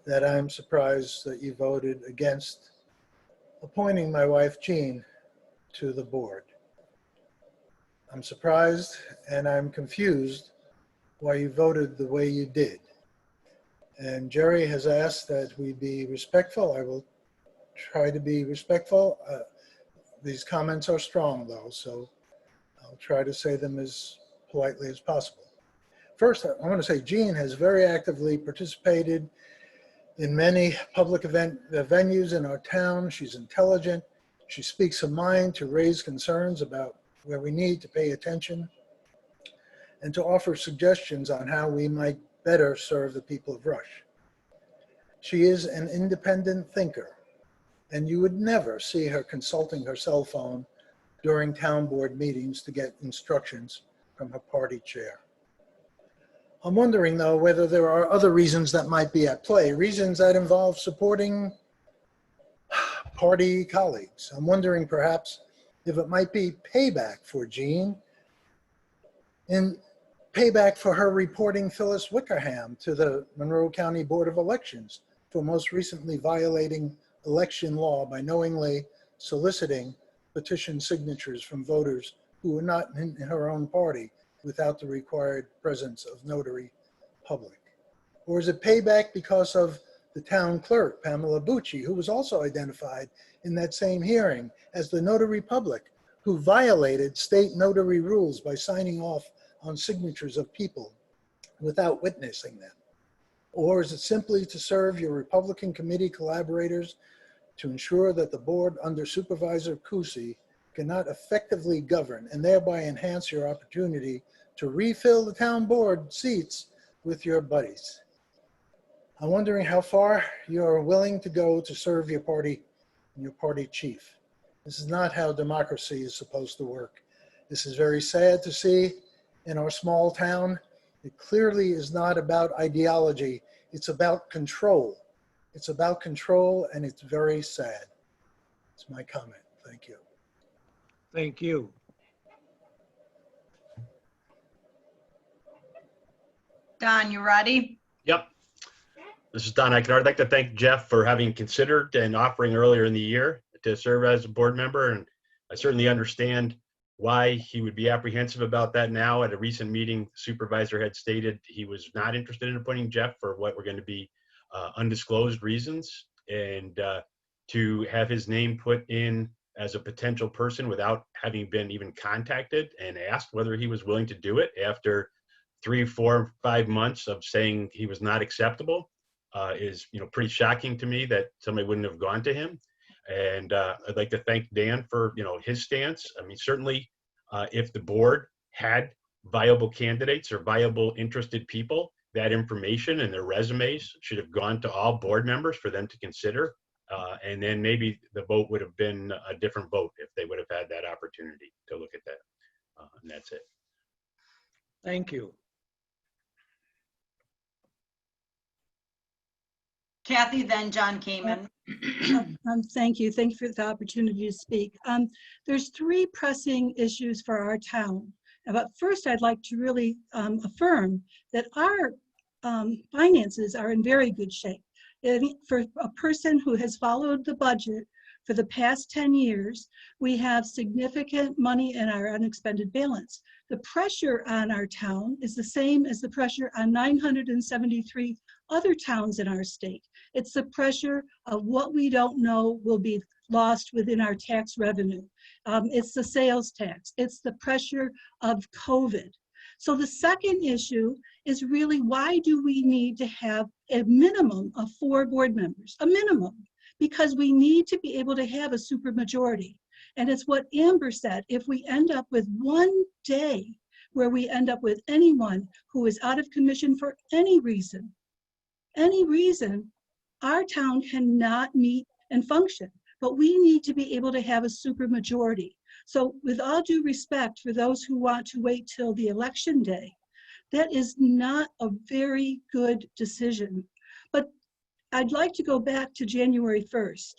K: that I'm surprised that you voted against appointing my wife Jean to the board. I'm surprised and I'm confused why you voted the way you did. And Jerry has asked that we be respectful. I will try to be respectful. These comments are strong though, so I'll try to say them as politely as possible. First, I want to say Jean has very actively participated in many public venues in our town. She's intelligent. She speaks her mind to raise concerns about where we need to pay attention and to offer suggestions on how we might better serve the people of Rush. She is an independent thinker, and you would never see her consulting her cell phone during town board meetings to get instructions from her party chair. I'm wondering, though, whether there are other reasons that might be at play, reasons that involve supporting party colleagues. I'm wondering perhaps if it might be payback for Jean and payback for her reporting Phyllis Wickerham to the Monroe County Board of Elections for most recently violating election law by knowingly soliciting petition signatures from voters who were not in her own party without the required presence of notary public? Or is it payback because of the town clerk, Pamela Bucci, who was also identified in that same hearing as the notary public who violated state notary rules by signing off on signatures of people without witnessing them? Or is it simply to serve your Republican committee collaborators to ensure that the board under Supervisor Cusy cannot effectively govern and thereby enhance your opportunity to refill the town board seats with your buddies? I'm wondering how far you're willing to go to serve your party and your party chief. This is not how democracy is supposed to work. This is very sad to see in our small town. It clearly is not about ideology. It's about control. It's about control, and it's very sad. It's my comment. Thank you.
A: Thank you.
C: Don, you ready?
Q: Yep. This is Don Eichenhauer. I'd like to thank Jeff for having considered and offering earlier in the year to serve as a board member. And I certainly understand why he would be apprehensive about that now. At a recent meeting, the supervisor had stated he was not interested in appointing Jeff for what were going to be undisclosed reasons. And to have his name put in as a potential person without having been even contacted and asked whether he was willing to do it after 3, 4, 5 months of saying he was not acceptable, is, pretty shocking to me that somebody wouldn't have gone to him. And I'd like to thank Dan for, his stance. I mean, certainly if the board had viable candidates or viable interested people, that information and their resumes should have gone to all board members for them to consider. And then maybe the vote would have been a different vote if they would have had that opportunity to look at that. And that's it.
A: Thank you.
C: Kathy, then John Kamen.
H: Thank you. Thank you for the opportunity to speak. There's three pressing issues for our town. But first, I'd like to really affirm that our finances are in very good shape. For a person who has followed the budget for the past 10 years, we have significant money in our unexpended balance. The pressure on our town is the same as the pressure on 973 other towns in our state. It's the pressure of what we don't know will be lost within our tax revenue. It's the sales tax. It's the pressure of COVID. So the second issue is really, why do we need to have a minimum of 4 board members? A minimum, because we need to be able to have a supermajority. And it's what Amber said, if we end up with one day where we end up with anyone who is out of commission for any reason, our town cannot meet and function. But we need to be able to have a supermajority. So with all due respect for those who want to wait till the election day, that is not a very good decision. But I'd like to go back to January 1st.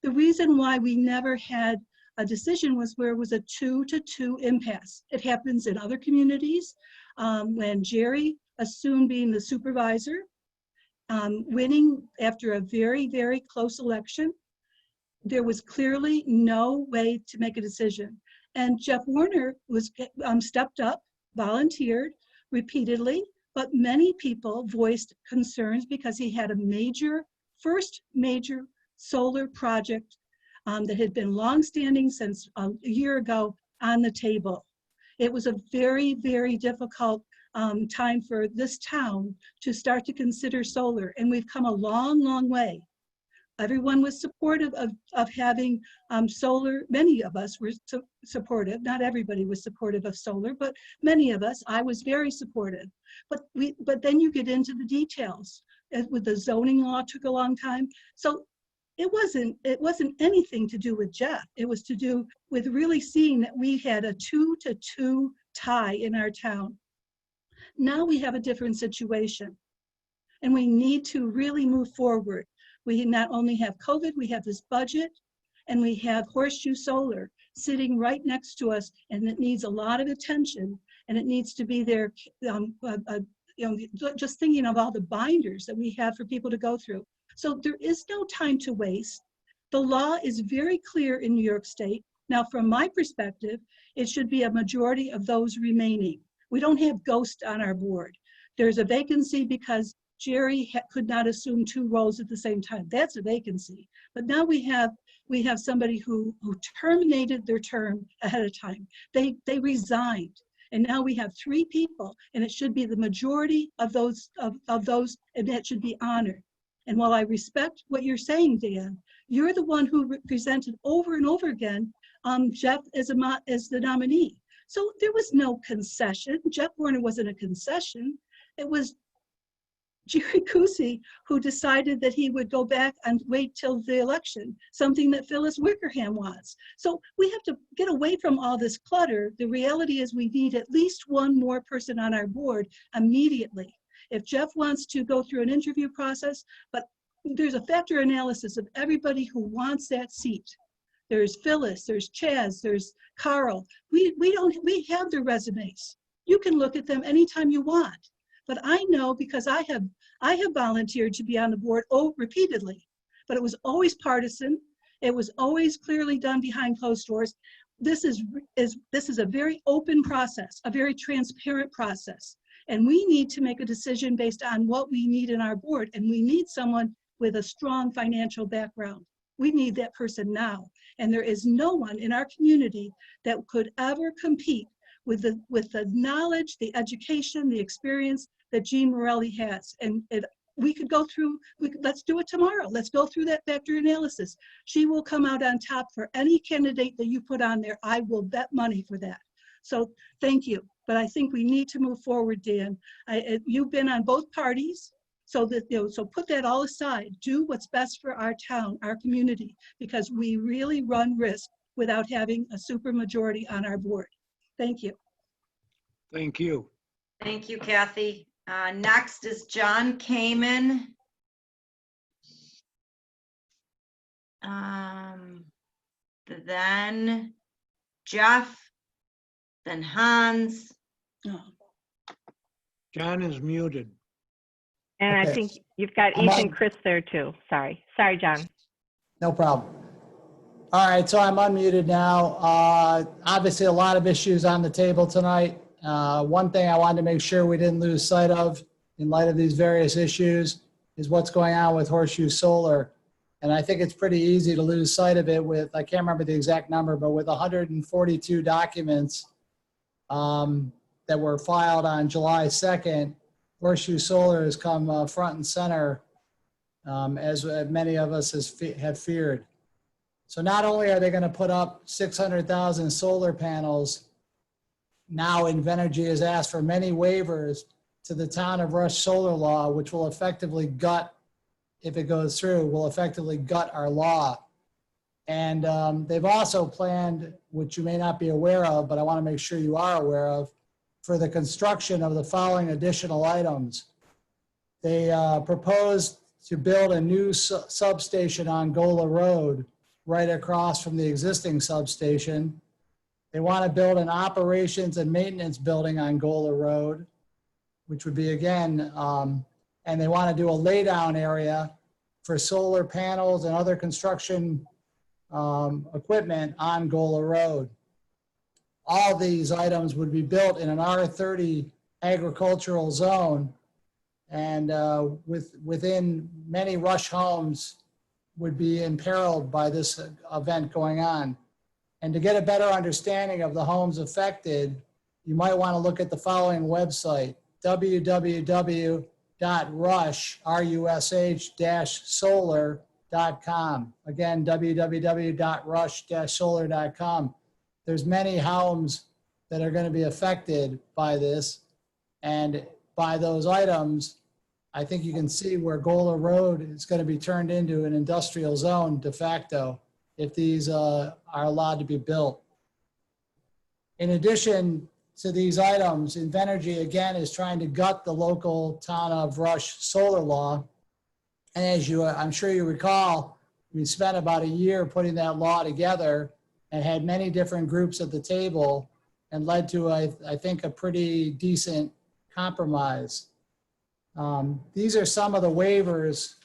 H: The reason why we never had a decision was where it was a 2-2 impasse. It happens in other communities. When Jerry assumed being the supervisor, winning after a very, very close election, there was clearly no way to make a decision. And Jeff Warner was stepped up, volunteered repeatedly, but many people voiced concerns because he had a first major solar project that had been longstanding since a year ago on the table. It was a very, very difficult time for this town to start to consider solar, and we've come a long, long way. Everyone was supportive of having solar. Many of us were supportive. Not everybody was supportive of solar, but many of us. I was very supportive. But then you get into the details. With the zoning law, took a long time. So it wasn't anything to do with Jeff. It was to do with really seeing that we had a 2-2 tie in our town. Now we have a different situation, and we need to really move forward. We not only have COVID, we have this budget, and we have Horseshoe Solar sitting right next to us, and it needs a lot of attention, and it needs to be there, just thinking of all the binders that we have for people to go through. So there is no time to waste. The law is very clear in New York State. Now, from my perspective, it should be a majority of those remaining. We don't have ghosts on our board. There's a vacancy because Jerry could not assume 2 roles at the same time. That's a vacancy. But now we have somebody who terminated their term ahead of time. They resigned, and now we have 3 people, and it should be the majority of those, and that should be honored. And while I respect what you're saying, Dan, you're the one who presented over and over again Jeff as the nominee. So there was no concession. Jeff Warner wasn't a concession. It was Jerry Kusi who decided that he would go back and wait till the election, something that Phyllis Wickerham was. So we have to get away from all this clutter. The reality is we need at least 1 more person on our board immediately. If Jeff wants to go through an interview process, but there's a factor analysis of everybody who wants that seat. There's Phyllis, there's Chaz, there's Carl. We have their resumes. You can look at them anytime you want. But I know, because I have volunteered to be on the board repeatedly, but it was always partisan. It was always clearly done behind closed doors. This is a very open process, a very transparent process. And we need to make a decision based on what we need in our board. And we need someone with a strong financial background. We need that person now. And there is no one in our community that could ever compete with the knowledge, the education, the experience that Jean Morelli has. And we could go through, let's do it tomorrow. Let's go through that factor analysis. She will come out on top for any candidate that you put on there. I will bet money for that. So thank you. But I think we need to move forward, Dan. You've been on both parties. So that, so put that all aside. Do what's best for our town, our community, because we really run risk without having a supermajority on our board. Thank you.
A: Thank you.
C: Thank you, Kathy. Next is John Kamen. Then Jeff, then Hans.
A: John is muted.
E: And I
I: Okay.
E: think you've got
I: I'm
E: Ethan
I: on-
E: Chris there too. Sorry, John.
I: No problem. All right, so I'm unmuted now. Obviously, a lot of issues on the table tonight. One thing I wanted to make sure we didn't lose sight of in light of these various issues is what's going on with Horseshoe Solar. And I think it's pretty easy to lose sight of it with, I can't remember the exact number, but with 142 documents that were filed on July 2nd, Horseshoe Solar has come front and center, as many of us have feared. So not only are they going to put up 600,000 solar panels, now Invenergy has asked for many waivers to the town of Rush solar law, which will effectively gut, if it goes through, will effectively gut our law. And they've also planned, which you may not be aware of, but I want to make sure you are aware of, for the construction of the following additional items. They proposed to build a new substation on Gola Road, right across from the existing substation. They want to build an operations and maintenance building on Gola Road, which would be again, and they want to do a laydown area for solar panels and other construction equipment on Gola Road. All these items would be built in an R30 agricultural zone, and within many Rush homes would be imperiled by this event going on. And to get a better understanding of the homes affected, you might want to look at the following website, www.rush-solar.com. Again, www.rush-solar.com. There's many homes that are going to be affected by this, and by those items, I think you can see where Gola Road is going to be turned into an industrial zone de facto if these are allowed to be built. In addition to these items, Invenergy again is trying to gut the local town of Rush solar law. And as I'm sure you recall, we spent about a year putting that law together and had many different groups at the table and led to, I think, a pretty decent compromise. These are some of the waivers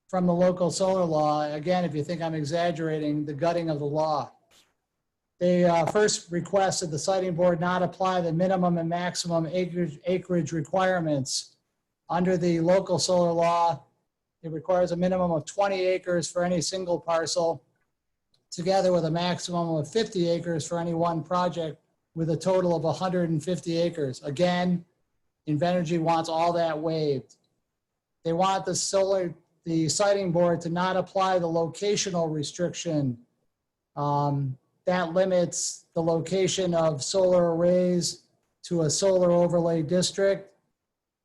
I: from the local solar law. Again, if you think I'm exaggerating, the gutting of the law. They first requested the siting board not apply the minimum and maximum acreage requirements. Under the local solar law, it requires a minimum of 20 acres for any single parcel, together with a maximum of 50 acres for any one project, with a total of 150 acres. Again, Invenergy wants all that waived. They want the siting board to not apply the locational restriction that limits the location of solar arrays to a solar overlay district.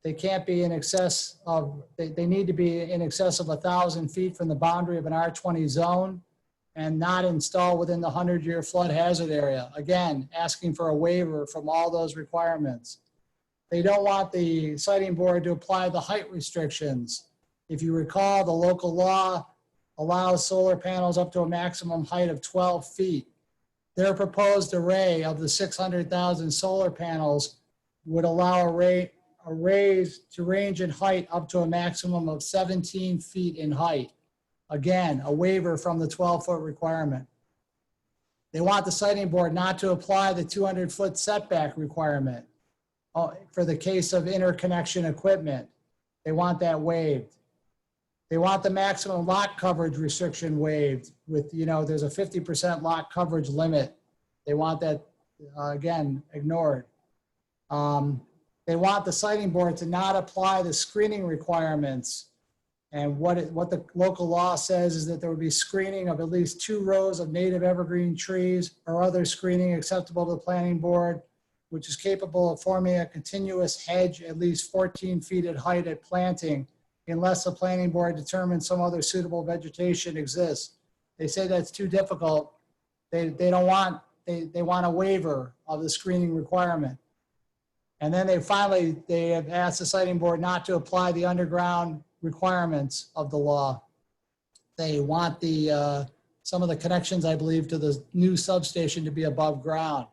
I: They can't be in excess of, they need to be in excess of 1,000 feet from the boundary of an R20 zone and not installed within the 100-year flood hazard area. Again, asking for a waiver from all those requirements. They don't want the siting board to apply the height restrictions. If you recall, the local law allows solar panels up to a maximum height of 12 feet. Their proposed array of the 600,000 solar panels would allow arrays to range in height up to a maximum of 17 feet in height. Again, a waiver from the 12-foot requirement. They want the siting board not to apply the 200-foot setback requirement for the case of interconnection equipment. They want that waived. They want the maximum lot coverage restriction waived with, there's a 50% lot coverage limit. They want that, again, ignored. They they want the siting board to not apply the screening requirements. And what the local law says is that there would be screening of at least 2 rows of native evergreen trees or other screening acceptable to the planning board, which is capable of forming a continuous hedge at least 14 feet at height at planting, unless the planning board determines some other suitable vegetation exists. They say that's too difficult. They don't want, they want a waiver of the screening requirement. And then they have asked the siting board not to apply the underground requirements of the law. They want some of the connections, I believe, to the new substation to be above ground.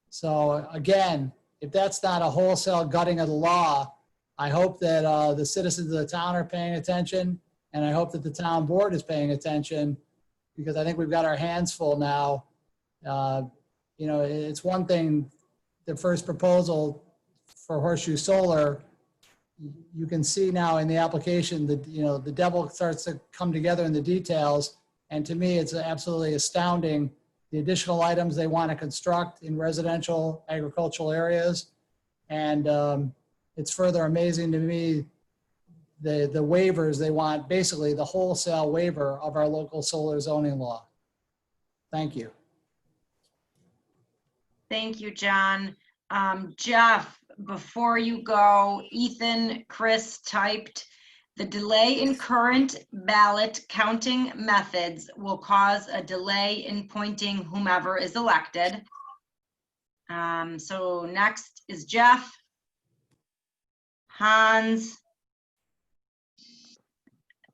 I: So again, if that's not a wholesale gutting of the law, I hope that the citizens of the town are paying attention, and I hope that the town board is paying attention, because I think we've got our hands full now. You know, it's one thing, the first proposal for Horseshoe Solar, you can see now in the application that, you know, the devil starts to come together in the details. And to me, it's absolutely astounding, the additional items they want to construct in residential agricultural areas. And it's further amazing to me, the waivers they want, basically the wholesale waiver of our local solar zoning law. Thank you.
C: Thank you, John. Jeff, before you go, Ethan, Chris typed, the delay in current ballot counting methods will cause a delay in appointing whomever is elected. So next is Jeff, Hans,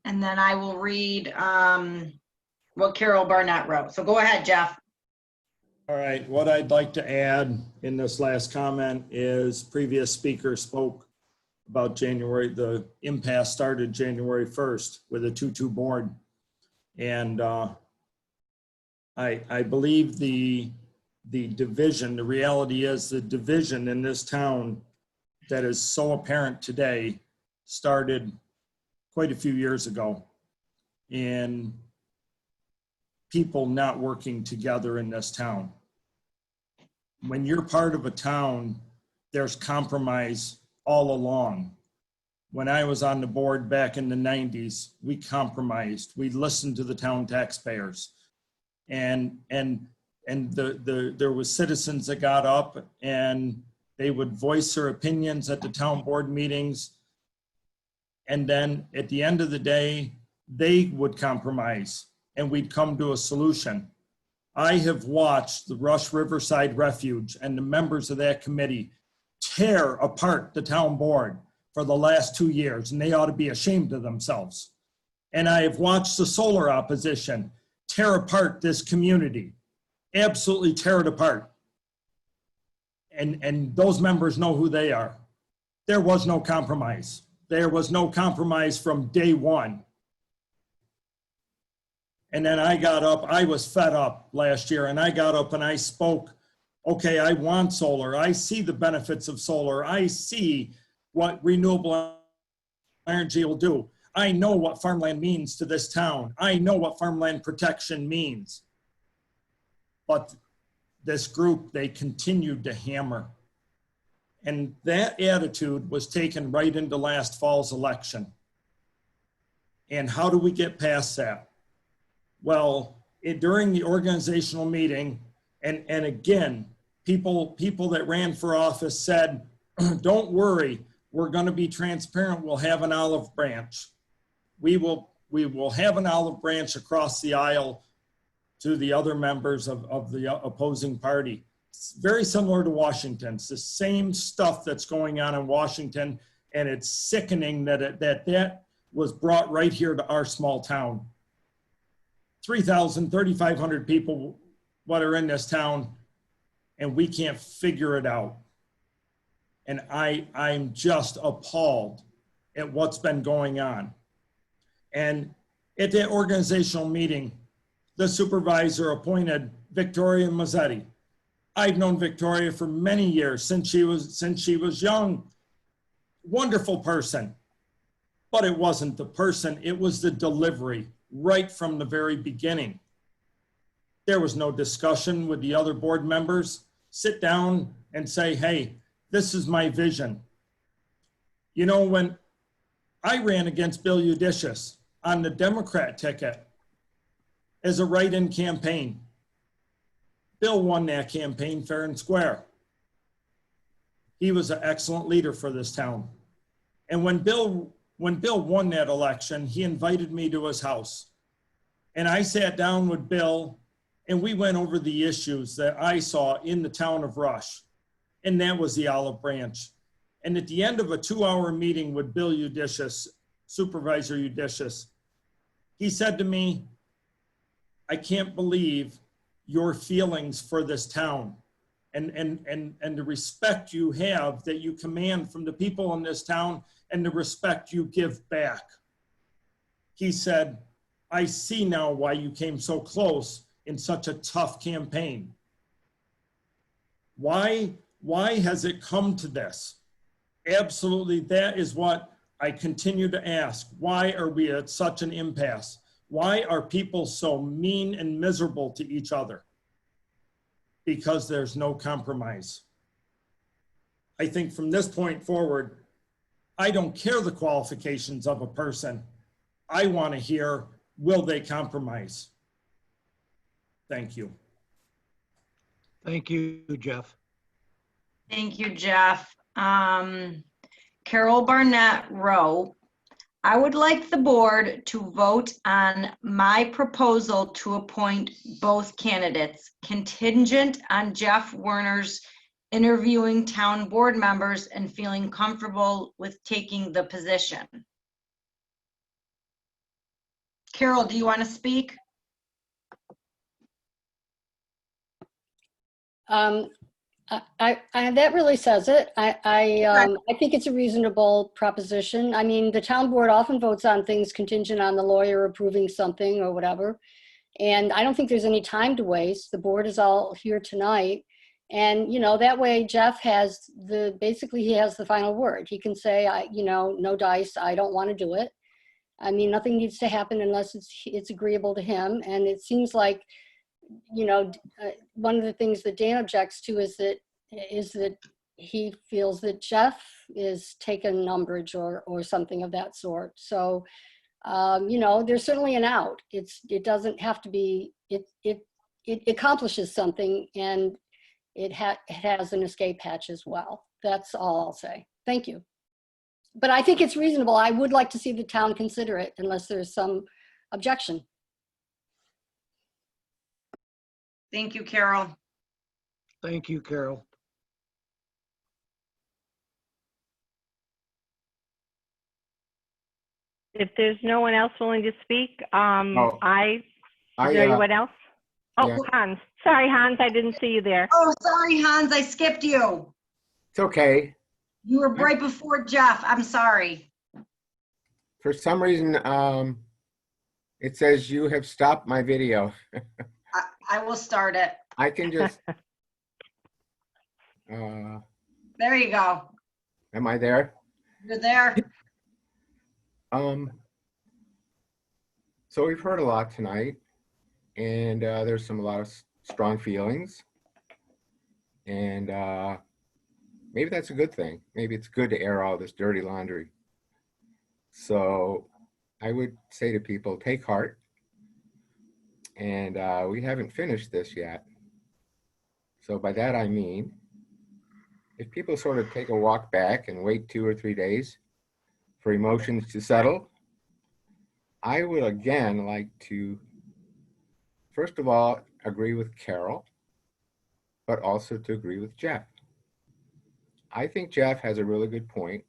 C: and then I will read what Carol Barnett wrote. So go ahead, Jeff.
J: All right, what I'd like to add in this last comment is previous speaker spoke about January, the impasse started January 1st with a 2-2 board. And I believe the division, the reality is the division in this town that is so apparent today started quite a few years ago. And people not working together in this town. When you're part of a town, there's compromise all along. When I was on the board back in the 90s, we compromised. We listened to the town taxpayers. And there was citizens that got up and they would voice their opinions at the town board meetings. And then at the end of the day, they would compromise and we'd come to a solution. I have watched the Rush Riverside Refuge and the members of that committee tear apart the town board for the last 2 years, and they ought to be ashamed of themselves. And I have watched the solar opposition tear apart this community, absolutely tear it apart. And those members know who they are. There was no compromise. There was no compromise from day one. And then I got up, I was fed up last year, and I got up and I spoke, okay, I want solar. I see the benefits of solar. I see what renewable energy will do. I know what farmland means to this town. I know what farmland protection means. But this group, they continued to hammer. And that attitude was taken right into last fall's election. And how do we get past that? Well, during the organizational meeting, and again, people that ran for office said, don't worry, we're going to be transparent. We'll have an olive branch. We will have an olive branch across the aisle to the other members of the opposing party. It's very similar to Washington. It's the same stuff that's going on in Washington, and it's sickening that was brought right here to our small town. 3,000, 3,500 people what are in this town, and we can't figure it out. And I'm just appalled at what's been going on. And at that organizational meeting, the supervisor appointed Victoria Mazzetti. I've known Victoria for many years, since she was young. Wonderful person. But it wasn't the person, it was the delivery right from the very beginning. There was no discussion with the other board members. Sit down and say, hey, this is my vision. You know, when I ran against Bill Udicious on the Democrat ticket as a write-in campaign, Bill won that campaign fair and square. He was an excellent leader for this town. And when Bill won that election, he invited me to his house. And I sat down with Bill and we went over the issues that I saw in the town of Rush. And that was the olive branch. And at the end of a 2-hour meeting with Bill Udicious, Supervisor Udicious, he said to me, I can't believe your feelings for this town and the respect you have that you command from the people in this town and the respect you give back. He said, I see now why you came so close in such a tough campaign. Why has it come to this? Absolutely, that is what I continue to ask. Why are we at such an impasse? Why are people so mean and miserable to each other? Because there's no compromise. I think from this point forward, I don't care the qualifications of a person. I want to hear, will they compromise? Thank you.
A: Thank you, Jeff.
C: Thank you, Jeff. Carol Barnett Rowe. I would like the board to vote on my proposal to appoint both candidates, contingent on Jeff Werner's interviewing town board members and feeling comfortable with taking the position. Carol, do you want to speak?
L: That really says it. I think it's a reasonable proposition. I mean, the town board often votes on things contingent on the lawyer approving something or whatever. And I don't think there's any time to waste. The board is all here tonight. And, you know, that way Jeff has basically he has the final word. He can say, no dice, I don't want to do it. I mean, nothing needs to happen unless it's agreeable to him. And it seems like, one of the things that Dan objects to is that he feels that Jeff is taking umbrage or something of that sort. So, there's certainly an out. It doesn't have to be, it accomplishes something, and it has an escape hatch as well. That's all I'll say. Thank you. But I think it's reasonable. I would like to see the town consider it unless there's some objection.
C: Thank you, Carol.
A: Thank you, Carol.
E: If there's no one else willing to speak, is there anyone else? Oh,
N: yeah.
E: Hans. Sorry, Hans, I didn't see you there.
C: Oh, sorry, Hans, I skipped you.
N: It's okay.
C: You were right before Jeff. I'm sorry.
N: For some reason, it says you have stopped my video.
C: I will start it.
N: I can just.
C: There you go.
N: Am I there?
C: You're there.
N: So we've heard a lot tonight, and there's a lot of strong feelings, and maybe that's a good thing. Maybe it's good to air all this dirty laundry. So I would say to people, take heart. And we haven't finished this yet. So by that I mean, if people sort of take a walk back and wait 2 or 3 days for emotions to settle, I would again like to, first of all, agree with Carol, but also to agree with Jeff. I think Jeff has a really good point,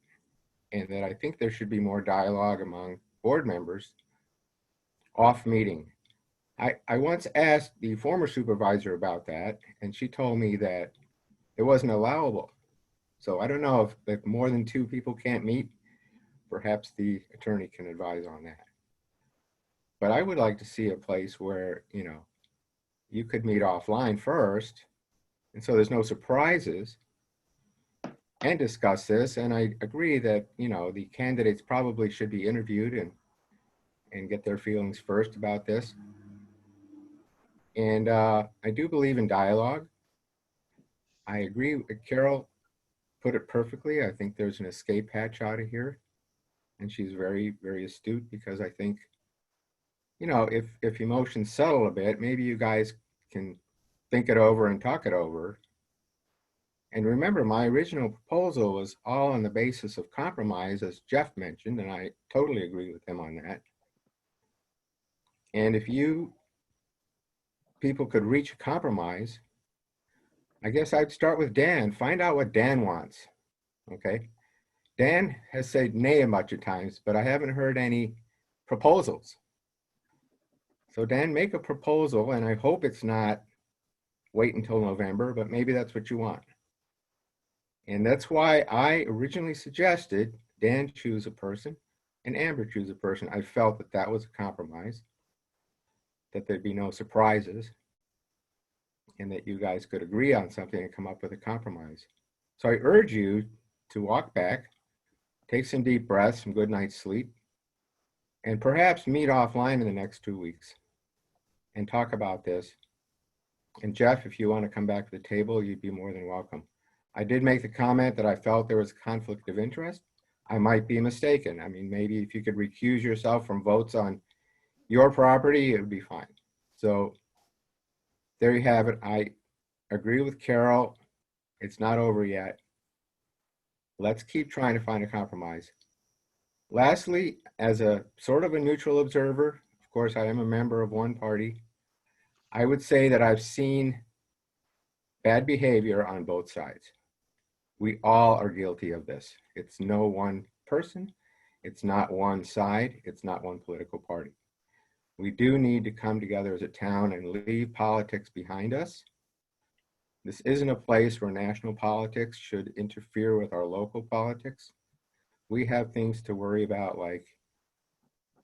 N: and that I think there should be more dialogue among board members off meeting. I once asked the former supervisor about that, and she told me that it wasn't allowable. So I don't know if more than 2 people can't meet, perhaps the attorney can advise on that. But I would like to see a place where, you could meet offline first, and so there's no surprises, and discuss this. And I agree that, the candidates probably should be interviewed and get their feelings first about this. And I do believe in dialogue. I agree with Carol. put it perfectly. I think there's an escape hatch out of here. And she's very, very astute, because I think, you know, if emotions settle a bit, maybe you guys can think it over and talk it over. And remember, my original proposal was all on the basis of compromise, as Jeff mentioned, and I totally agree with him on that. And if you people could reach a compromise, I guess I'd start with Dan. Find out what Dan wants, okay? Dan has said nay a bunch of times, but I haven't heard any proposals. So Dan, make a proposal, and I hope it's not wait until November, but maybe that's what you want. And that's why I originally suggested Dan choose a person and Amber choose a person. I felt that that was a compromise, that there'd be no surprises, and that you guys could agree on something and come up with a compromise. So I urge you to walk back, take some deep breaths, some good night's sleep, and perhaps meet offline in the next 2 weeks and talk about this. And Jeff, if you want to come back to the table, you'd be more than welcome. I did make the comment that I felt there was a conflict of interest. I might be mistaken. I mean, maybe if you could recuse yourself from votes on your property, it would be fine. So there you have it. I agree with Carol. It's not over yet. Let's keep trying to find a compromise. Lastly, as a sort of a neutral observer, of course, I am a member of one party, I would say that I've seen bad behavior on both sides. We all are guilty of this. It's no one person. It's not one side. It's not one political party. We do need to come together as a town and leave politics behind us. This isn't a place where national politics should interfere with our local politics. We have things to worry about, like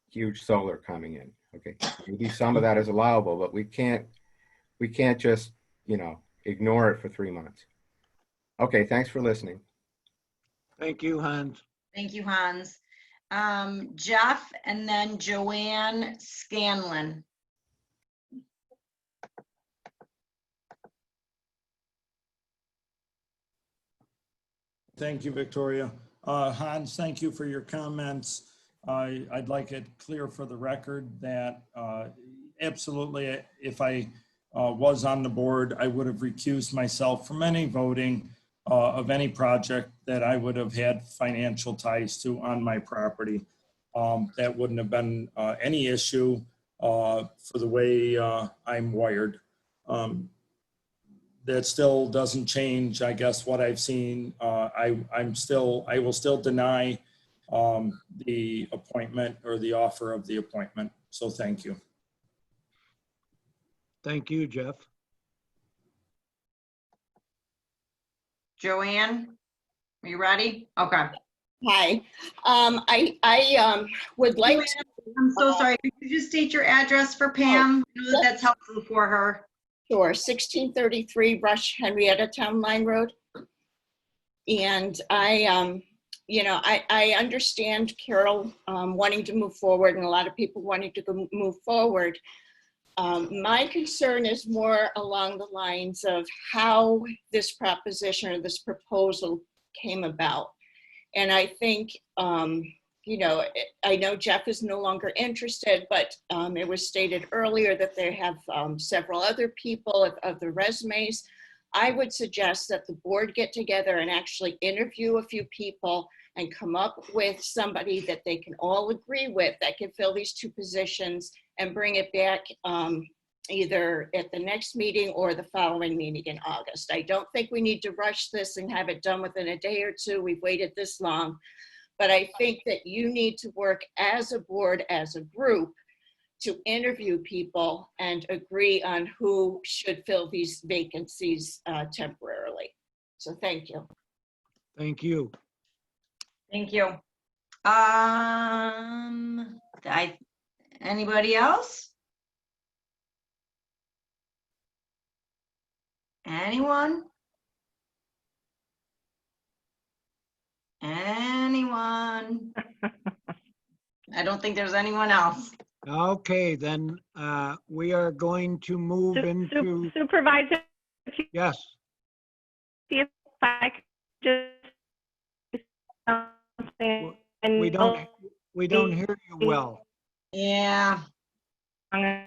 N: huge solar coming in. Okay, maybe some of that is allowable, but we can't just, you know, ignore it for 3 months. Okay, thanks for listening.
A: Thank you, Hans.
C: Thank you, Hans. Jeff, and then Joanne Scanlon.
J: Thank you, Victoria. Hans, thank you for your comments. I'd like it clear for the record that absolutely, if I was on the board, I would have recused myself from any voting of any project that I would have had financial ties to on my property. That wouldn't have been any issue for the way I'm wired. That still doesn't change, I guess, what I've seen. I will still deny the appointment or the offer of the appointment. So thank you.
A: Thank you, Jeff.
C: Joanne, are you ready? Okay.
M: Hi, I would like to.
C: I'm so sorry. Could you just state your address for Pam? I know that's helpful for her.
M: Sure, 1633 Rush Henrietta Town Line Road. And I understand Carol wanting to move forward and a lot of people wanting to move forward. My concern is more along the lines of how this proposition or this proposal came about. And I think, I know Jeff is no longer interested, but it was stated earlier that they have several other people of the resumes. I would suggest that the board get together and actually interview a few people and come up with somebody that they can all agree with that can fill these two positions and bring it back either at the next meeting or the following meeting in August. I don't think we need to rush this and have it done within a day or two. We've waited this long. But I think that you need to work as a board, as a group, to interview people and agree on who should fill these vacancies temporarily. So thank you.
A: Thank you.
C: Thank you. Anybody else? Anyone? Anyone? I don't think there's anyone else.
A: Okay, then we are going to move into.
E: Supervisor,
A: Yes.
E: see if I could just
A: We don't hear you well.
C: Yeah.
E: Um,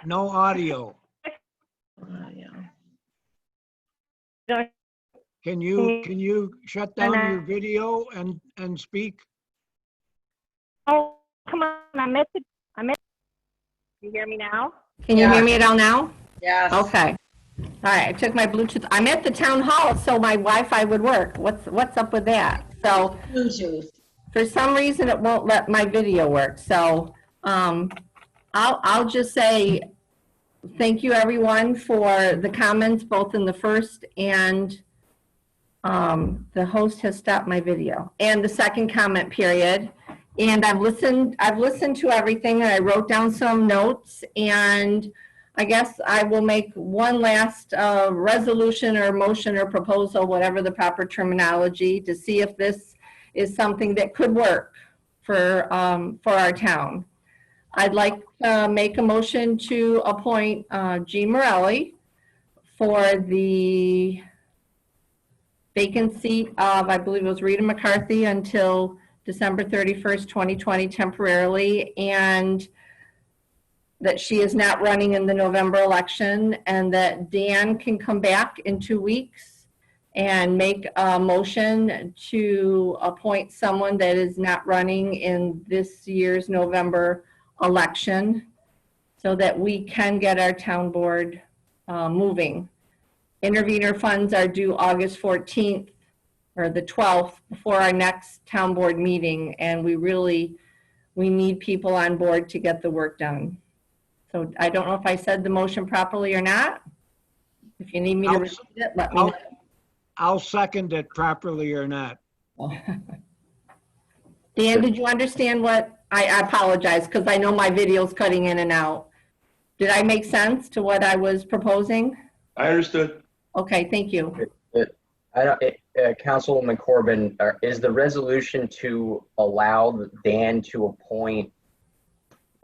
A: No audio. Can you shut down your video and speak?
E: Oh, come on, you hear me now? Can you hear me at all now?
C: Yes.
E: Okay. All right, I took my Bluetooth. I'm at the town hall, so my Wi-Fi would work. What's up with that? So
C: Bluetooth.
E: for some reason, it won't let my video work. So I'll just say thank you, everyone, for the comments, both in the first and the host has stopped my video, and the second comment period. And I've listened to everything, and I wrote down some notes, and I guess I will make one last resolution or motion or proposal, whatever the proper terminology, to see if this is something that could work for our town. I'd like to make a motion to appoint Jean Morelli for the vacant seat of, I believe it was Rita McCarthy, until December 31st, 2020 temporarily, and that she is not running in the November election, and that Dan can come back in 2 weeks and make a motion to appoint someone that is not running in this year's November election so that we can get our town board moving. Intervenor funds are due August 14th or the 12th before our next town board meeting, and we need people on board to get the work done. So I don't know if I said the motion properly or not. If you need me to repeat it, let me know.
A: I'll second it properly or not.
E: Dan, did you understand what, I apologize because I know my video's cutting in and out. Did I make sense to what I was proposing?
B: I understood.
E: Okay, thank you.
F: Councilwoman Corbin, is the resolution to allow Dan to appoint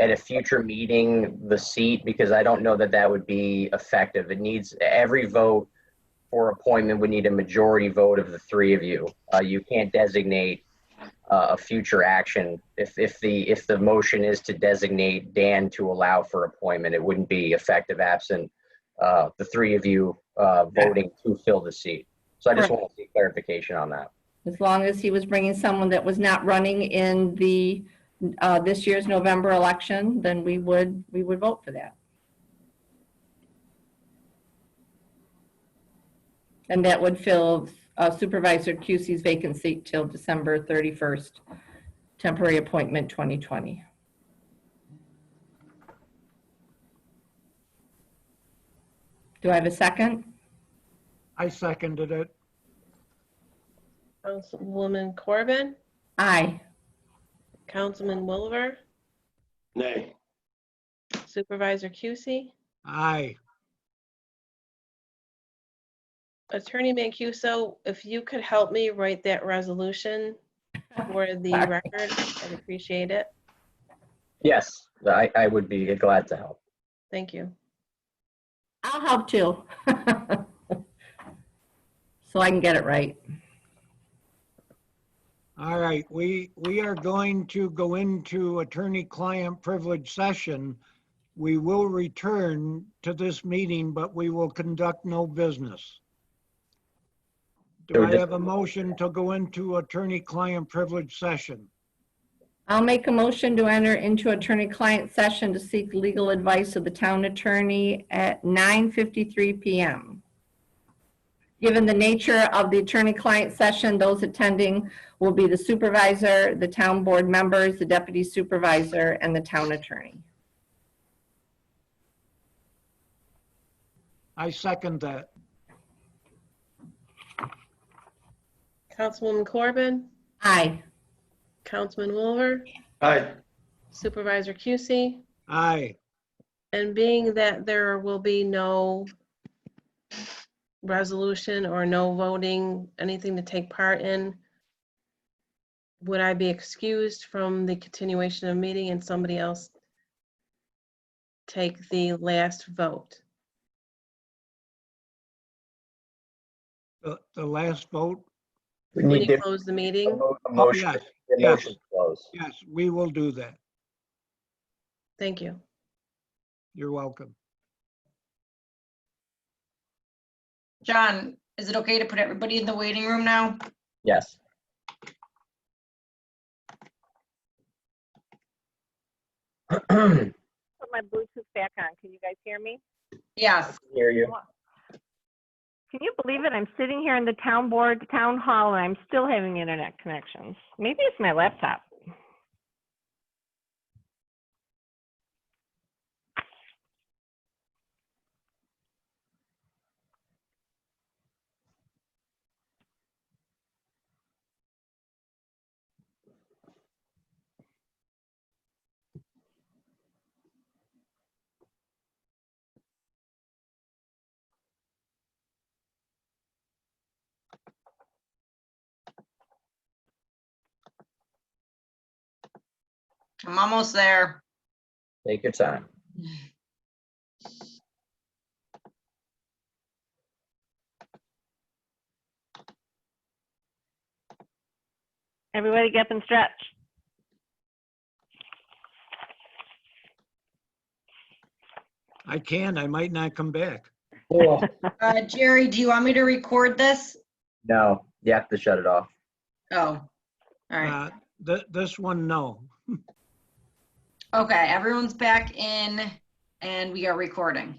F: at a future meeting the seat? Because I don't know that would be effective. It needs, every vote for appointment would need a majority vote of the three of you. You can't designate a future action. If the motion is to designate Dan to allow for appointment, it wouldn't be effective absent the three of you voting to fill the seat. So I just want to see clarification on that.
E: As long as he was bringing someone that was not running in the this year's November election, then we would vote for that. And that would fill Supervisor Cusey's vacant seat till December 31st, temporary appointment 2020. Do I have a second?
A: I seconded it.
D: Councilwoman Corbin,
E: Aye.
D: Councilman Wilver,
B: Nay.
D: Supervisor Cusey,
A: Aye.
D: Attorney Mancuso, if you could help me write that resolution for the record, I'd appreciate it.
F: Yes, I would be glad to help.
D: Thank you.
E: I'll help too. So I can get it right.
A: All right, we are going to go into attorney-client privilege session. We will return to this meeting, but we will conduct no business. Do I have a motion to go into attorney-client privilege session?
E: I'll make a motion to enter into attorney-client session to seek legal advice of the town attorney at 9:53 p.m. Given the nature of the attorney-client session, those attending will be the supervisor, the town board members, the deputy supervisor, and the town attorney.
A: I second that.
D: Councilwoman Corbin,
E: Aye.
D: Councilman Wilver,
B: Aye.
D: Supervisor Cusey,
A: Aye.
D: and being that there will be no resolution or no voting, anything to take part in, would I be excused from the continuation of meeting and somebody else take the last vote?
A: The last vote?
F: We
D: When
F: need
D: you
F: to
D: close the meeting?
F: a motion,
A: yes,
F: the
A: yes.
F: motion to close.
A: Yes, we will do that.
D: Thank you.
A: You're welcome.
C: John, is it okay to put everybody in the waiting room now?
F: Yes.
E: Put my Bluetooth back on. Can you guys hear me?
C: Yes.
F: Hear you.
E: Can you believe it? I'm sitting here in the town hall, and I'm still having internet connections. Maybe it's my laptop.
C: I'm almost there.
F: Take your time.
E: Everybody get up and stretch.
A: I can, I might not come back.
C: Jerry, do you want me to record this?
F: No, you have to shut it off.
C: Oh, all right.
A: This one, no.
C: Okay, everyone's back in and we are recording.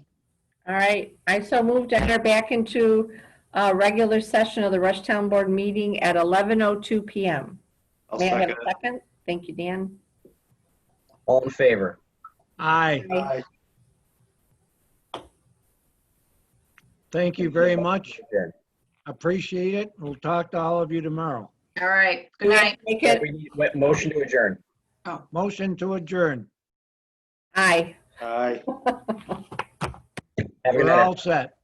O: All right, I so moved to enter back into a regular session of the Rushtown Board meeting at 11:02 PM. May I have a second? Thank you, Dan.
F: All in favor?
A: Aye.
O: Aye.
A: Thank you very much.
F: Adjourn.
A: Appreciate it. We'll talk to all of you tomorrow.
C: All right, good night.
O: Make
F: We
O: it,
F: need motion to adjourn.
A: Motion to adjourn.
O: aye.
B: Aye.
F: Have a good
A: We're
F: night.
A: all set.